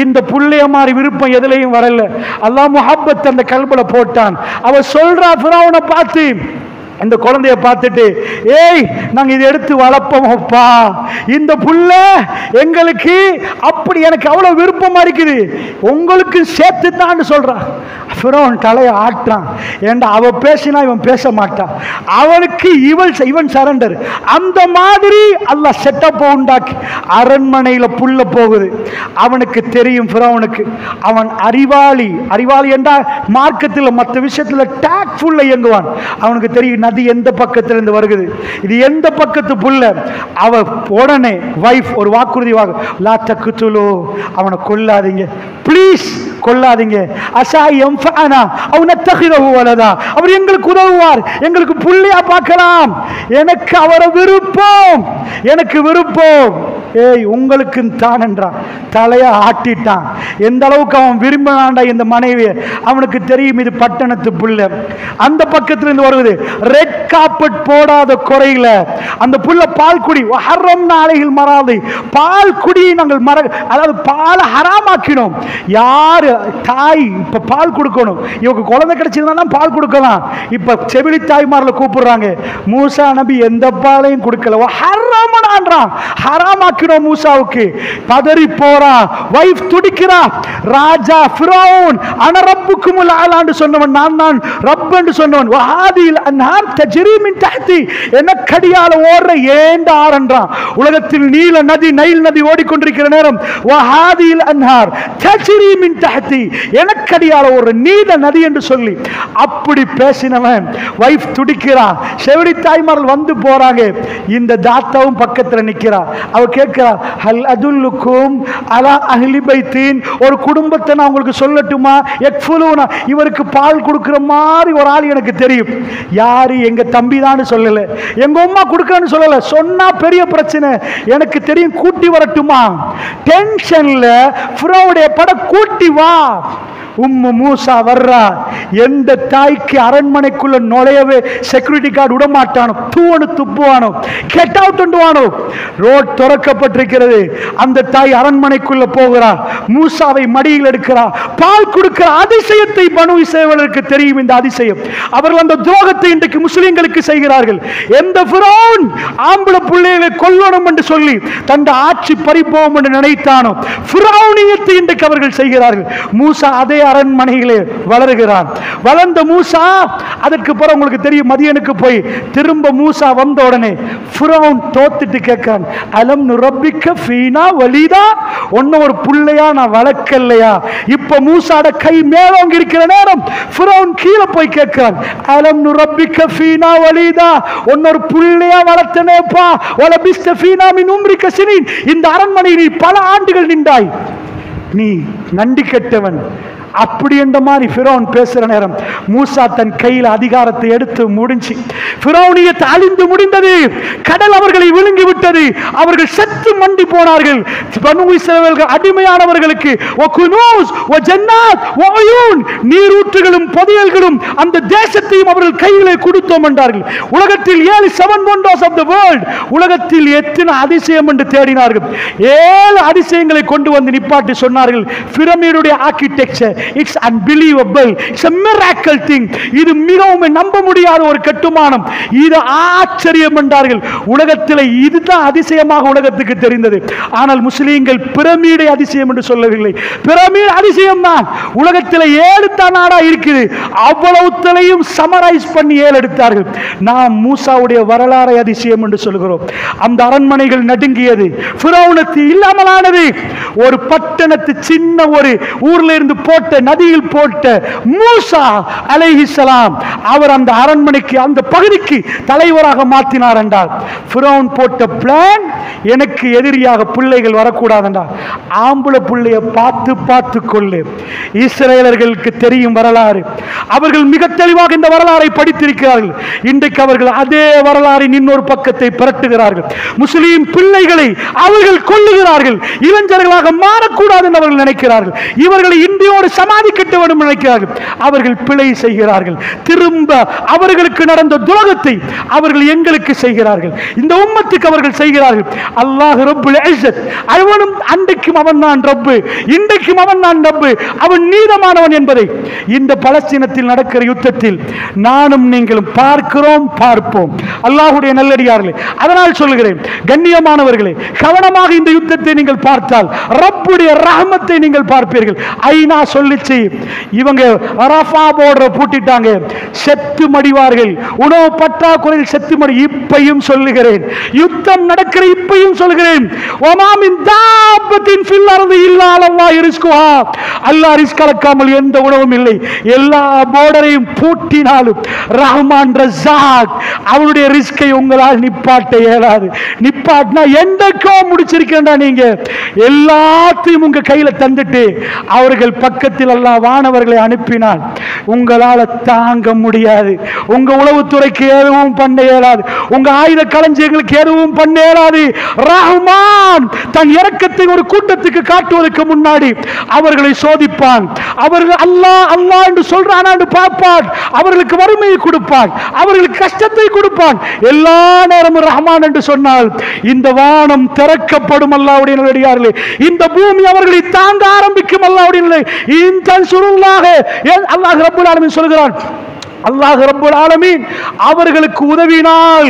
இந்த புள்ளைய மாதிரி விருப்பம் எதுலையும் வரல. அல்லாஹ் முஹப்பத் அந்த கல்புல போட்டான். அவ சொல்றா ஃபிரௌனை பார்த்து, இந்த குழந்தைய பார்த்துட்டு, ஏய் நாங்க இதை எடுத்து வளர்ப்போம்ப்பா, இந்த புள்ள எங்களுக்கு அப்படி எனக்கு அவ்வளவு விருப்பமா இருக்குது, உங்களுக்கு சேர்த்து தான் சொல்றான். ஃபிரௌன் தலையை ஆட்டுறான். ஏண்டா அவ பேசினா இவன் பேச மாட்டான், அவனுக்கு இவன் சரண்டர். அந்த மாதிரி அல்லாஹ் செட்டப் உண்டாக்கி அரண்மனையில புள்ள போகுது. அவனுக்கு தெரியும் ஃபிரௌனுக்கு அவன் அறிவாளி. அறிவாளி என்றா மார்க்கத்தில் மற்ற விஷயத்துல டாக்ட்ஃபுல்லா இயங்குவான். அவனுக்கு தெரியும் நதி எந்த பக்கத்திலிருந்து வருகிறது, இது எந்த பக்கத்து புள்ள. அவ உடனே வைஃப் ஒரு வாக்குறுதி வாங்க, லா தக்துலு, அவனை கொல்லாதீங்க ப்ளீஸ், கொல்லாதீங்க. அசாயம் ஃபஅனா அவ் நத்தகிரஹு வலதா, அவர் எங்களுக்கு உதவுவார், எங்களுக்கு புள்ளையா பார்க்கலாம், எனக்கு அவரை விருப்பம், எனக்கு விருப்பம். ஏய் உங்களுக்கு தான் என்றான். தலைய ஆட்டிட்டான். எந்த அளவுக்கு அவன் விரும்பினான்டா இந்த மனைவியை. அவனுக்கு தெரியும் இது பட்டணத்து புள்ள. அந்த பக்கத்திலிருந்து வருவது ரெட் கார்பெட் போடாத குறையில அந்த புள்ள பால் குடி ஹர்ரம்னா அலைஹில் மராதி, பால் குடியை நாங்கள் அதாவது பால் ஹராமாக்கினோம். யாரு தாய் இப்ப பால் கொடுக்கணும், இவங்க குழந்தை கிடைச்சிருந்தா பால் கொடுக்கலாம். இப்ப செவிலி தாய்மார்ல கூப்பிடுறாங்க. மூசா நபி எந்த பாலையும் கொடுக்கல, ஹர்ரம்னான்றான், ஹராமாக்கினோம் மூசாவுக்கு. பதறி போறா, வைஃப் துடிக்கிறா. ராஜா ஃபிரௌன் அன ரப்புக்குமுல் ஆலான்னு சொன்னவன், நான் தான் ரப் என்று சொன்னவன். வஹாதில் அன்ஹார் தஜ்ரி மின் தஹ்தி, எனக்கடியால ஓடுற ஏண்ட ஆறன்றான். உலகத்தில் நீல நதி நைல் நதி ஓடிக்கொண்டிருக்கிற நேரம் வஹாதில் அன்ஹார் தஜ்ரி மின் தஹ்தி, எனக்கடியால ஓடுற நீல நதி என்று சொல்லி அப்படி பேசினவன். வைஃப் துடிக்கிறா. செவிலி தாய்மார்கள் வந்து போறாங்க. இந்த தாத்தாவும் பக்கத்துல நிக்கிறா. அவ கேட்கிறா, ஹல் அதுல்லுக்கும் அலா அஹ்லி பைத்தின், ஒரு குடும்பத்தை நான் உங்களுக்கு சொல்லட்டுமா? யக்ஃபுலூனா, இவருக்கு பால் கொடுக்கிற மாதிரி ஒரு ஆள் எனக்கு தெரியும். யாரு? எங்க தம்பி தான் சொல்லல, எங்க அம்மா கொடுக்கறன்னு சொல்லல, சொன்னா பெரிய பிரச்சனை, எனக்கு தெரியும், கூட்டி வரட்டுமா? டென்ஷன்ல ஃபிரௌனுடைய பட கூட்டி வா. உம்மு மூசா வர்றா. எந்த தாய்க்கு அரண்மனைக்குள்ள நுழையவே செக்யூரிட்டி கார்டு விட மாட்டானோ, தூவனு துப்புவானோ, கெட் அவுட் பண்ணுவானோ. ரோட் திறக்கப்பட்டிருக்கிறது. அந்த தாய் அரண்மனைக்குள்ள போகிறா. மூசாவை மடியில் எடுக்கிறா. பால் கொடுக்கிற அதிசயத்தை பனு இஸ்ரவேலருக்கு தெரியும். இந்த அதிசயம் அவர்கள் அந்த துரோகத்தை இன்றைக்கு முஸ்லிம்களுக்கு செய்கிறார்கள். எந்த ஃபிரௌன் ஆம்பளை பிள்ளைகளை கொல்லணும் என்று சொல்லி தன் ஆட்சி பறிப்போம் என்று நினைத்தானோ, ஃபிரௌனியத்தை இன்றைக்கு அவர்கள் செய்கிறார்கள். மூசா அதே அரண்மனையிலே வளருகிறான். வளர்ந்த மூசா அதற்கு பிறகு உங்களுக்கு தெரியும், மதியனுக்கு போய் திரும்ப மூசா வந்த உடனே ஃபிரௌன் தோத்துட்டு கேட்கிறான், அலம் நுரப்பிக்க ஃபீனா வலிதா, ஒன்னும் ஒரு புள்ளையா நான் வளர்க்கலையா? இப்ப மூசாட கை மேலோங்கி இருக்கிற நேரம் ஃபிரௌன் கீழே போய் கேட்கிறான், அலம் நுரப்பிக்க ஃபீனா வலிதா, ஒன்னொரு புள்ளையா வளர்த்தனேப்பா, வலபிஸ்த ஃபீனா மின் உம்ரிக சினீன், இந்த அரண்மனையில் பல ஆண்டுகள் நின்றாய், நீ நண்டி கெட்டவன். அப்படி என்ற மாதிரி ஃபிரௌன் பேசுற நேரம் மூசா தன் கையில் அதிகாரத்தை எடுத்து முடிஞ்சு ஃபிரௌனியத் அழிந்து முடிந்தது. கடல் அவர்களை விழுங்கி விட்டது. அவர்கள் செத்து மண்டி போனார்கள். பனு இஸ்ரவேல்கள் அடிமையானவர்களுக்கு ஒகுனூஸ் வஜன்னாத் வஅயூன் நீரூற்றுகளும் புதையல்களும் அந்த தேசத்தையும் அவர்கள் கையிலே கொடுத்தோம் என்றார்கள். உலகத்தில் 7 wonders of the world, உலகத்தில் எத்தனை அதிசயம் என்று தேடினார்கள். 7 அதிசயங்களை கொண்டு வந்து நிப்பாட்டி சொன்னார்கள். பிரமிடுடைய architecture, it's unbelievable, it's a miracle thing. இது மிகவும் நம்ப முடியாத ஒரு கட்டுமானம், இது ஆச்சரியம் என்றார்கள். உலகத்தில் இதுதான் அதிசயமாக உலகத்துக்கு தெரிந்தது. ஆனால் முஸ்லீம்கள் பிரமிடை அதிசயம் என்று சொல்லவில்லை. பிரமிட் அதிசயம் தான். உலகத்தில் 7 நாடா இருக்குது, அவ்வளவுத்தையும் சமரைஸ் பண்ணி 7 எடுத்தார்கள். நாம் மூசாவுடைய வரலாறை அதிசயம் என்று சொல்கிறோம். அந்த அரண்மனைகள் நடுங்கியது, ஃபிரௌனுக்கு இல்லாமலானது. ஒரு பட்டணத்து சின்ன ஒரு ஊர்ல இருந்து போட்ட நதியில் போட்ட மூசா அலைஹிஸ்ஸலாம் அவர் அந்த அரண்மனைக்கு அந்த பகுதிக்கு தலைவராக மாற்றினார் என்றால் ஃபிரௌன் போட்ட பிளான், எனக்கு எதிரியாக பிள்ளைகள் வரக்கூடாது என்றால் ஆம்பளை பிள்ளைய பார்த்து பார்த்து கொள்ளு. இஸ்ரேலர்களுக்கு தெரியும் வரலாறு, அவர்கள் மிக தெளிவாக இந்த வரலாறை படித்திருக்கிறார்கள். இன்றைக்கு அவர்கள் அதே வரலாறின் இன்னொரு பக்கத்தை புரட்டுகிறார்கள். முஸ்லீம் பிள்ளைகளை அவர்கள் கொல்லுகிறார்கள். இளைஞர்களாக மாறக்கூடாது என்று அவர்கள் நினைக்கிறார்கள். இவர்களை இந்தியோடு சமாதி கட்ட வேண்டும் நினைக்கிறார்கள். அவர்கள் பிழை செய்கிறார்கள். திரும்ப அவர்களுக்கு நடந்த துரோகத்தை அவர்கள் எங்களுக்கு செய்கிறார்கள். இந்த உம்மத்துக்கு அவர்கள் செய்கிறார்கள். அல்லாஹ் ரப்புல் இஸ்ஸத் அவனும் அன்றைக்கும் அவன் தான் ரப்பு, இன்றைக்கும் அவன் தான் ரப்பு, அவன் நீதமானவன் என்பதை இந்த பலஸ்தீனத்தில் நடக்கிற யுத்தத்தில் நானும் நீங்களும் பார்க்கிறோம், பார்ப்போம். அல்லாஹ்வுடைய நல்லடியார்களே, அதனால் சொல்கிறேன் கண்ணியமானவர்களே, கவனமாக இந்த யுத்தத்தை நீங்கள் பார்த்தால் ரப்புடைய ரஹமத்தை நீங்கள் பார்ப்பீர்கள். ஐநா சொல்லிச்சு, இவங்க அரஃபா போர்டரை பூட்டிட்டாங்க, செத்து மடிவார்கள், உணவு பற்றாக்குறையில் செத்து மடி. இப்பையும் சொல்லுகிறேன், யுத்தம் நடக்கிற இப்பையும் சொல்கிறேன், வமா மின் தாபத்தின் ஃபில் அர்தி இல்லா அல்லாஹ் ரிஸ்குஹா, அல்லாஹ் ரிஸ்க் அளக்காமல் எந்த உணவும் இல்லை. எல்லா போர்டரையும் பூட்டினாலும் ரஹ்மான் ரஸாக் அவருடைய ரிஸ்கை உங்களால் நிப்பாட்ட இயலாது. நிப்பாட்டினா எந்தக்கோ முடிச்சிருக்கேன்டா. நீங்க எல்லாத்தையும் உங்க கையில தந்துட்டு அவர்கள் பக்கத்தில் அல்லாஹ் வானவர்களை அனுப்பினால் உங்களால தாங்க முடியாது. உங்க உளவுத்துறைக்கு எதுவும் பண்ண இயலாது, உங்க ஆயுத களஞ்சியங்களுக்கு எதுவும் பண்ண இயலாது. ரஹ்மான் தன் இரக்கத்தை ஒரு கூட்டத்துக்கு காட்டுவதற்கு முன்னாடி அவர்களை சோதிப்பான். அவர்கள் அல்லாஹ் அல்லாஹ் என்று சொல்றானா என்று பார்ப்பான். அவர்களுக்கு வறுமையை கொடுப்பான், அவர்களுக்கு கஷ்டத்தை கொடுப்பான். எல்லா நேரமும் ரஹ்மான் என்று சொன்னால் இந்த வானம் திறக்கப்படும். அல்லாஹ்வுடைய நல்லடியார்களே, இந்த பூமி அவர்களை தாங்க ஆரம்பிக்கும். அல்லாஹ்வுடைய அல்லாஹ் ரப்புல் ஆலமீன் சொல்கிறான், அல்லாஹ் ரப்புல் ஆலமீன் அவர்களுக்கு உதவினால்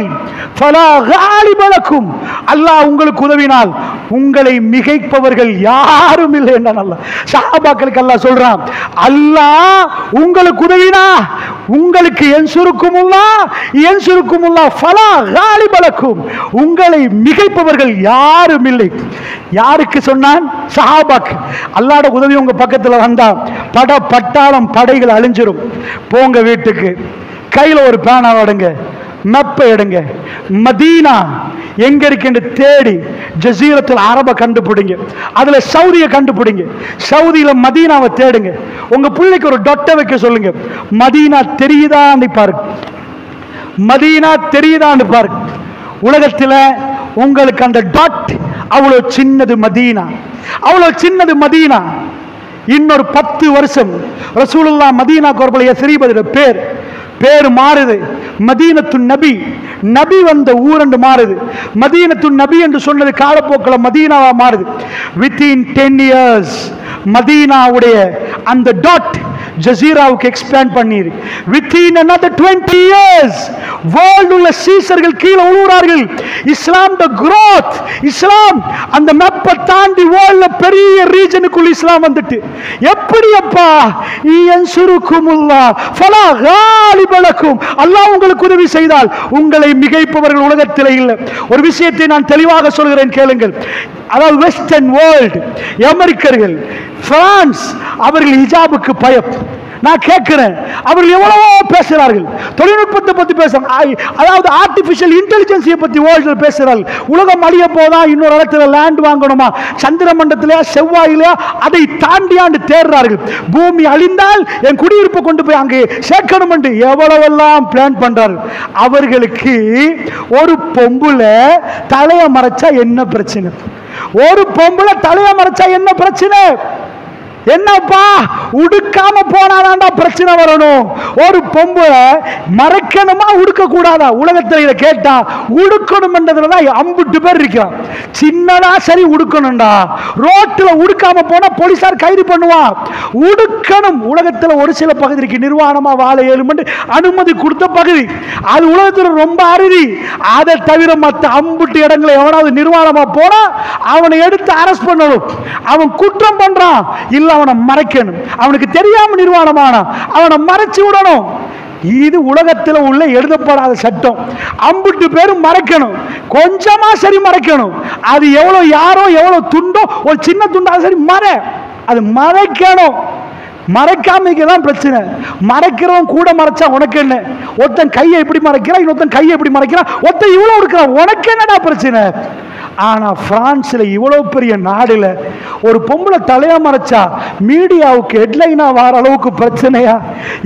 ஃபலா காலிப லக்கும், அல்லாஹ் உங்களுக்கு உதவினால் உங்களை மிகைப்பவர்கள் யாரும் இல்லை என்றான். அல்லாஹ் சஹாபாக்களுக்கு அல்லாஹ் சொல்றான், அல்லாஹ் உங்களுக்கு உதவினா உங்களுக்கு யன்சுருக்குமுல்லாஹ் ஃபலா காலிப லக்கும், உங்களை மிகைப்பவர்கள் யாரும் இல்லை. யாருக்கு சொன்னான்? சஹாபாக்கு. அல்லாஹ்வுடைய உதவி உங்க பக்கத்துல வந்தா பட்டாளம் படைகள் அழிஞ்சிரும். போங்க வீட்டுக்கு, கையில ஒரு பேனா எடுங்க, மெப்பை எடுங்க, மதீனா எங்க இருக்கு தேடி ஜசீரத்துல் அரபை கண்டுபிடிங்க, அதுல சவுதியை கண்டுபிடிங்க, சவுதியில மதீனாவை தேடுங்க. உங்க பிள்ளைக்கு ஒரு டொட்டை வைக்க சொல்லுங்க, மதீனா தெரியுதான்னு பாருங்க, மதீனா தெரியுதான்னு பாருங்க. உலகத்துல உங்களுக்கு அந்த டாட் அவ்வளவு சின்னது மதீனா, அவ்வளவு சின்னது மதீனா. இன்னொரு 10 வருஷம் ரசூலுல்லாஹ் மதீனா கோர்பலைய ஸ்ரீபதிர பேர் மாறுது. மதீனத்து நபி, நபி வந்த ஊர் என்று மாறுது. மதீனத்து நபி என்று சொன்னது காலப்போக்கில் மதீனாவா மாறுது. வித்தின் 10 years மதீனாவுடைய அந்த டாட் ஜசீராவுக்கு எக்ஸ்பேண்ட் பண்ணிரு. வித்தின் another 20 years வேர்ல்ட் உள்ள சீசர்கள் கீழே உழுவுறார்கள். இஸ்லாம் த growth, இஸ்லாம் அந்த மேப்பை தாண்டி வேர்ல்ட்ல பெரிய ரீஜனுக்குள்ள இஸ்லாம் வந்துட்டு எப்படி அப்பா யன்சுருக்குமுல்லாஹ் ஃபலா காலிப லக்கும், அல்லாஹ் உங்களுக்கு உதவி செய்தால் உங்களை மிகைப்பவர்கள் உலகத்தில் இல்லை. ஒரு விஷயத்தை நான் தெளிவாக சொல்கிறேன், கேளுங்கள். அதாவது வெஸ்டர்ன் வேர்ல்ட், அமெரிக்கர்கள், பிரான்ஸ், அவர்கள் ஹிஜாபுக்கு பயம். நான் கேட்கிறேன், அவர்கள் எவ்வளவோ பேசுகிறார்கள், தொழில்நுட்பத்தை பற்றி பேசுறாங்க, அதாவது ஆர்டிபிஷியல் இன்டெலிஜென்ஸை பற்றி வேர்ல்டில் பேசுகிறார்கள். உலகம் அழிய போதா, இன்னொரு இடத்துல லேண்ட் வாங்கணுமா, சந்திர மண்டலத்திலே செவ்வாயிலே அதை தாண்டியாண்டு தேடுறார்கள். பூமி அழிந்தால் என் குடியிருப்பை கொண்டு போய் அங்கே சேர்க்கணும் என்று எவ்வளவெல்லாம் பிளான் பண்றார்கள். அவர்களுக்கு ஒரு பொம்புல தலைய மறைச்சா என்ன பிரச்சனை? ஒரு பொம்புல தலைய மறைச்சா என்ன பிரச்சனை? என்னப்பா உடுக்காம போனாதான்டா பிரச்சனை வரணும். ஒரு பொம்பளை மறைக்கணுமா உடுக்க கூடாதா? உலகத்தில் இதை கேட்டா உடுக்கணும் என்றதுலதான் அம்புட்டு பேர் இருக்கான். சின்னதா சரி உடுக்கணும்டா, ரோட்ல உடுக்காம போனா போலீசார் கைது பண்ணுவான். உடுக்கணும். உலகத்தில் ஒரு சில பகுதிக்கு நிர்வாணமா வாழ ஏழும் அனுமதி கொடுத்த பகுதி, அது உலகத்தில் ரொம்ப அருதி. அதை தவிர மற்ற அம்புட்டு இடங்களை எவனாவது நிர்வாணமா போனா அவனை எடுத்து அரெஸ்ட் பண்ணணும். அவன் குற்றம் பண்றான் இல்ல, அவனை மறைக்கணும். அவனுக்கு தெரியாம நிர்வாணமான அவனை மறைச்சு விடணும். இது உலகத்தில் உள்ள எழுதப்படாத சட்டம். அம்புட்டு பேரும் மறைக்கணும், கொஞ்சமா சரி மறைக்கணும். அது எவ்வளவு யாரோ எவ்வளவு துண்டோ, ஒரு சின்ன துண்டா சரி மறை, அது மறைக்கணும். மறைக்காமதான் பிரச்சனை. மறைக்கிறவன் கூட மறைச்சா உனக்கு என்ன? ஒருத்தன் கையை எப்படி மறைக்கிறான், இன்னொருத்தன் கையை எப்படி மறைக்கிறான், ஒருத்தன் இவ்வளவு இருக்கிறான், உனக்கு என்னடா பிரச்சனை? ஆனா பிரான்ஸ்ல இவ்வளவு பெரிய நாடுல ஒரு பொம்பளை தலையா மறைச்சா மீடியாவுக்கு ஹெட்லைனா வர அளவுக்கு பிரச்சனையா?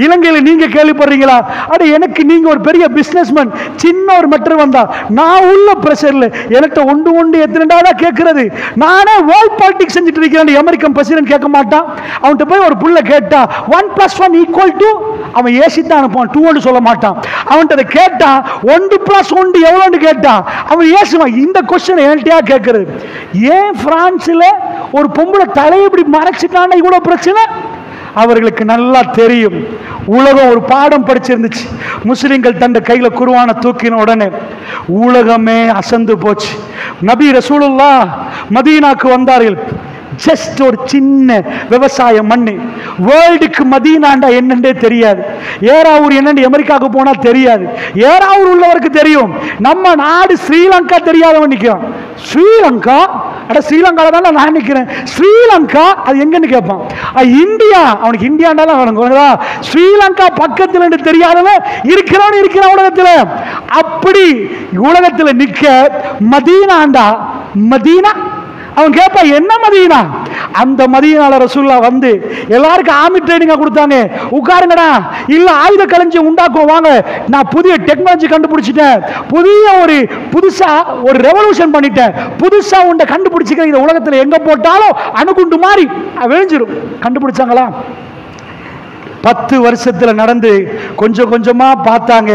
இலங்கையில நீங்க கேள்விப்படுறீங்களா? அட எனக்கு நீங்க ஒரு பெரிய பிசினஸ்மேன், சின்ன ஒரு மெட்டர் வந்தா நான் உள்ள பிரஷர்ல எனக்கு ஒன்று எத்தனை கேட்கறது. நானே வேர்ல்ட் பாலிடிக்ஸ் செஞ்சுட்டு இருக்கிறேன். அமெரிக்கன் பிரசிடென்ட் கேட்க மாட்டான். அவன்கிட்ட போய் ஒரு புள்ள கேட்டா 1+1 = 2, அவன் ஏசித்தான் அனுப்புவான், 2 சொல்ல மாட்டான். அவன்கிட்ட கேட்டா 1+1 எவ்வளோன்னு கேட்டான், அவன் ஏசுவான். இந்த கொஸ்டின் கேட்கிறது. ஏன் பிரான்ஸ்ல ஒரு பொம்பளை தலையை இப்படி மறைச்சிட்டான இவ்வளவு பிரச்சனை? அவர்களுக்கு நல்லா தெரியும். உலகம் ஒரு பாடம் படிச்சிருந்துச்சு. முஸ்லிம்கள் தந்த கையில குர்ஆனை தூக்கின உடனே உலகமே அசந்து போச்சு. நபி ரசூலுல்லாஹ் மதீனாக்கு வந்தார்கள். ஜஸ்ட் ஒரு சின்ன விவசாய மண்ணு. வேர்ல்டுக்கு மதீனாண்டா என்னண்டே தெரியாது. ஏறாவூர் என்னன்னு அமெரிக்காவுக்கு போனா தெரியாது. ஏறாவூர் உள்ளவருக்கு தெரியும். நம்ம நாடு ஸ்ரீலங்கா தெரியாதவன் நிற்கிறான். ஸ்ரீலங்கா, அட ஸ்ரீலங்கால தான் நான் நிற்கிறேன். ஸ்ரீலங்கா அது எங்கன்னு கேட்பான். இந்தியா, அவனுக்கு இந்தியாண்டாலாம் அவனுக்கு ஸ்ரீலங்கா பக்கத்தில் தெரியாதவன் இருக்கிறான் உலகத்தில். அப்படி உலகத்தில் நிற்க மதீனாண்டா, மதீனா அவன் கேட்பா என்ன மதீனா? அந்த மதீனால ரசூலுல்லாஹ் வந்து எல்லாருக்கும் ஆர்மி ட்ரைனிங்கா கொடுத்தாங்க. உட்காருங்கடா, இல்ல ஆயுத களஞ்சியம் உண்டாக்குவோம் வாங்க, நான் புதிய டெக்னாலஜி கண்டுபிடிச்சிட்டேன், புதுசா ஒரு ரெவல்யூஷன் பண்ணிட்டேன், புதுசா உண்டை கண்டுபிடிச்சிக்கிறேன், இந்த உலகத்தில் எங்க போட்டாலும் அணுகுண்டு மாதிரி விளைஞ்சிரும். கண்டுபிடிச்சாங்களா? 10 வருஷத்துல நடந்து கொஞ்சம் கொஞ்சமா பார்த்தாங்க.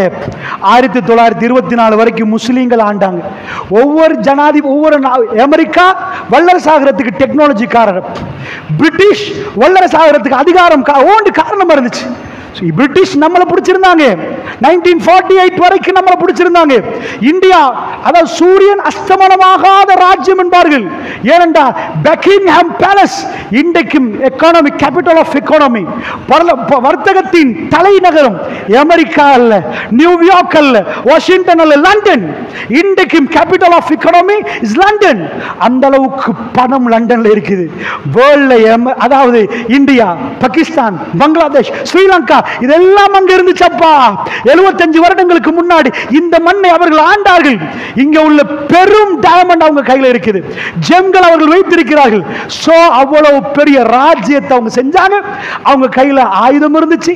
1924 வரைக்கும் முஸ்லீம்கள் ஆண்டாங்க. ஒவ்வொரு அமெரிக்கா வல்லரசாகிறதுக்கு டெக்னாலஜிக்காரர், பிரிட்டிஷ் வல்லரசாகிறதுக்கு அதிகாரம் காரணமா இருந்துச்சு. பிரிட்டிஷ் நம்மளை பிடிச்சிருந்தாங்க. 1948 வரைக்கும் நம்மளை பிடிச்சிருந்தாங்க. இந்தியா அதாவது சூரியன் அஸ்தமனமாகாத ராஜ்யம் என்பார்கள். ஏனென்றா பக்கிங்ஹாம் பேலஸ் இன்றைக்கும் எக்கானமிக் கேபிட்டல் ஆஃப் எக்கானமி, வர்த்தகத்தின் தலைநகரம் அமெரிக்கா அல்ல, நியூயார்க் அல்ல, வாஷிங்டன் அல்ல, லண்டன். இன்றைக்கும் capital of economy is London. அந்த அளவுக்கு பணம் லண்டன்ல இருக்குது. வேர்ல்ட்ல அதாவது இந்தியா, பாகிஸ்தான், பங்களாதேஷ், ஸ்ரீலங்கா இதெல்லாம் அங்க இருந்துச்சப்பா. 75 வருடங்களுக்கு முன்னாடி இந்த மண்ணை அவர்கள் ஆண்டார்கள். இங்க உள்ள பெரும் டயமண்ட் அவங்க கையில இருக்குது, ஜெம்கள் அவர்கள் வைத்திருக்கிறார்கள். சோ அவ்வளவு பெரிய ராஜ்யத்தை அவங்க செஞ்சாங்க. அவங்க கையில ஆயுதம் இருந்துச்சு,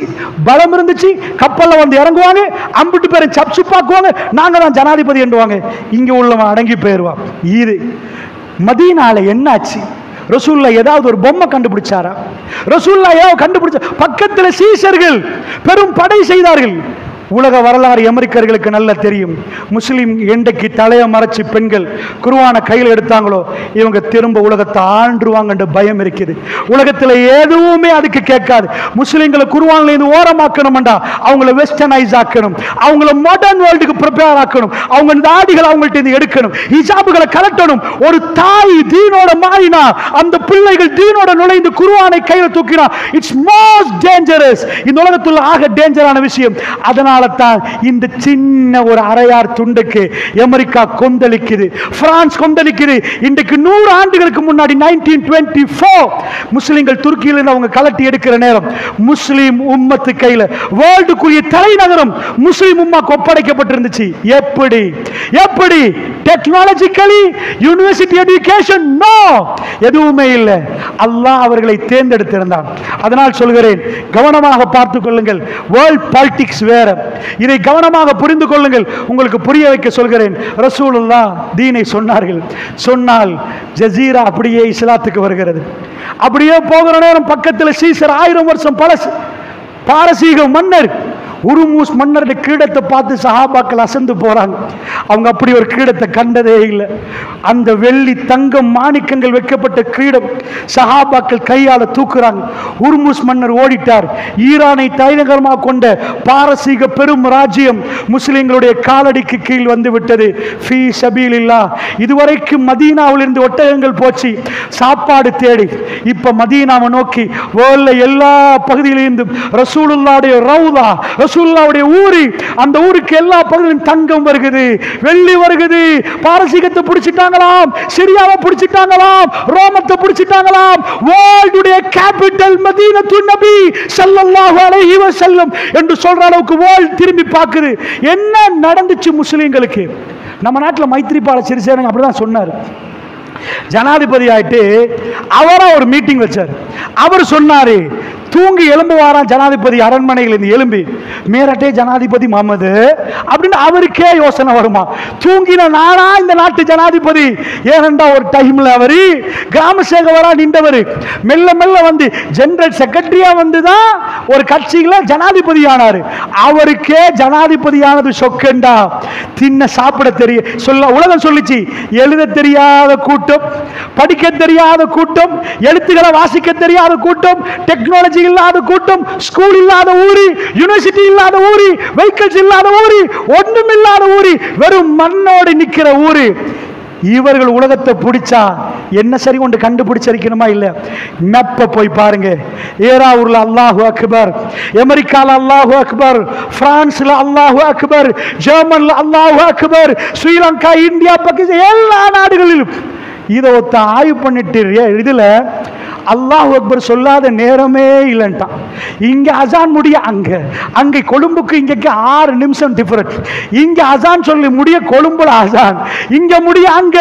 பலம் இருந்துச்சு. கப்பல்ல வந்து இறங்குவாங்க, அம்பிட்டு பேரை சப்சு பாக்குவாங்க, நாங்க தான் ஜனாதிபதி என்றுவாங்க. இங்க உள்ளவன் அடங்கி போயிருவான். இது மதீனால என்னாச்சு? ரசூலுல்லாஹ் ஏதாவது ஒரு பொம்மை கண்டுபிடிச்சாரா? ரசூலுல்லாஹ் ஏதாவது கண்டுபிடிச்ச? பக்கத்தில் சீசர்கள் பெரும் படை செய்தார்கள். உலக வரலாறு அமெரிக்கர்களுக்கு நல்லா தெரியும். முஸ்லிம் என்றைக்கு தலையை மறைச்சு பெண்கள் குர்ஆனை கையில் எடுத்தாங்களோ இவங்க திரும்ப உலகத்தை ஆண்டுவாங்க பயம் இருக்குது. உலகத்தில் எதுவுமே அதுக்கு கேட்காது. முஸ்லிம்களை குர்ஆன்ல இருந்து ஓரமாக்கணும்டா அவங்கள வெஸ்டர்னைஸ் ஆக்கணும், அவங்கள மாடர்ன் வேர்ல்டுக்கு ப்ரிப்பேர் ஆக்கணும், அவங்க தாடிகளை அவங்கள்ட்ட இருந்து எடுக்கணும், ஹிஜாபுகளை கலட்டணும். ஒரு தாய் தீனோட மாறினா, அந்த பிள்ளைகள் தீனோட நுழைந்து குர்ஆனை கையில் தூக்கினா, இட்ஸ் மோஸ்ட் டேஞ்சரஸ். இந்த உலகத்தில் ஆக டேஞ்சரான விஷயம். அதனால அதனால தான் இந்த சின்ன ஒரு அரையார் துண்டுக்கு அமெரிக்கா கொந்தளிக்குது, பிரான்ஸ் கொந்தளிக்குது. இன்றைக்கு 100 ஆண்டுகளுக்கு முன்னாடி 1924 முஸ்லிம்கள் துருக்கியில் அவங்க கலட்டி எடுக்கிற நேரம் முஸ்லிம் உம்மத்து கையில வேர்ல்டுக்குரிய தலைநகரம் முஸ்லிம் உம்மாக்கு ஒப்படைக்கப்பட்டிருந்துச்சு. எப்படி எப்படி டெக்னாலஜிக்கலி யூனிவர்சிட்டி எஜுகேஷன் நோ, எதுவுமே இல்லை. அல்லாஹ் அவர்களை தேர்ந்தெடுத்திருந்தான். அதனால் சொல்கிறேன், கவனமாக பார்த்துக் கொள்ளுங்கள். வேர்ல்ட் பாலிடிக்ஸ் வேற, இதை கவனமாக புரிந்து கொள்ளுங்கள். உங்களுக்கு புரிய வைக்க சொல்கிறேன். ரசூலுல்லாஹ் தீனை சொன்னார்கள். சொன்னால் ஜசீரா அப்படியே இஸ்லாத்துக்கு வருகிறது. அப்படியே போகிற நேரம் பக்கத்தில் சீசர் 1000 வருஷம் பழசு பாரசீக மன்னர் உருமூஸ் மன்னருடைய கிரீடத்தை பார்த்து சஹாபாக்கள் அசந்து போறாங்க. அவங்க அப்படி ஒரு கிரீடத்தை கண்டதே இல்லை. அந்த வெள்ளி தங்கம் மாணிக்கங்கள் வைக்கப்பட்ட கிரீடம் சஹாபாக்கள் கையால தூக்குறாங்க. உருமூஸ் மன்னர் ஓடிட்டார். ஈரானை தலைநகரமாக கொண்ட பாரசீக பெரும் ராஜ்யம் முஸ்லிம்களுடைய காலடிக்கு கீழ் வந்து விட்டது. ஃபீ சபீலில்லாஹ். இதுவரைக்கும் மதீனாவிலிருந்து ஒட்டகங்கள் போச்சு சாப்பாடு தேடி. இப்ப மதீனாவை நோக்கி வேர்ல்ட்ல எல்லா பகுதியிலிருந்தும் ரசூலுல்லாஹ்வுடைய ரவுதா, ரசூலுல்லாஹ்வுடைய ஊரு, அந்த ஊருக்கு எல்லா பகுதியிலும் தங்கம் வருகிறது, வெள்ளி வருகிறது. பாரசீகத்தை பிடிச்சிட்டாங்களாம், சிரியாவை பிடிச்சிட்டாங்களாம், ரோமத்தை பிடிச்சிட்டாங்களாம். வேர்ல்டுடைய கேபிட்டல் மதீனத்துன் நபி ஸல்லல்லாஹு அலைஹி வஸல்லம் என்று சொல்ற அளவுக்கு வேர்ல்ட் திரும்பி பார்க்குது. என்ன நடந்துச்சு முஸ்லிம்களுக்கு? நம்ம நாட்டில் மைத்ரிபால சிறிசேன அப்படிதான் சொன்னார். ஜனாதிபதி ஆயிட்டு அவரா ஒரு மீட்டிங் வச்சார். அவர் சொன்னாரு, தூங்கி எழும்புவாராம் ஜனாதிபதி அரண்மனையில் இருந்து எழும்பி, மேரட்டே ஜனாதிபதி முகமது அப்படின்னு அவருக்கே யோசனை வருமா, தூங்கின நானா இந்த நாட்டு ஜனாதிபதி? ஏனென்றா ஒரு டைம்ல அவரு கிராம சேவகரா நின்றவர் மெல்ல மெல்ல வந்து ஜெனரல் செக்ரட்டரியா வந்துதான் ஒரு கட்சியில ஜனாதிபதி ஆனாரு. அவருக்கே ஜனாதிபதியானது சொக்கண்டா. தின்ன சாப்பிட தெரிய சொல்ல உலகம் சொல்லிச்சு. எழுத தெரியாத கூட்டம், படிக்க தெரியாத கூட்டம், எழுத்துக்களை வாசிக்க தெரியாத கூட்டம், டெக்னாலஜி இல்லாத கூட்டம், ஸ்கூல் இல்லாத ஊரு, யூனிவர்சிட்டி இல்லாத ஊரு, வெஹிக்கிள்ஸ் இல்லாத ஊரு, ஒண்ணும் இல்லாத ஊரு, வெறும் மண்ணோடு நிக்கிற ஊரு. இவர்கள் உலகத்தை பிடிச்சா என்ன சரி கொண்டு கண்டுபிடிச்சிருக்கணுமா இல்ல? மெப்ப போய் பாருங்க. ஏராவூர்ல அல்லாஹு அக்பர், அமெரிக்கால அல்லாஹு அக்பர், பிரான்ஸ்ல அல்லாஹு அக்பர், ஜெர்மன்ல அல்லாஹு அக்பர், ஸ்ரீலங்கா, இந்தியா, பாகிஸ்தான் எல்லா நாடுகளிலும் இதை ஒத்த ஆய்வு பண்ணிட்டு இதுல அல்லாஹ் அக்பர் சொல்லாத நேரமே இல்லைன்ட்டான். இங்க அசான் முடிய அங்க, அங்கே கொழும்புக்கு இங்கக்கு 6 நிமிஷம் டிஃபரண்ட். இங்க அசான் சொல்லி முடிய கொழும்புல அசான், இங்க முடிய அங்க.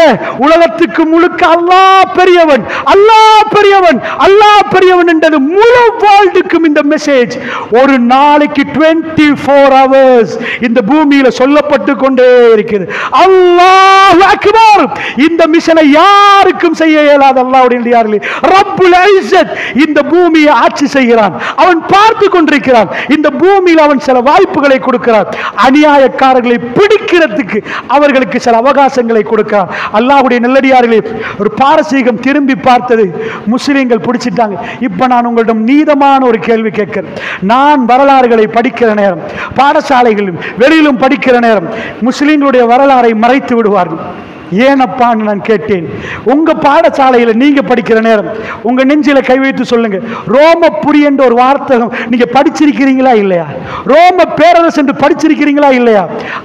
உலகத்துக்கு முழுக்க அல்லாஹ் பெரியவன், அல்லாஹ் பெரியவன், அல்லாஹ் பெரியவன் என்றது முழு வேர்ல்டுக்கும் இந்த மெசேஜ் ஒரு நாளைக்கு 24 ஹவர்ஸ் இந்த பூமியில சொல்லப்பட்டு கொண்டே இருக்கிறது. அல்லாஹ் அக்பர். இந்த மிஷனை யாருக்கும் செய்ய இயலாத அல்லாஹ்வுடைய ரப்புல் இஸ்ஸத் இந்த பூமியை ஆட்சி செய்கிறான். அவன் பார்த்து கொண்டிருக்கிறான். இந்த பூமியில் அவன் சில வாய்ப்புகளை கொடுக்கிறான். அநியாயக்காரர்களை பிடிக்கிறதுக்கு அவர்களுக்கு சில அவகாசங்களை கொடுக்கிறான். அல்லாஹ்வுடைய நல்லடியார்களே, ஒரு பாரசீகம் திரும்பி பார்த்தது, முஸ்லிம்கள் பிடிச்சிட்டாங்க. இப்ப நான் உங்களிடம் நீதமான ஒரு கேள்வி கேட்கிறேன். நான் வரலாறுகளை படிக்கிற நேரம், பாடசாலைகளிலும் வெளியிலும் படிக்கிற நேரம் முஸ்லிம்களுடைய வரலாறை மறைத்து விடுவார்கள். ஏனப்பான்னு நான் கேட்டேன். உங்க பாடசாலையில் நீங்க படிக்கிற நேரம் உங்க நெஞ்சில கை வைத்து சொல்லுங்க, ரோமபுரி என்ற ஒரு வார்த்தை நீங்க படிச்சிருக்கிறீங்களா இல்லையா? ரோம பேரரசு என்று படிச்சிருக்கிறீங்களா இல்லையா?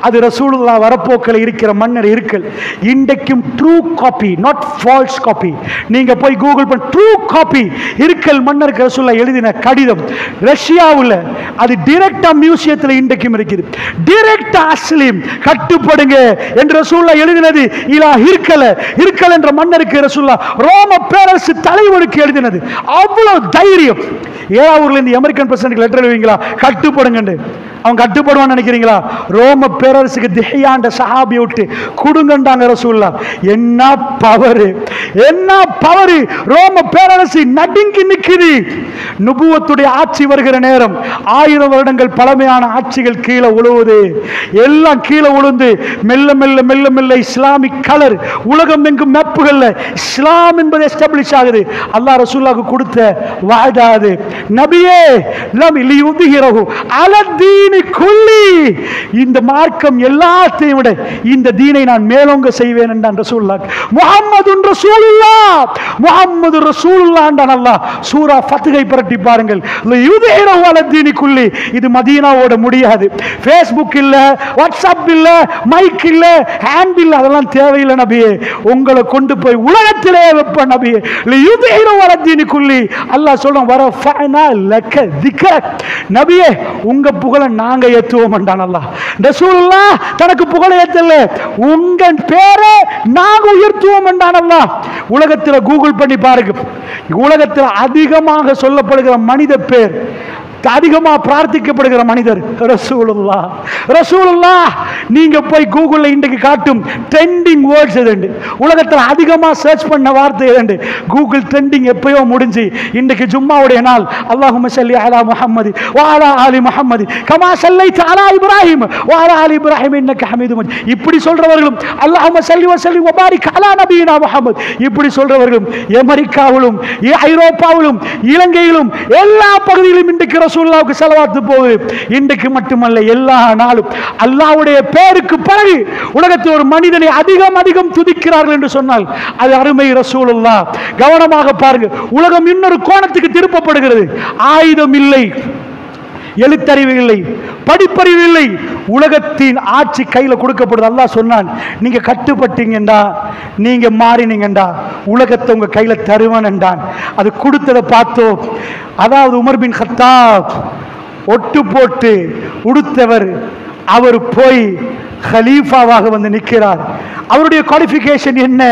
அது ரசூலுல்லாஹ் வரப்போக்கில் இருக்கிற மன்னர் இருக்கல். இன்றைக்கும் true copy, not false copy. நீங்க போய் கூகுள் பண்ண ட்ரூ காப்பி இருக்கல் மன்னருக்கு ரசூலுல்லாஹ் எழுதின கடிதம் ரஷ்யாவில் அது டைரக்டா மியூசியத்தில் இன்றைக்கும் இருக்குது. டைரக்டா அஸ்லீம் கட்டுப்படுங்க என்று ரசூலுல்லாஹ் எழுதினது இருக்கல் என்ற மன்னருக்கு ரசூலுல்லாஹ் ரோம பேரரசு தலைவருக்கு எழுதினது. அவ்வளவு தைரியம். ஏழாவூர்ல இருந்து அமெரிக்கன் பிரசிடென்ட் லெட்டர் எழுதுவீங்களா கட்டுப்படுங்க? அவன் கட்டுப்படுவான்னு நினைக்கிறீங்களா? ரோம பேரரசுக்கு திஹ்யாண்ட சஹாபியை விட்டு கொடுங்கண்டாங்க ரசூலுல்லாஹ். என்ன பவரு, என்ன பவரு! ரோம பேரரசு நடுங்கி நிக்குது. நுபுவத்துடைய ஆட்சி வருகிற நேரம் 1000 வருடங்கள் பழமையான ஆட்சிகள் கீழே உழுவுது. எல்லாம் கீழே உழுந்து மெல்ல மெல்ல மெல்ல மெல்ல இஸ்லாமிக் கலர் உலகம் எங்கும் மேப்புகள்ல இஸ்லாம் என்பது எஸ்டாப்ளிஷ் ஆகுது. அல்லாஹ் ரசூலுல்லாஹ்வுக்கு கொடுத்த வாதாது, நபியே லம் லியுத்ஹிரஹு அலத்தீன் தீனி குல்லி, இந்த மார்க்கம் எல்லாத்தையும் விட இந்த தீனை நான் மேலோங்க செய்வேன் என்றான் ரசூலுல்லாஹ். முஹம்மதுன் ரசூலுல்லாஹ், முஹம்மது ரசூலுல்லாஹ் என்றான் அல்லாஹ். சூரா ஃபத்ஹை புரட்டி பாருங்கள். யுதீரு அல தீனி குல்லி. இது மதீனாவோட முடியாது. ஃபேஸ்புக் இல்ல, வாட்ஸ்அப் இல்ல, மைக் இல்ல, ஹேண்ட் இல்ல, அதெல்லாம் தேவையில்லை நபியே. உங்களை கொண்டு போய் உலகத்திலே வைப்ப நபியே. யுதீரு அல தீனி குல்லி. அல்லாஹ் சொல்றான் வரஃபஅனா லக திக்ரக். நபியே உங்க புகழை நாங்க ஏத்துவோம் என்றான் அல்லாஹ். ரசூலுல்லாஹ் தனக்கு புகழை ஏத்தல, உங்க பேரை நாங்க உயர்த்துவோம் என்றான் அல்லாஹ். உலகத்தில் கூகுள் பண்ணி பாருங்க, உலகத்தில் அதிகமாக சொல்லப்படுகிற மனித பேர், அதிகமாக பிரார்த்திக்கப்படுகிற மனிதர் ரசூலுல்லாஹ். ரசூலுல்லாஹ் நீங்க போய் கூகுள்ல இன்றைக்கு காட்டும் ட்ரெண்டிங் வேர்ட்ஸ் எது, உலகத்தில் அதிகமாக சர்ச் பண்ண வார்த்தை எது? கூகுள் ட்ரெண்டிங் எப்பயோ முடிஞ்சு இன்றைக்கு ஜும்மாவுடைய நாள். அல்லாஹும்ம ஸல்லி அலா முஹம்மதி வ அலா ஆலி முஹம்மதி கமா ஸல்லைத அலா இப்ராஹிம் வ அலா ஆலி இப்ராஹிம் இன்னக ஹமீதும் மஜீத். இப்படி சொல்றவர்களும் அல்லாஹும்ம ஸல்லி வ ஸல்லிம் வ பாரிக் அலா நபியினா முஹம்மத் இப்படி சொல்றவர்களும் அமெரிக்காவிலும் ஐரோப்பாவிலும் இலங்கையிலும் எல்லா பகுதியிலும் இன்றைக்கு ரசூலுல்லாஹ்வுக்கு ஸலவாத் போகுது. இன்றைக்கு மட்டுமல்ல, எல்லா நாளும் அல்லாஹ்வுடைய பேருக்கு பிறகு உலகத்தில் ஒரு மனிதனை அதிகம் துதிக்கிறார்கள் என்று சொன்னால் அது அருமை ரசூலுல்லாஹ். கவனமாக பாருங்க, உலகம் இன்னொரு கோணத்துக்கு திருப்பப்படுகிறது. ஆயுதம் இல்லை, எழுத்தறிவு இல்லை, படிப்பறிவு இல்லை, உலகத்தின் ஆட்சி கையில கொடுக்கப்படுது. அல்லாஹ் சொன்னான், நீங்க கட்டுப்பட்டீங்கண்டா, நீங்க மாறினீங்கண்டா, உலகத்தை உங்க கையில தருவன் என்றான். அது கொடுத்ததை பார்த்தோம். அதாவது உமர் பின் கத்தாப் ஒட்டு போட்டு உடுத்தவர், அவர் போய் கலீஃபாவாக வந்து நிற்கிறார். அவருடைய குவாலிஃபிகேஷன் என்ன?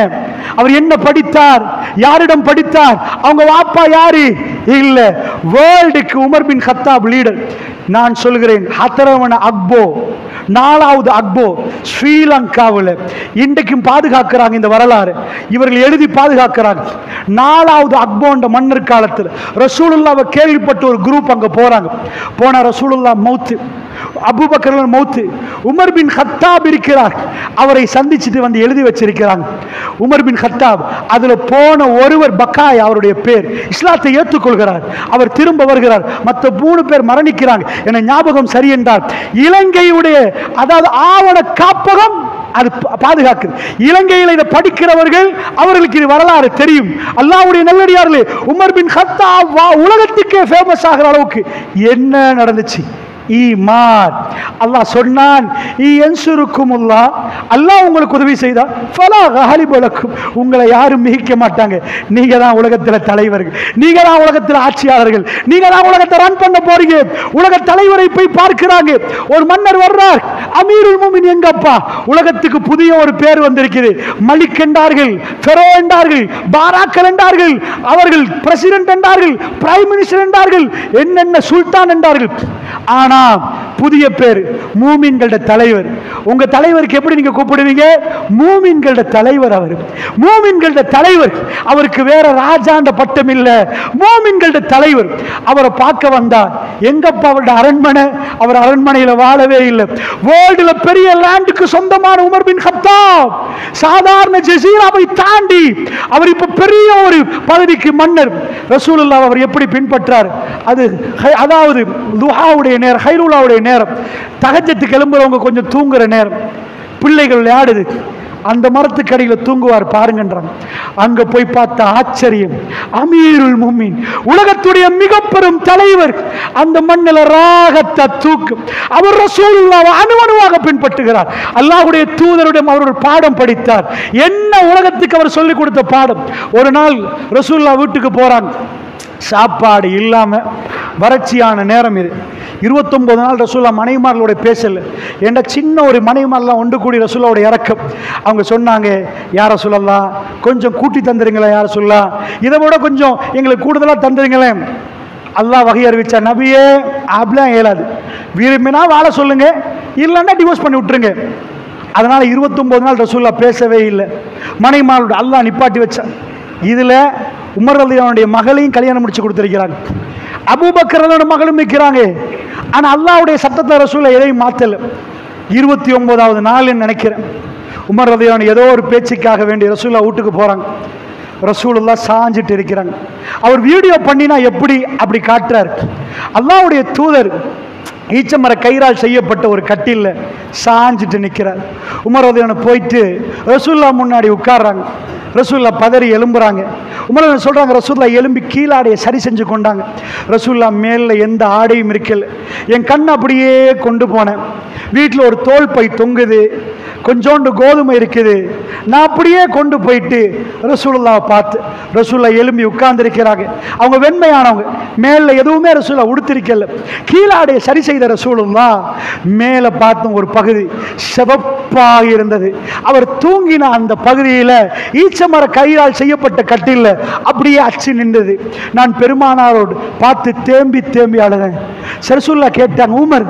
அவர் என்ன படித்தார்? யாரிடம் படித்தார்? அவங்க வாப்பா யாரு? இல்ல, வேர்ல்டுக்கு உமர் பின் கத்தாப் லீடர். நான் சொல்கிறேன், ஹதரவன அக்போ, 4வது அக்போ ஸ்ரீலங்காவில் இன்றைக்கும் பாதுகாக்கிறாங்க. இந்த வரலாறு இவர்கள் எழுதி பாதுகாக்கிறாங்க. 4வது அக்போன்ற மன்னர் காலத்தில் ரசூலுல்லாஹ்வை கேள்விப்பட்ட ஒரு குரூப் அங்க போறாங்க. போன ரசூலுல்லாஹ் மௌத்து, அபூபக்கர் மௌத்து, உமர் பின் கத்தாப் இருக்கிறார். அவரை சந்திச்சுட்டு வந்து எழுதி வச்சிருக்கிறாங்க. உமர் பின் கத்தாப் அதுல போன ஒருவர் பக்காய், அவருடைய பேர், இஸ்லாத்தை ஏற்றுக்கொள்கிறார். அவர் திரும்ப வருகிறார். மற்ற 3 பேர் மரணிக்கிறாங்க. என ஞாபகம் சரி என்றால் இலங்கையுடைய அதாவது ஆவண காப்பகம் அது பாதுகாக்குது. இலங்கையில் இதை படிக்கிறவர்கள் அவர்களுக்கு இது வரலாறு தெரியும். அல்லாஹ்வுடைய நல்லடியார்களே, உமர் பின் கத்தாப் உலகத்துக்கே ஃபேமஸ் ஆகிற அளவுக்கு என்ன நடந்துச்சு? ஈமான். அல்லாஹ் சொன்னான், அல்லாஹ் உங்களுக்கு உதவி செய்தா ஃபலா காலிப லக்கும், உங்களை யாரும் மிகிக்க மாட்டாங்க. நீங்க தான் உலகத்தில் தலைவர்கள், நீங்க தான் உலகத்தில் ஆட்சியாளர்கள், நீங்க தான் உலகத்தை ரன் பண்ண போறீங்க. உலக தலைவரை போய் பார்க்கிறாங்க. ஒரு மன்னர் வர்றார், அமீருல் முஃமினீன் எங்கப்பா? உலகத்துக்கு புதிய ஒரு பேர் வந்திருக்குது. மலிக் என்றார்கள், ஃபெரோ என்றார்கள், பாராக்கல் என்றார்கள், அவர்கள் பிரசிடென்ட் என்றார்கள், பிரைம் மினிஸ்டர் என்றார்கள், என்னென்ன சுல்தான் என்றார்கள். ஆனா புதிய பேர் மூமின்களோட தலைவர். உங்க தலைவருக்கு எப்படி நீங்க கூப்பிடுவீங்க? மூமின்களோட தலைவர். அவர் மூமின்களோட தலைவர். அவருக்கு வேற ராஜாண்ட பட்டம் இல்ல, மூமின்களோட தலைவர். அவரை பார்க்க வந்தார். எங்கப்பா அவருடைய அரண்மனை? அவர் அரண்மனையில வாழவே இல்லை. வேர்ல்டுல பெரிய லேண்டுக்கு சொந்தமான உமர் பின் கத்தாப் சாதாரண ஜசீராவை தாண்டி அவர் இப்ப பெரிய ஒரு பதவிக்கு மன்னர். ரசூலுல்லாஹ் அவர் எப்படி பின்பற்றார்? அதாவது துஹாவுடைய நேரம், ஹைருல்லாவுடைய நேரம், தஹஜ்ஜத்துக்கு எழும்புறவங்க கொஞ்சம் தூங்குற நேரம், பிள்ளைகள் விளையாடுது, அந்த மரத்துக்கடியில் தூங்குவார் பாருங்கன்றாங்க. அங்க போய் பார்த்த ஆச்சரியம், அமீருல் முஃமினீன் உலகத்துடைய மிக பெரும் தலைவர் அந்த மண்ணில் ராகத்தை தூக்கும். அவர் ரசூலுல்லாஹ்வை அணுவணுவாக பின்பற்றுகிறார். அல்லாஹ்வுடைய தூதருடன் அவர் பாடம் படித்தார். என்ன உலகத்துக்கு அவர் சொல்லிக் கொடுத்த பாடம்? ஒரு நாள் ரசூலுல்லாஹ் வீட்டுக்கு போறாங்க. சாப்பாடு இல்லாம வறட்சியான நேரம் இது. 29 நாள் ரசூலுல்லாஹ் மனைவிமார்களோட பேசல. ஏன்னா சின்ன ஒரு மனைவிமாரெல்லாம் ஒன்று கூடி ரசூலுல்லாஹ்வுடைய இறக்கம். அவங்க சொன்னாங்க, யார ரசூலல்லாஹ் கொஞ்சம் கூட்டி தந்துருங்களேன், யார ரசூலல்லாஹ் இதை விட கொஞ்சம் எங்களுக்கு கூடுதலாக தந்துருங்களேன். அல்லாஹ் வகை அறிவிச்சா, நபியே அப்படிலாம் இயலாது, விரும்பினா வாழ சொல்லுங்க, இல்லைன்னா டிவோர்ஸ் பண்ணி விட்டுருங்க. அதனால 29 நாள் ரசூலுல்லாஹ் பேசவே இல்லை. மனைவிமார்களோட அல்லாஹ் நிப்பாட்டி வச்சா. இதுல உமர் ரலியல்லாஹுடைய மகளையும் கல்யாணம் முடிச்சு கொடுத்திருக்கிறாங்க. அபூபக்கர் ரலியல்லாஹு மகளும் இருக்கிறாங்க. ஆனா அல்லாஹ்வுடைய சட்டத்தை ரசூலுல்லாஹ் எதையும் மாத்தல. 29வது நாள் நினைக்கிறேன், உமர் ரலியல்லாஹு ஏதோ ஒரு பேச்சுக்காக வேண்டி ரசூலுல்லாஹ் வீட்டுக்கு போறாங்க. ரசூலுல்லாஹ் சாஞ்சிட்டு இருக்கிறாங்க. அவர் வீடியோ பண்ணினா எப்படி அப்படி காட்டுறாரு. அல்லாஹ்வுடைய தூதர் ஈச்சமர கயிறால் செய்யப்பட்ட ஒரு கட்டில்ல சாஞ்சிட்டு நிற்கிறார். உமர் ரலியல்லாஹு போயிட்டு ரசூலுல்லாஹ் முன்னாடி உட்கார்றாங்க. ரசூலுல்லாஹ் பதறி எழும்புறாங்க. உமர் ரலியல்லாஹு சொல்றாங்க, ரசூலுல்லாஹ் எழும்பி கீழாடையை சரி செஞ்சு கொண்டாங்க. ரசூலுல்லாஹ் மேல எந்த ஆடையும் இருக்கல. என் கண் அப்படியே கொண்டு போனேன். வீட்டில் ஒரு தோல் பை தொங்குது, கொஞ்சோண்டு கோதுமை இருக்குது. நான் அப்படியே கொண்டு போயிட்டு ரசூலுல்லாஹ் பார்த்து, ரசூலுல்லாஹ் எழும்பி உட்கார்ந்துருக்கிறாங்க. அவங்க வெண்மையானவங்க, மேலே எதுவுமே ரசூலுல்லாஹ் உடுத்திருக்கல. கீழாடைய சரி செய்த ரசூலுல்லாஹ் மேலே பார்த்தும் ஒரு பகுதி சிவப்பாக இருந்தது. அவர் தூங்கின அந்த பகுதியில் ஈச்சமர கயிறால் செய்யப்பட்ட கட்டில் அப்படியே அச்சு நின்றது. நான் பெருமானாரோடு பார்த்து தேம்பி தேம்பி அழுதேன். ரசூலுல்லாஹ் கேட்டாங்க, உமர்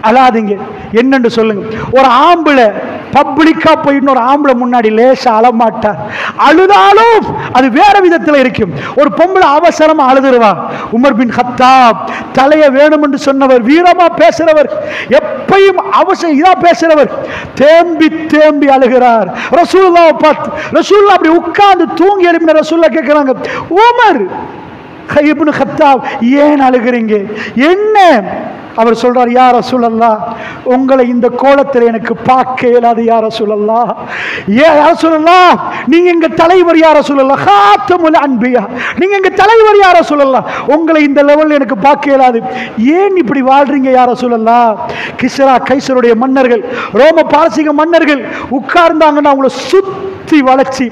அழாதீங்க, என்னன்னு சொல்லுங்க. ஒரு ஆம்பளை பப்ளிக்கா போய் இன்னொரு ஆம்பளை முன்னாடி லேசா அழமாட்டார். அழுதாலும் அது வேற விதத்தில் இருக்கும். ஒரு பொம்பளை அவசரமா அழுதுருவா. உமர் பின் கத்தாப் தலைய வேணும் என்று சொன்னவர், வீரமா பேசுறவர், எப்பையும் அவசரம் இதா பேசுறவர், தேம்பி தேம்பி அழுகிறார். ரசூலுல்லாஹ் பார்த்து, ரசூலுல்லாஹ் அப்படி உட்கார்ந்து தூங்கி எழுப்பின ரசூலுல்லாஹ் கேட்கிறாங்க, உமர் இப்னு கத்தாப் ஏன் அழுகிறீங்க, என்ன? அவர் சொல்றார், யா ரசூலல்லாஹ், உங்களை இந்த கோலத்தில் எனக்கு பார்க்க இயலாது யா ரசூலல்லாஹ். யா ரசூலல்லாஹ், நீங்க எங்க தலைவர் யா ரசூலல்லாஹ், காத்தமுல் அன்பியா, நீங்க எங்க தலைவர் யா ரசூலல்லாஹ், உங்களை இந்த லெவலில் எனக்கு பார்க்க இயலாது. ஏன் இப்படி வாழ்றீங்க யா ரசூலல்லாஹ்? கிஸ்ரா கைசருடைய மன்னர்கள், ரோம பாரசீக மன்னர்கள் உட்கார்ந்தாங்கன்னா அவங்கள சுத்தி வளைச்சி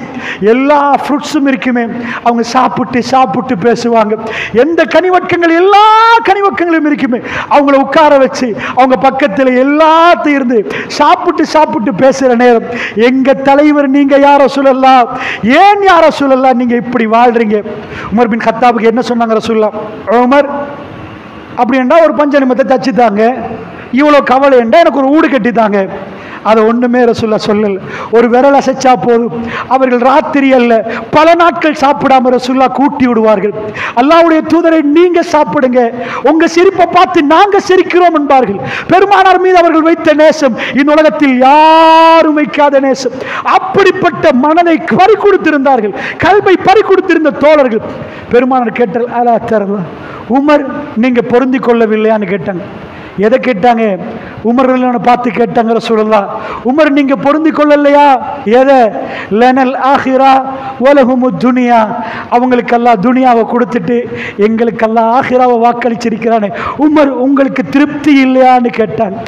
எல்லா ஃப்ரூட்ஸும் இருக்குமே, அவங்க சாப்பிட்டு சாப்பிட்டு பேசுவாங்க. எந்த கனிவக்கங்கள், எல்லா கனிவக்கங்களும் இருக்குமே, அவங்கள உட்கார வச்சு அவங்க பக்கத்தில் எல்லாத்தையும் இருந்து சாப்பிட்டு சாப்பிட்டு பேசுற நேரம், எங்க தலைவர் நீங்க யா ரசூலல்லாஹ், ஏன் யா ரசூலல்லாஹ் நீங்க இப்படி வாழ்றீங்க? உமர் பின் கத்தாபுக்கு என்ன சொன்னாங்க ரசூலுல்லாஹ்? உமர், அப்படின்னா ஒரு பஞ்ச நிமித்தை தச்சுத்தாங்க, இவ்வளோ கவலை என்றா எனக்கு ஒரு ஊடு கட்டித்தாங்க. அதை ஒண்ணுமே ரசூலுல்லாஹ் சொல்லல. ஒரு விரல் அசைச்சா போதும், அவர்கள் ராத்திரி அல்ல பல நாட்கள் சாப்பிடாம ரசூலுல்லாஹ் கூட்டி விடுவார்கள். அல்லாஹ்வுடைய தூதரை, நீங்க சாப்பிடுங்க, உங்க சிரிப்பை பார்த்து நாங்க சிரிக்கிறோம் என்பார்கள். பெருமானார் மீது அவர்கள் வைத்த நேசம் இந்த உலகத்தில் யாரும் வைக்காத நேசம். அப்படிப்பட்ட மனதை பறி கொடுத்திருந்தார்கள், கல்வை பறி கொடுத்திருந்த தோழர்கள். பெருமானார் கேட்டால், அலா தரலா, உமர் நீங்க பொருந்தி கொள்ளவில்லையான்னு கேட்டாங்க. எதை கேட்டாங்க? உமர் பார்த்து கேட்டாங்க ரசூலுல்லாஹ், உமர் நீங்க பொருந்தி கொள்ளலையா? எதை? லனல் ஆஹிரா வலஹுமு துனியா, அவங்களுக்கு அல்லாஹ் துனியாவை கொடுத்துட்டு எங்களுக்கு அல்லாஹ் ஆஹிராவை வாக்களிச்சிருக்கிறானே, உமர் உங்களுக்கு திருப்தி இல்லையான்னு கேட்டாங்க.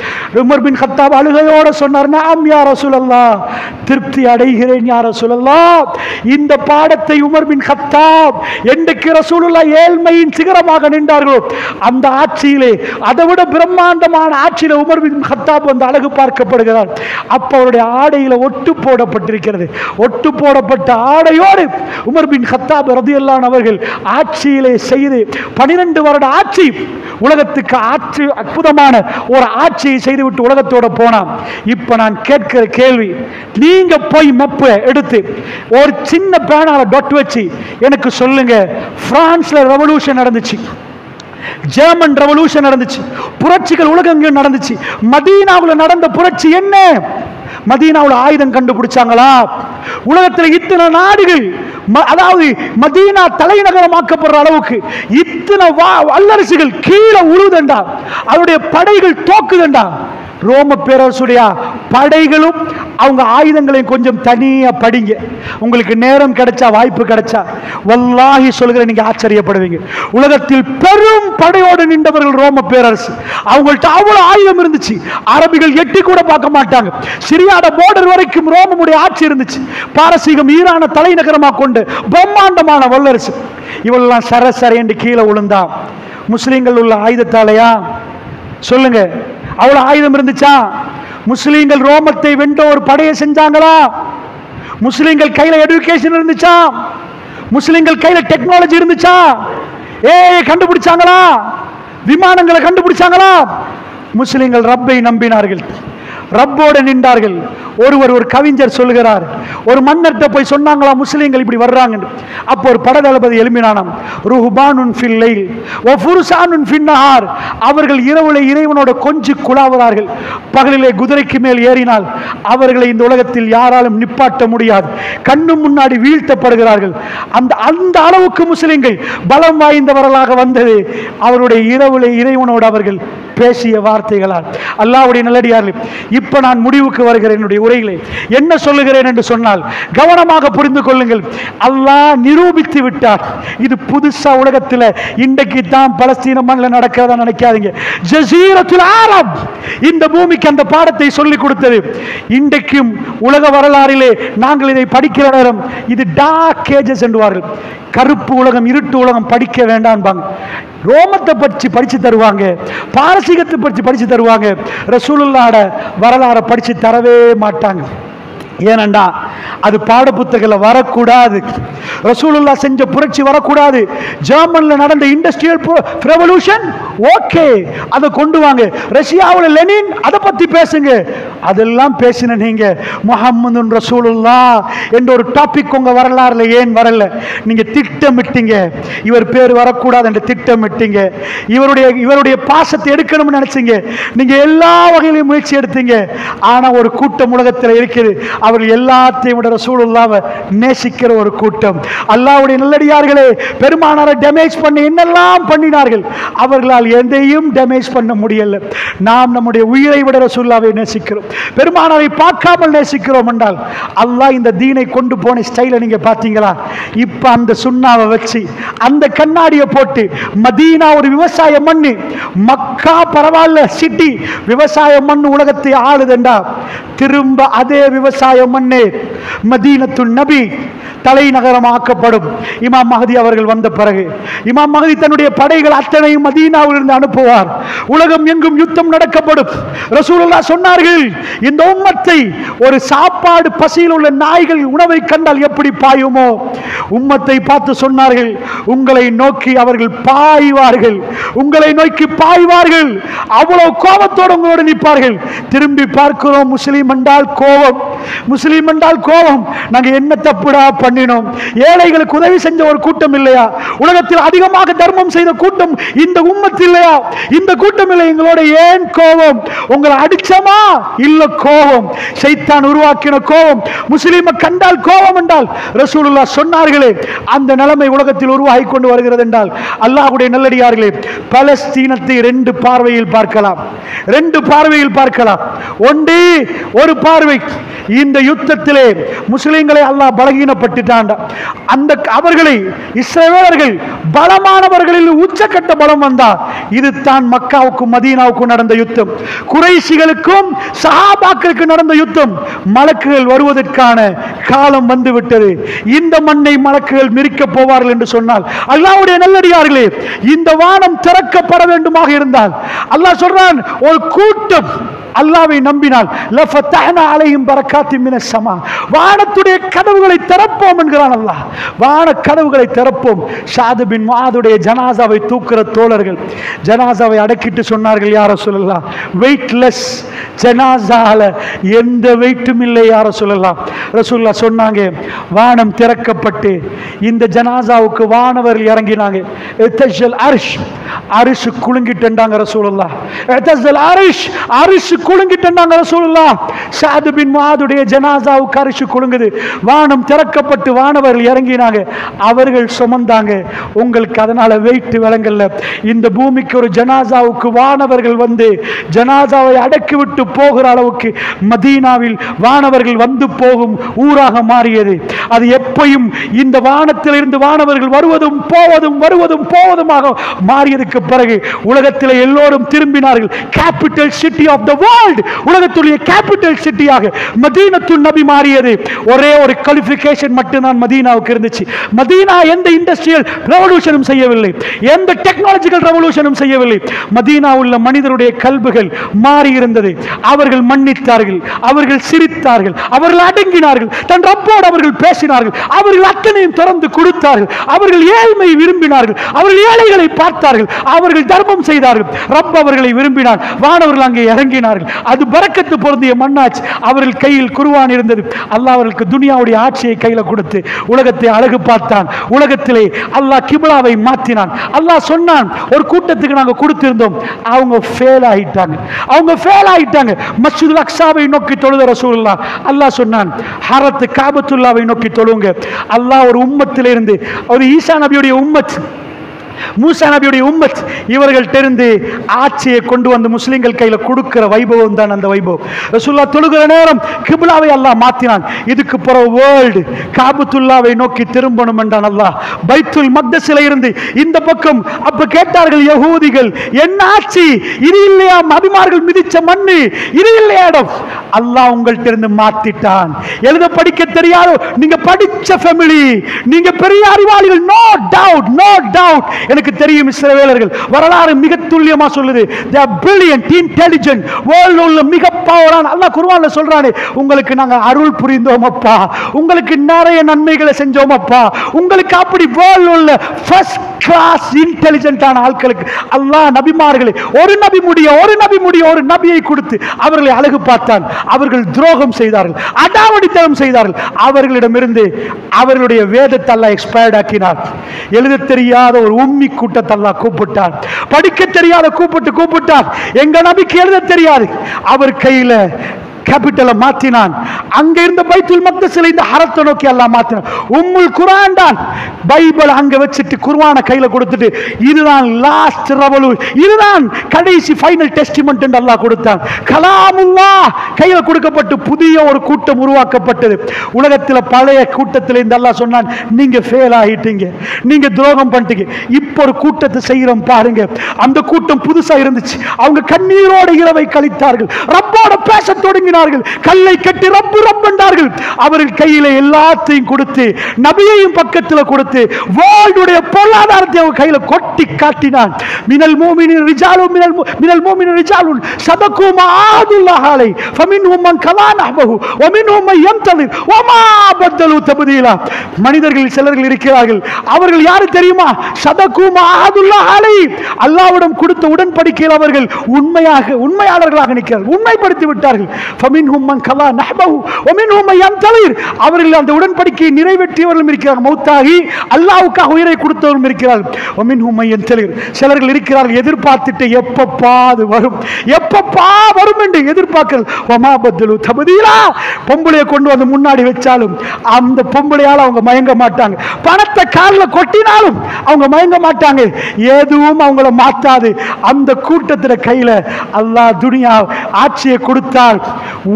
உமர் பின் கத்தாப் அழுகையோட சொன்னார், நாம் யா ரசூலல்லாஹ், திருப்தி அடைகிறேன் யா ரசூலல்லாஹ். இந்த பாடத்தை உமர் பின் கத்தாப் என்றைக்கு ரசூலுல்லாஹ் ஏழ்மையின் சிகரமாக நின்றார்களோ அந்த ஆட்சியிலே, அதை விட பிரம்மாண்டமான ஆட்சியில உமர் பின் கத்தாப் வந்து அழகு பார்க்கப்படுகிறார். அப்ப அவருடைய ஆடையில ஒட்டு போடப்பட்டிருக்கிறது. ஒட்டு போடப்பட்ட ஆடையோடு உமர் பின் கத்தாப் ரலியல்லாஹு அன்ஹு அவர்கள் ஆட்சியிலே செய்து 12 வருட ஆட்சி, உலகத்துக்கு ஆட்சி, அற்புதமான ஒரு ஆட்சியை செய்துவிட்டு உலகத்தோட போனான். இப்ப நான் கேட்கிற கேள்வி, நீங்க போய் மெப்ப எடுத்து ஒரு சின்ன பேனால டொட் வச்சு எனக்கு சொல்லுங்க, பிரான்ஸ்ல ரெவல்யூஷன் நடந்துச்சு, ஜெர்மன் ரெவல்யூஷன் நடந்துச்சு, புரட்சிகள் உலகெங்கும் நடந்துச்சு. மதீனாவில் நடந்த புரட்சி என்ன? மதீனாவில் ஆயுதம் கண்டுபிடிச்சாங்களா? உலகத்தில் இத்தனை நாடுகள், அதாவது மதீனா தலைநகரமாக்கப்படுற அளவுக்கு இத்தனை வல்லரசுகள் கீழே உழுதண்டா, அவருடைய படைகள் தோக்குதண்டா. ரோம பேரரசுடைய படைகளும் அவங்க ஆயுதங்களையும் கொஞ்சம் தனியா படிங்க, உங்களுக்கு நேரம் கிடைச்சா, வாய்ப்பு கிடைச்சா, வல்லாஹி சொல்கிறேன், நீங்க ஆச்சரியப்படுவீங்க. உலகத்தில் பெரும் படையோடு நின்றவர்கள் ரோம பேரரசு. அவங்கள்ட்ட அவ்வளவு ஆயுதம் இருந்துச்சு, அரபிகள் எட்டி கூட பார்க்க மாட்டாங்க. சிரியாட போர்டர் வரைக்கும் ரோமமுடைய ஆட்சி இருந்துச்சு. பாரசீகம் ஈரான தலைநகரமாக கொண்டு பிரம்மாண்டமான வல்லரசு. இவெல்லாம் சரசர என்று கீழே விழுந்தா முஸ்லிம்கள் உள்ள ஆயுதத்தாலையா? சொல்லுங்க, அவ்வளவு ஆயுதம் இருந்துச்சா? முஸ்லிம்கள் ரோமத்தை வென்ற ஒரு படையை செஞ்சாங்களா? முஸ்லிம்கள் கையில எஜுகேஷன் இருந்துச்சா? முஸ்லிம்கள் கையில டெக்னாலஜி இருந்துச்சா? கண்டுபிடிச்சாங்களா? விமானங்களை கண்டுபிடிச்சாங்களா? முஸ்லிம்கள் ரப்பை நம்பினார்கள், ரப்போடு நின்றார்கள். ஒருவர், ஒரு கவிஞர் சொல்லுகிறார், ஒரு மன்னர்கிட்ட போய் சொன்னாங்களா முஸ்லிம்கள் இப்படி வர்றாங்க. அப்போ ஒரு படதளபதி எழுப்பினானாம், ருஹ்பானுன் ஃபில் லைல் வ ஃபுர்சானுன் ஃபின் நஹார், அவர்கள் இரவுல இறைவனோட கொஞ்சி குழாவுறார்கள், பகலிலே குதிரைக்கு மேல் ஏறினால் அவர்களை இந்த உலகத்தில் யாராலும் நிப்பாட்ட முடியாது, கண்ணு முன்னாடி வீழ்த்தப்படுகிறார்கள். அந்த அளவுக்கு முஸ்லிம்கள் பலம் வாய்ந்தவர்களாக வந்தது அவருடைய இரவுல இறைவனோடு அவர்கள் பேசிய வார்த்தைகளால். அல்லாஹ்வுடைய நல்லடியார்களே, இப்ப நான் முடிவுக்கு வருகிறேன். என்னுடைய உரைகளை என்ன சொல்லுகிறேன் என்று சொன்னால் கவனமாக புரிந்து கொள்ளுங்கள். அல்லாஹ் நிரூபித்து விட்டார். இது புதுசா உலகத்தில் இன்றைக்கு தான் பலஸ்தீன மண்ணில் நடக்கிறதா நினைக்காதீங்க. ஜஸீரத்துல் அரப் இந்த பூமிக்கு அந்த பாடத்தை சொல்லிக் கொடுத்தது. இன்றைக்கும் உலக வரலாறிலே நாங்கள் இதை படிக்கிற நேரம் இது டார்க் ஏஜஸ் என்றுவார்கள். கருப்பு உலகம், இருட்டு உலகம் படிக்க வேண்டாம்பாங்க. ரோமத்தை பற்றி படிச்சு தருவாங்க, பாரசீகத்தை பற்றி படிச்சு தருவாங்க. ரசூலுல்லாஹ்வோட வரலாறை படிச்சு தரவே மாட்டாங்க. ஏனண்டா அது பாட புத்தகத்தில் வரக்கூடாது. ரசூலுல்லாஹ் செஞ்ச புரட்சி வரக்கூடாது. ஜெர்மன்ல நடந்த இண்டஸ்ட்ரியல் ரெவல்யூஷன் ஓகே, அதை கொண்டு வாங்க. ரஷ்யாவில் லெனின், அதை பத்தி பேசுங்க. அதெல்லாம் பேசின நீங்க முஹம்மது ரசூலுல்லாஹ் என்ற ஒரு டாபிக் உங்க வரலாறுல ஏன் வரல? நீங்க திட்டமிட்டீங்க, இவர் பேர் வரக்கூடாது என்று திட்டமிட்டீங்க. இவருடைய பாசத்தை எடுக்கணும்னு நினைச்சீங்க. நீங்க எல்லா வகையிலும் முயற்சி எடுத்தீங்க. ஆனா ஒரு கூட்டம் உலகத்தில் இருக்குது, அவர்கள் எல்லாத்தையும் விட ரசூலுல்லாஹ்வை நேசிக்கிற ஒரு கூட்டம். அல்லாஹ்வுடைய நல்லடியார்களே, பெருமானாரை டேமேஜ் பண்ணி என்னெல்லாம் பண்ணினார்கள், அவர்களால் எதையும் டேமேஜ் பண்ண முடியல. நாம் நம்முடைய உயிரை விட ரசூலுல்லாஹ்வை நேசிக்கிறோம். பெருமானாரை பார்க்காமல் நேசிக்கிறோம் என்றால் அல்லாஹ் இந்த தீனை கொண்டு போன ஸ்டைலை நீங்க பார்த்தீங்களா? இப்ப அந்த சுண்ணாவை வச்சு அந்த கண்ணாடியை போட்டு மதீனா ஒரு விவசாய மண்ணு, மக்கா பரவாயில்ல சிட்டி, விவசாய மண் உலகத்தை ஆளுதண்டா. திரும்ப அதே விவசாய மண்ணே மதீனத்துல் நபி தலைநகரம் ஆக்கப்படும். இமாம் மஹதி அவர்கள் வந்த பிறகு இமாம் மஹதி தன்னுடைய படைகள் அத்தனையும் மதீனாவிலிருந்து அனுப்புவார். உலகம் எங்கும் யுத்தம் நடக்கப்படும். ரசூலுல்லாஹ் சொன்னார்கள், இந்த உம்மத்தை ஒரு சாப்பாடு பசியில் உள்ள நாய்கள் உணவை கண்டால் எப்படி பாயுமோ, உம்மத்தை பார்த்து சொன்னார்கள், உங்களை நோக்கி அவர்கள் பாய்வார்கள், உங்களை நோக்கி பாய்வார்கள். அவ்வளவு கோபத்தோடு உங்களோடு நிற்பார்கள். திரும்பி பார்க்கிறோம், முஸ்லீம் என்றால் கோபம், முஸ்லீம் என்றால் கோபம். நாங்க என்ன தப்புடா பண்ணினோம்? ஏழைகளுக்கு உதவி செஞ்ச ஒரு கூட்டம் இல்லையா? உலகத்தில் அதிகமாக தர்மம் செய்த கூட்டம் இந்த உம்மத் இல்லையா? இந்த கூட்டம் இல்லை. எங்களோட ஏன் கோபம்? உங்களை அடிச்சமா? இல்ல, கோபம் ஷைத்தான் உருவாக்கின கோபம். முஸ்லீமை கண்டால் கோபம் என்றால் ரசூலுல்லாஹ் சொன்னார்களே, அந்த நிலைமை உலகத்தில் உருவாகி கொண்டு வருகிறது என்றால் அல்லாஹ்வுடைய நல்லடியார்களே, பலஸ்தீனத்தை ரெண்டு பார்வையில் பார்க்கலாம். ரெண்டு பார்வையில் பார்க்கலாம். ஒன்று, ஒரு பார்வை, இந்த யுத்தத்திலே முஸ்லிம்களை அல்லாஹ் பலகீனப்பட்டுட்டான். அந்த அவர்களை இஸ்ரவேலர்கள் பலமானவர்களில் உச்சக்கட்ட பலம் வந்தார். இது தான் மக்காவுக்கும் மதீனாவுக்கும் நடந்த யுத்தம். குறைஷிகளுக்கும் சஹாபாக்களுக்கும் நடந்த யுத்தம். மலக்குகள் வருவதற்கான காலம் வந்துவிட்டது. இந்த மண்ணை மலக்குகள் மிரிக்க போவார்கள் என்று சொன்னால் அல்லாஹ்வுடைய நல்லடியார்களே, இந்த வானம் திறக்கப்பட வேண்டுமாக இருந்தால் அல்லாஹ் சொல்றான், ஒரு கூட்டம் அல்லாஹ்வை நம்பினால் லஃபதஹ்னா அலைஹிம் பரக்காத்தின் மினஸ் ஸமா, வானத்துடைய கதவுகளை திறப்போம் என்கிறான் அல்லாஹ். வான கதவுகளை திறப்போம். ஷாத் பின் முஆதுடைய ஜனாசாவை தூக்குற தோழர்கள் ஜனாசாவை அடக்கிட்டு சொன்னார்கள், யா ரசூலல்லாஹ், வெயிட்லெஸ் ஜனாசால எந்த வெயிட்டும் இல்லை யா ரசூலல்லாஹ். ரசூலுல்லாஹ் சொன்னாங்க, வானம் திறக்கப்பட்டு இந்த ஜனாசாவுக்கு வானவர்கள் இறங்கினாங்க. இத்தஜல் அர்ஷ், அரிஷ் குலுங்கிட்டாங்க ரசூலுல்லாஹ். இத்தஜல் அரிஷ், அரிஷ் குலுங்கிட்டாங்க ரசூலுல்லாஹ். ஷாத் பின் முஆதுடைய ஜனாசாவுக்கு அரிஷ் குலுங்குது. வானம் திறக்கப்பட்டு வானவர்கள் இறங்கினாங்க. அவர்கள் சுமந்தாங்க. உங்களுக்கு அதனால வெயிட் விளங்கல்ல. இந்த பூமிக்கு ஒரு ஜனாசாவுக்கு வானவர்கள் வந்து ஜனாசாவை அடக்கிவிட்டு போகிற அளவுக்கு மதீனாவில் வானவர்கள் வந்து போகும் ஊராக மாறியது. அது எப்பையும் இந்த வானத்தில் இருந்து வானவர்கள் வருவதும் போவதும் வருவதும் போவதுமாக மாறியதுக்கு பிறகு உலகத்தில் எல்லோரும் திரும்பினார்கள். Capital city of the world, உலகத்துடைய கேபிட்டல் சிட்டியாக மதீனத்துல் நபி மாறியது. ஒரே ஒரு குவாலிஃபிகேஷன் மட்டும்தான் மதீனாவுக்கு இருந்துச்சு. மதீனா எந்த இண்டஸ்ட்ரியல் ரெவல்யூஷனும் செய்யவில்லை, எந்த டெக்னாலஜிக்கல் ரெவல்யூஷனும் செய்யவில்லை. மதீனா உள்ள மனிதருடைய கல்புகள் மாறி இருந்தது. அவர்கள் மன்னித்தார்கள், அவர்கள் சிரித்தார்கள், அவர்கள் அடங்கினார்கள், தன் ரப்போடு அவர்கள் பேசினார்கள், அவர்கள் அத்தனையும் திறந்து கொடுத்தார்கள். அவர்கள் ஏழ்மையை விரும்பினார்கள், அவர்கள் ஏழைகளை பார்த்தார்கள், அவர்கள் தர்மம் செய்தார்கள். ரப் அவர்களை விரும்பினார். வானவர்கள் அங்கே இறங்கினார்கள். அது பரக்கத்து பொருந்திய மண்ணாச்சு. அவர்கள் கையில் குர்ஆன் இருந்தது. அல்லாஹ் அவர்களுக்கு துனியாவுடைய ஆட்சியை கையில கொடுத்து உலகத்தை அழகு பார்த்தான். உலகத்திலே அல்லாஹ் கிப்லாவை மாற்றினான். அல்லாஹ் சொன்னான், ஒரு கூட்டத்துக்கு நாங்க கொடுத்திருந்தோம், அவங்க ஃபெயில் ஆயிட்டாங்க, அவங்க ஃபெயில் ஆயிட்டாங்க. மஸ்ஜிதுல் அக்ஸாவை நோக்கி தொழுத ரசூலுல்லாஹ். அல்லாஹ் சொன்னான், ஹரத் காபத்துல்லாவை நோக்கி தொழுங்க. அல்லாஹ் ஒரு உம்மத்திலிருந்து, ஒரு ஈசா நபியுடைய உம்மத் மூசா நபியுடைய உம்மத் இவர்கள் தெரிந்து ஆட்சியை கொண்டு வந்து முஸ்லிம்கள் கையில கொடுக்கிற வைபவம் தான் அந்த வைபவம். ரசூலுல்லாஹ் தொழுகிற நேரம் கிப்லாவை அல்லாஹ் மாத்தினான். இதுக்கு பிறகு வேர்ல்டு காபத்துல்லாவை நோக்கி திரும்பணும் என்றான் அல்லாஹ். பைத்துல் மக்தஸில இருந்து இந்த பக்கம். அப்ப கேட்டார்கள் யகூதிகள், என்ன ஆட்சி இது இல்லையா? நபிமார்கள் மிதிச்ச மண்ணு இது இல்லையா இடம்? அல்லாஹ் உங்கள்ட்ட இருந்து மாத்திட்டான். எழுத படிக்க தெரியாதோ, நீங்க படிச்ச ஃபேமிலி, நீங்க பெரிய அறிவாளிகள், நோ டவுட், நோ டவுட். எனக்கு தெரியும் இஸ்ரவேலர்கள் வரலாறு மிக துல்லியமா சொல்லுது. they are brilliant, intelligent, world உள்ள மிக பவரான. அல்லாஹ் குர்ஆன்ல சொல்றானே, உங்களுக்கு நாங்க அருள் புரிந்தோம் அப்பா, உங்களுக்கு நிறைய நன்மைகளை செஞ்சோம் அப்பா, உங்களுக்கு அப்படி world உள்ள first class intelligent ஆன ஆட்களுக்கு அல்லாஹ் நபிமார்களை ஒரு நபி முடிய ஒரு நபியை கொடுத்து அவர்களை அழகு பார்த்தான். அவர்கள் துரோகம் செய்தார்கள், அடாவடித்தனம் செய்தார்கள். அவர்களிடமிருந்து அவர்களுடைய வேதத்தை அல்லாஹ் எக்ஸ்பயர்ட் ஆக்கினார். எழுத தெரியாத ஒரு உம்மி கூட்டத்தை அல்லாஹ் கூப்பிட்டார். படிக்க தெரியாத கூப்பிட்டார். எங்க நபிக்கு எழுத தெரியாது. அவர் கையில கேபிட்டலை மாத்தினான். அங்க இருந்த பைத்துல் மக்தஸில் இந்த ஹரத்தை நோக்கி அல்லாஹ் மாத்தினான். உம்முல் குர்ஆன் தான். பைபிள் அங்க வச்சிட்டு குர்ஆனை கையில கொடுத்துட்டு இதுதான் லாஸ்ட் ரெவல்யூஷன், இதுதான் கடைசி ஃபைனல் டெஸ்டிமென்ட் என்று அல்லாஹ் கொடுத்தான். கலாமுல்லாஹ் கையில கொடுக்கப்பட்டு புதிய ஒரு கூட்டம் உருவாக்கப்பட்டது. உலகத்தில் பழைய கூட்டத்தில் இந்த அல்லாஹ் சொன்னான், நீங்க ஃபெயில் ஆகிட்டீங்க, நீங்க துரோகம் பண்ணிட்டீங்க. இப்போ ஒரு கூட்டத்தை செய்யறோம் பாருங்க. அந்த கூட்டம் புதுசா இருந்துச்சு. அவங்க கண்ணீரோட இரவை கழித்தார்கள், ரப்போட பேச தொடங்கினார்கள். கல்லை கட்டி ரப்பு ரப்பென்றார்கள். அவர்கள் கையில எல்லாத்தையும் கொடுத்து, நபியையும் பக்கத்தில் கொடுத்து, வேர்ல்டுடைய பொருளாதாரத்தை அவங்க கையில கொட்டி காட்டினான். மினல் மூமினின் ரிஜாலும் மினல் மூமினின் ரிஜாலுன் சதகு மா ஆதுல்லாஹ் அலை ஃபமின்ஹும் மன் கலா நஹ்பஹு வமின்ஹும் மன் யம்தலிர் வமா பதலு தப்தீலா. மனிதர்கள் சிலர்கள் இருக்கிறார்கள். அவர்கள் யாரு தெரியுமா? சதகு மா ஆதுல்லாஹ் அலை, அல்லாஹ்விடம் கொடுத்த உடன்படிக்கையில் அவர்கள் உண்மையாளர்களாக நிற்கிறார்கள், உண்மைப்படுத்தி விட்டார்கள். ஃபமின்ஹும் மன் கலா நஹ்பஹு வமின்ஹும் மன் யம்தலிர், அவர்கள் அந்த உடன்படிக்கையை நிறைவேற்றியவர்களும் இருக்கிறார்கள், மௌத்தாகி அல்லாஹ்வுக்காக உயிரை கொடுத்தவர்களும் இருக்கிறார்கள். வமின்ஹும் மன் யம்தலிர், சிலர்கள் இருக்கிறார்கள் எதிர்பார்த்துட்டு எப்பப்பா அது வரும், எப்பப்பா வரும் என்று எதிர்பார்க்கிறது. வமா பதலு தப்தீலா. பொம்பளையை கொண்டு வந்து முன்னாடி வச்சாலும் அந்த பொம்பளையால அவங்க மயங்க மாட்டாங்க. பணத்தை காலில் கொட்டினாலும் அவங்க மயங்க மாட்டாங்க. எதுவும் அவங்கள மாத்தாது. அந்த கூட்டத்தில் கையில அல்லாஹ் துனியா ஆட்சியை கொடுத்தால்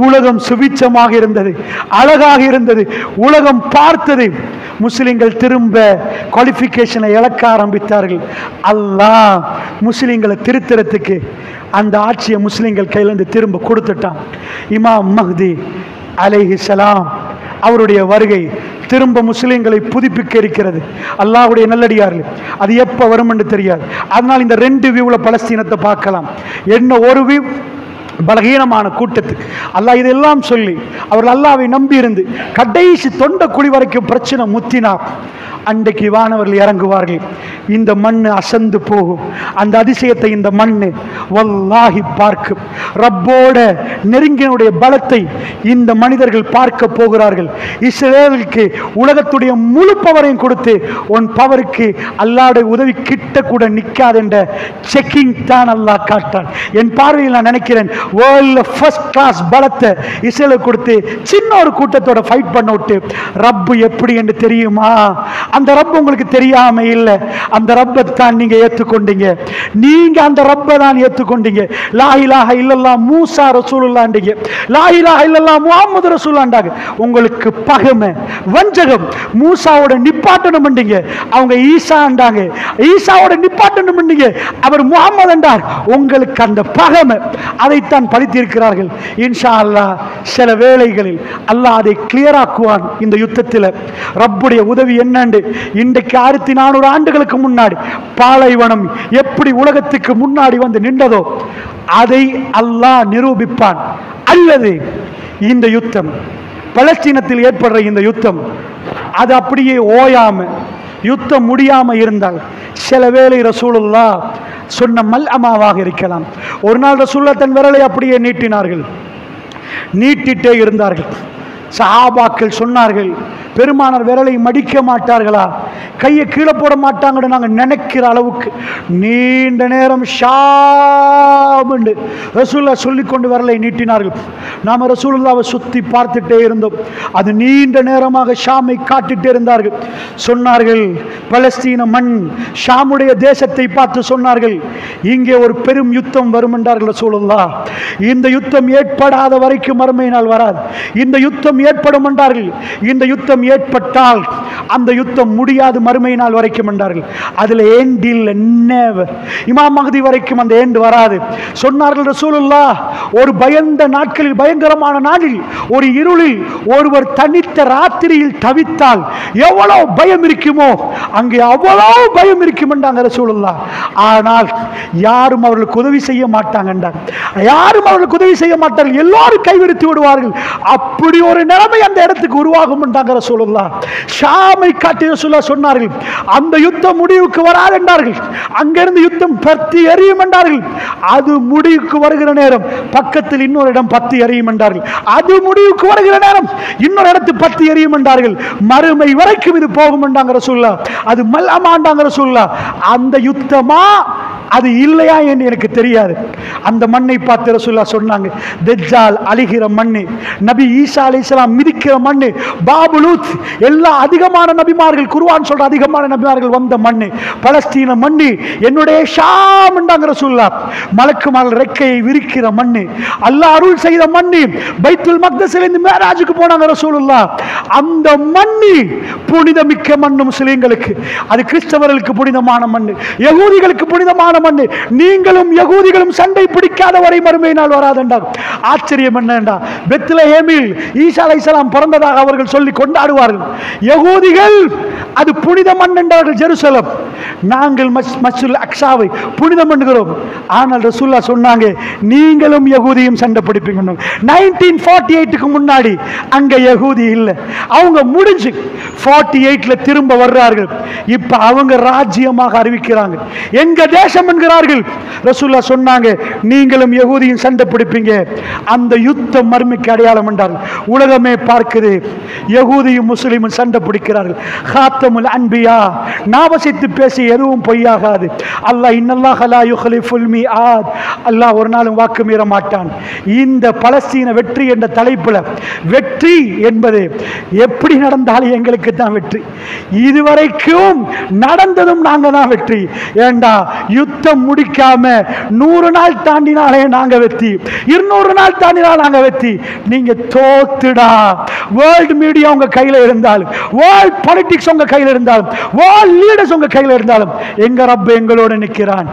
உலகம் சுபிச்சமாக இருந்தது, அழகாக இருந்தது, உலகம் பார்த்தது. முஸ்லிம்கள் திரும்ப குவாலிஃபிகேஷனை இழக்க ஆரம்பித்தார்கள். அல்லாஹ் முஸ்லிம்களை திருத்தறதுக்கு அந்த ஆட்சியை முஸ்லிம்கள் கையிலிருந்து திரும்ப கொடுத்துட்டான். இமாம் மஹ்தி அலைஹிஸ்ஸலாம் அவருடைய வருகை திரும்ப முஸ்லிம்களை புதுப்பிக்க இருக்கிறது. அல்லாஹ்வுடைய நல்லடியார்கள், அது எப்போ வரும் என்று தெரியாது. அதனால் இந்த 2 வியூல பலஸ்தீனத்தை பார்க்கலாம். என்ன ஒரு வியூ பலகீனமான கூட்டத்துக்கு அல்லாஹ் இதெல்லாம் சொல்லி அவர்கள் அல்லாஹ்வை நம்பி இருந்து கடைசி தொண்டை குழி வரைக்கும் பிரச்சனை முத்தினார். அன்றைக்கு வானவர்கள் இறங்குவார்கள். இந்த மண்ணு அசந்து போகும். அந்த அதிசயத்தை இந்த மண்ணு வல்லாஹி பார்க்கும். ரப்போட நெருங்கினுடைய பலத்தை இந்த மனிதர்கள் பார்க்க போகிறார்கள். இஸ்ரேலுக்கு உலகத்துடைய முழு பவரையும் கொடுத்து உன் பவருக்கு அல்லாஹ்வுடைய உதவி கிட்ட கூட நிற்காது என்ற செக்கிங் தான் அல்லாஹ் காட்டான். என் பார்வையில் நான் நினைக்கிறேன், வேர்ல்ட்ல ஃபர்ஸ்ட் கிளாஸ் பலத்தை இஸ்ரேலுக்கு கொடுத்து சின்ன ஒரு கூட்டத்தோட ஃபைட் பண்ண விட்டு ரப்பு எப்படி என்று தெரியுமா? அந்த ரப்பு உங்களுக்கு தெரியாம இல்லை. அந்த ரப்பை தான் நீங்க ஏற்றுக்கொண்டீங்க. நீங்க அந்த ரப்பை தான் ஏற்றுக்கொண்டீங்க. லா இலாஹ இல்லல்லாஹ் மூசா ரசூலுல்லாஹ்ன்றீங்க, லா இலாஹ இல்லல்லாஹ் முஹம்மது ரசூலுல்லாஹ்ன்றாங்க. உங்களுக்கு பகமை வஞ்சகம். மூசாவோட நிப்பாட்டணும் பண்ணீங்க, அவங்க ஈசான்றாங்க. ஈசாவோட நிப்பாட்டணும் பண்ணீங்க, அவர் முஹம்மது என்றார். உங்களுக்கு அந்த பகமை, அதைத்தான் படித்திருக்கிறார்கள். இன்ஷா அல்லாஹ் சில வேளைகளில் அல்லாஹ் அதை கிளியர் ஆக்குவான். இந்த யுத்தத்தில் ரப்புடைய உதவி என்னண்டு இன்றைக்கு 1400 ஆண்டுகளுக்கு முன்னாடி பாலைவனம் எப்படி உலகத்துக்கு முன்னாடி வந்து நின்றதோ அதை அல்லாஹ் நிரூபிப்பான். அல்லது இந்த யுத்தம், பலஸ்தீனத்தில் ஏற்படுற இந்த யுத்தம், அது அப்படியே ஓயாம யுத்தம் முடியாம இருந்தால் சில வேளை ரசூலுல்லாஹ் சொன்ன மல்அமாவாக இருக்கலாம். ஒரு நாள் ரசூலுல்லாஹ் தன் விரலை அப்படியே நீட்டினார்கள், நீட்டிட்டே இருந்தார்கள். சஹாபாக்கள் சொன்னார்கள், பெருமானார் விரலை மடிக்க மாட்டார்களா, கையை கீழே போட மாட்டாங்கன்னு நாங்கள் நினைக்கிற அளவுக்கு நீண்ட நேரம் ஷாம் என்று ரசூலுல்லாஹ் சொல்லிக்கொண்டு விரலை நீட்டினார்கள். நாம் ரசூலுல்லாஹ்வை சுற்றி பார்த்துட்டே இருந்தோம். அது நீண்ட நேரமாக ஷாமை காட்டிட்டே இருந்தார்கள். சொன்னார்கள், பலஸ்தீன மண் ஷாமுடைய தேசத்தை பார்த்து சொன்னார்கள், இங்கே ஒரு பெரும் யுத்தம் வரும் என்றார்கள் ரசூலுல்லாஹ். இந்த யுத்தம் ஏற்படாத வரைக்கும் மறுமை நாள் வராது. இந்த யுத்தம் ஏற்படும் என்றார்கள். இந்த யுத்தம் ஏற்பட்டால் அந்த யுத்தம் முடியாது மறுமை நாள் வரைக்கும் என்றார்கள். அதில் எண்ட் இல்லை, நெவர். இமாம் மஹ்தி வரைக்கும் அந்த எண்ட் வராது சொன்னார்கள் ரசூலுல்லாஹ். ஒரு பயந்த நாட்களில், பயங்கரமான நாளில், ஒரு இருளில் ஒருவர் தனித்த ராத்திரியில் தவித்தால் எவ்வளவு பயம் இருக்குமோ அங்கே அவ்வளவு பயம் இருக்கும் என்றாங்க ரசூலுல்லாஹ். ஆனால் யாரும் அவர்களுக்கு உதவி செய்ய மாட்டாங்க என்றாங்க. யாரும் அவர்களுக்கு உதவி செய்ய மாட்டார்கள், எல்லாரும் கைவிரித்து விடுவார்கள். அப்படி ஒரு நிலைமை அந்த இடத்துக்கு உருவாகும் என்றாங்க ரசூலுல்லாஹ். ஷாமை காட்டி ரசூலுல்லாஹ் சொன்னார்கள், அந்த யுத்தம் முடிவுக்கு வராது என்றார்கள். அங்கிருந்து யுத்தம் பத்தி எரியும் என்றார்கள். அது முடிவுக்கு வருகிற நேரம் பக்கத்தில் இன்னொரு இடம் பத்தி எரியும் என்றார்கள். அது முடிவுக்கு வருகிற நேரம் இன்னொரு இடத்து பத்தி எரியும் என்றார்கள். மறுமை வரைக்கும் இது போகும் என்றாங்க ரசூலுல்லாஹ். அது மல்லமாண்டாங்க ரசூலுல்லாஹ். அந்த யுத்தமா அது இல்லையா என்று எனக்கு தெரியாது. அந்த மண்ணை பார்த்து ரசூலுல்லாஹ் சொன்னாங்க, தஜ்ஜால் அழிகிற மண்ணு, நபி ஈசா அலைஹிஸ்ஸலாம் மிதிக்கிற மண்ணு, பாபுலூத், எல்லா அதிகமான நபிமார்கள், குர்ஆன் சொல்ற அதிகமான நபிமார்கள் வந்த மண்ணு பலஸ்தீன மண்ணு, என்னுடைய ஷாம் என்றாங்க ரசூலுல்லாஹ். மலக்குமார்கள் ரெக்கையை விரிக்கிற மண்ணு, அல்லாஹ் அருள் செய்த மண்ணு, பைத்துல் மக்தஸிலிருந்து மேராஜுக்கு போனாங்க ரசூலுல்லாஹ். அந்த மண்ணு புனிதமிக்க மண்ணு முஸ்லிம்களுக்கு, அது கிறிஸ்தவர்களுக்கு புனிதமான மண்ணு, யகூதிகளுக்கு புனிதமான மண்ணு. நீங்களும் யகூதிகளும் சண்டை பிடிக்காத வரை மறுமை நாள் வராதென்றா. ஆச்சரியம் என்னண்டா, பெத்லஹேமில் ஈசா அலைஹிஸ்ஸலாம் பிறந்ததாக அவர்கள் சொல்லி கொண்டாடுவார்கள். யகூதிகள் அது புனித மண் என்றார்கள் ஜெருசலம். நாங்கள் மஸ்ஜிதுல் அக்ஸாவை புனிதம் என்கிறோம். ஆனால் ரசூலுல்லாஹ் சொன்னாங்க, நீங்களும் யகூதியும் சண்டை பிடிப்பீங்க. 1948க்கு முன்னாடி அங்க யகூதி இல்லை, அவங்க முடிஞ்சு 48ல திரும்ப வர்றார்கள். இப்ப அவங்க ராஜ்யமாக அறிவிக்கிறாங்க, எங்க தேசம் என்கிறார்கள். ரசூலுல்லாஹ் சொன்னாங்க, நீங்களும் யகூதியும் சண்டை பிடிப்பீங்க. அந்த யுத்தம் மர்மிக்கு அடையாளம் என்றார்கள். உலகமே பார்க்குது, யகூதியும் முஸ்லிமும் சண்டை பிடிக்கிறார்கள். காத்தமுல் அன்பியா, நாவசித்து பேசி எதுவும் பொய்யாகாது. அல்லாஹ் இன்னல்லாஹ லா யுக்லிஃபுல் மீஆத், அல்லாஹ் ஒரு நாளும் வாக்கு மீற மாட்டான். இந்த பலஸ்தீன வெற்றி என்ற தலைப்புல, வெற்றி என்பது எப்படி நடந்தாலும் எங்களுக்கு தான் வெற்றி. இதுவரைக்கும் நடந்ததும் நாங்க தான் வெற்றி. ஏண்டா யுத்தம் முடிக்காம 100 நாள் தாண்டினாலே நாங்க வெற்றி, 200 நாள் தாண்டினாலும் நாங்க வெற்றி. நீங்க தோத்துடா. வேர்ல்டு மீடியா உங்க கையில இருந்தாலும், வேர்ல்ட் பாலிடிக்ஸ் உங்க கையில இருந்தாலும், வேர்ல்ட் லீடர்ஸ் உங்க கையில இருந்தாலும், எங்க ரப் எங்களோடு நிற்கிறான்.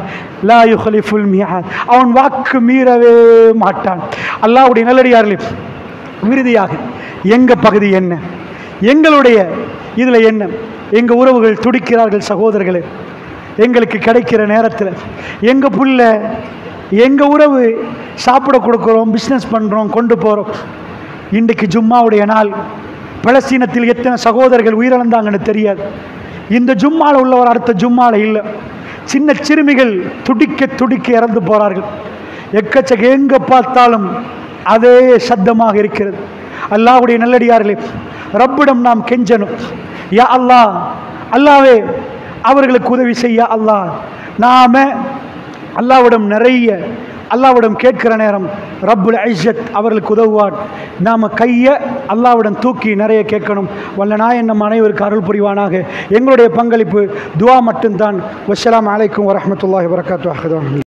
லா யுக்லிஃபுல் மீஆத், அவன் வாக்கு மீறவே மாட்டான். அல்லாஹ்வுடைய நல்லடியார்களே, இறுதியாக எங்க பகுதி என்ன, எங்களுடைய இதுல என்ன, எங்க உறவுகள் துடிக்கிறார்கள் சகோதரர்களே. எங்களுக்கு கிடைக்கிற நேரத்தில் எங்க புள்ள, எங்க உறவு சாப்பிட கொடுக்குறோம், பிஸ்னஸ் பண்றோம், கொண்டு போறோம். இன்றைக்கு ஜும்மாவுடைய நாள். பலஸ்தீனத்தில் எத்தனை சகோதரர்கள் உயிரிழந்தாங்கன்னு தெரியாது. இந்த ஜும்மால உள்ளவர் அடுத்த ஜும்மால இல்லை. சின்ன சிறுமிகள் துடிக்க துடிக்க இறந்து போறார்கள். எக்கச்சக்க எங்க பார்த்தாலும் அதே சத்தமாக இருக்கிறது. அல்லாஹ்வுடைய நல்லடியார்களே, ரப்பிடம் நாம் கெஞ்சணும். யா அல்லாஹ், அல்லாஹ்வே அவர்களுக்கு உதவி செய்ய அல்லாஹ். நாம அல்லாஹ்விடம் நிறைய அல்லாஹ்விடம் கேட்கிற நேரம் ரப்புல் இஸ்ஸத் அவர்களுக்கு உதவுவார். நாம் கையை அல்லாஹ்விடம் தூக்கி நிறைய கேட்கணும். வல்ல நாயன் நம் அனைவருக்கு அருள் புரிவானாக. எங்களுடைய பங்களிப்பு துஆ மட்டும்தான். வஸ்ஸலாமு அலைக்கும் வரஹ்மத்துல்லாஹி வபரகாத்துஹு.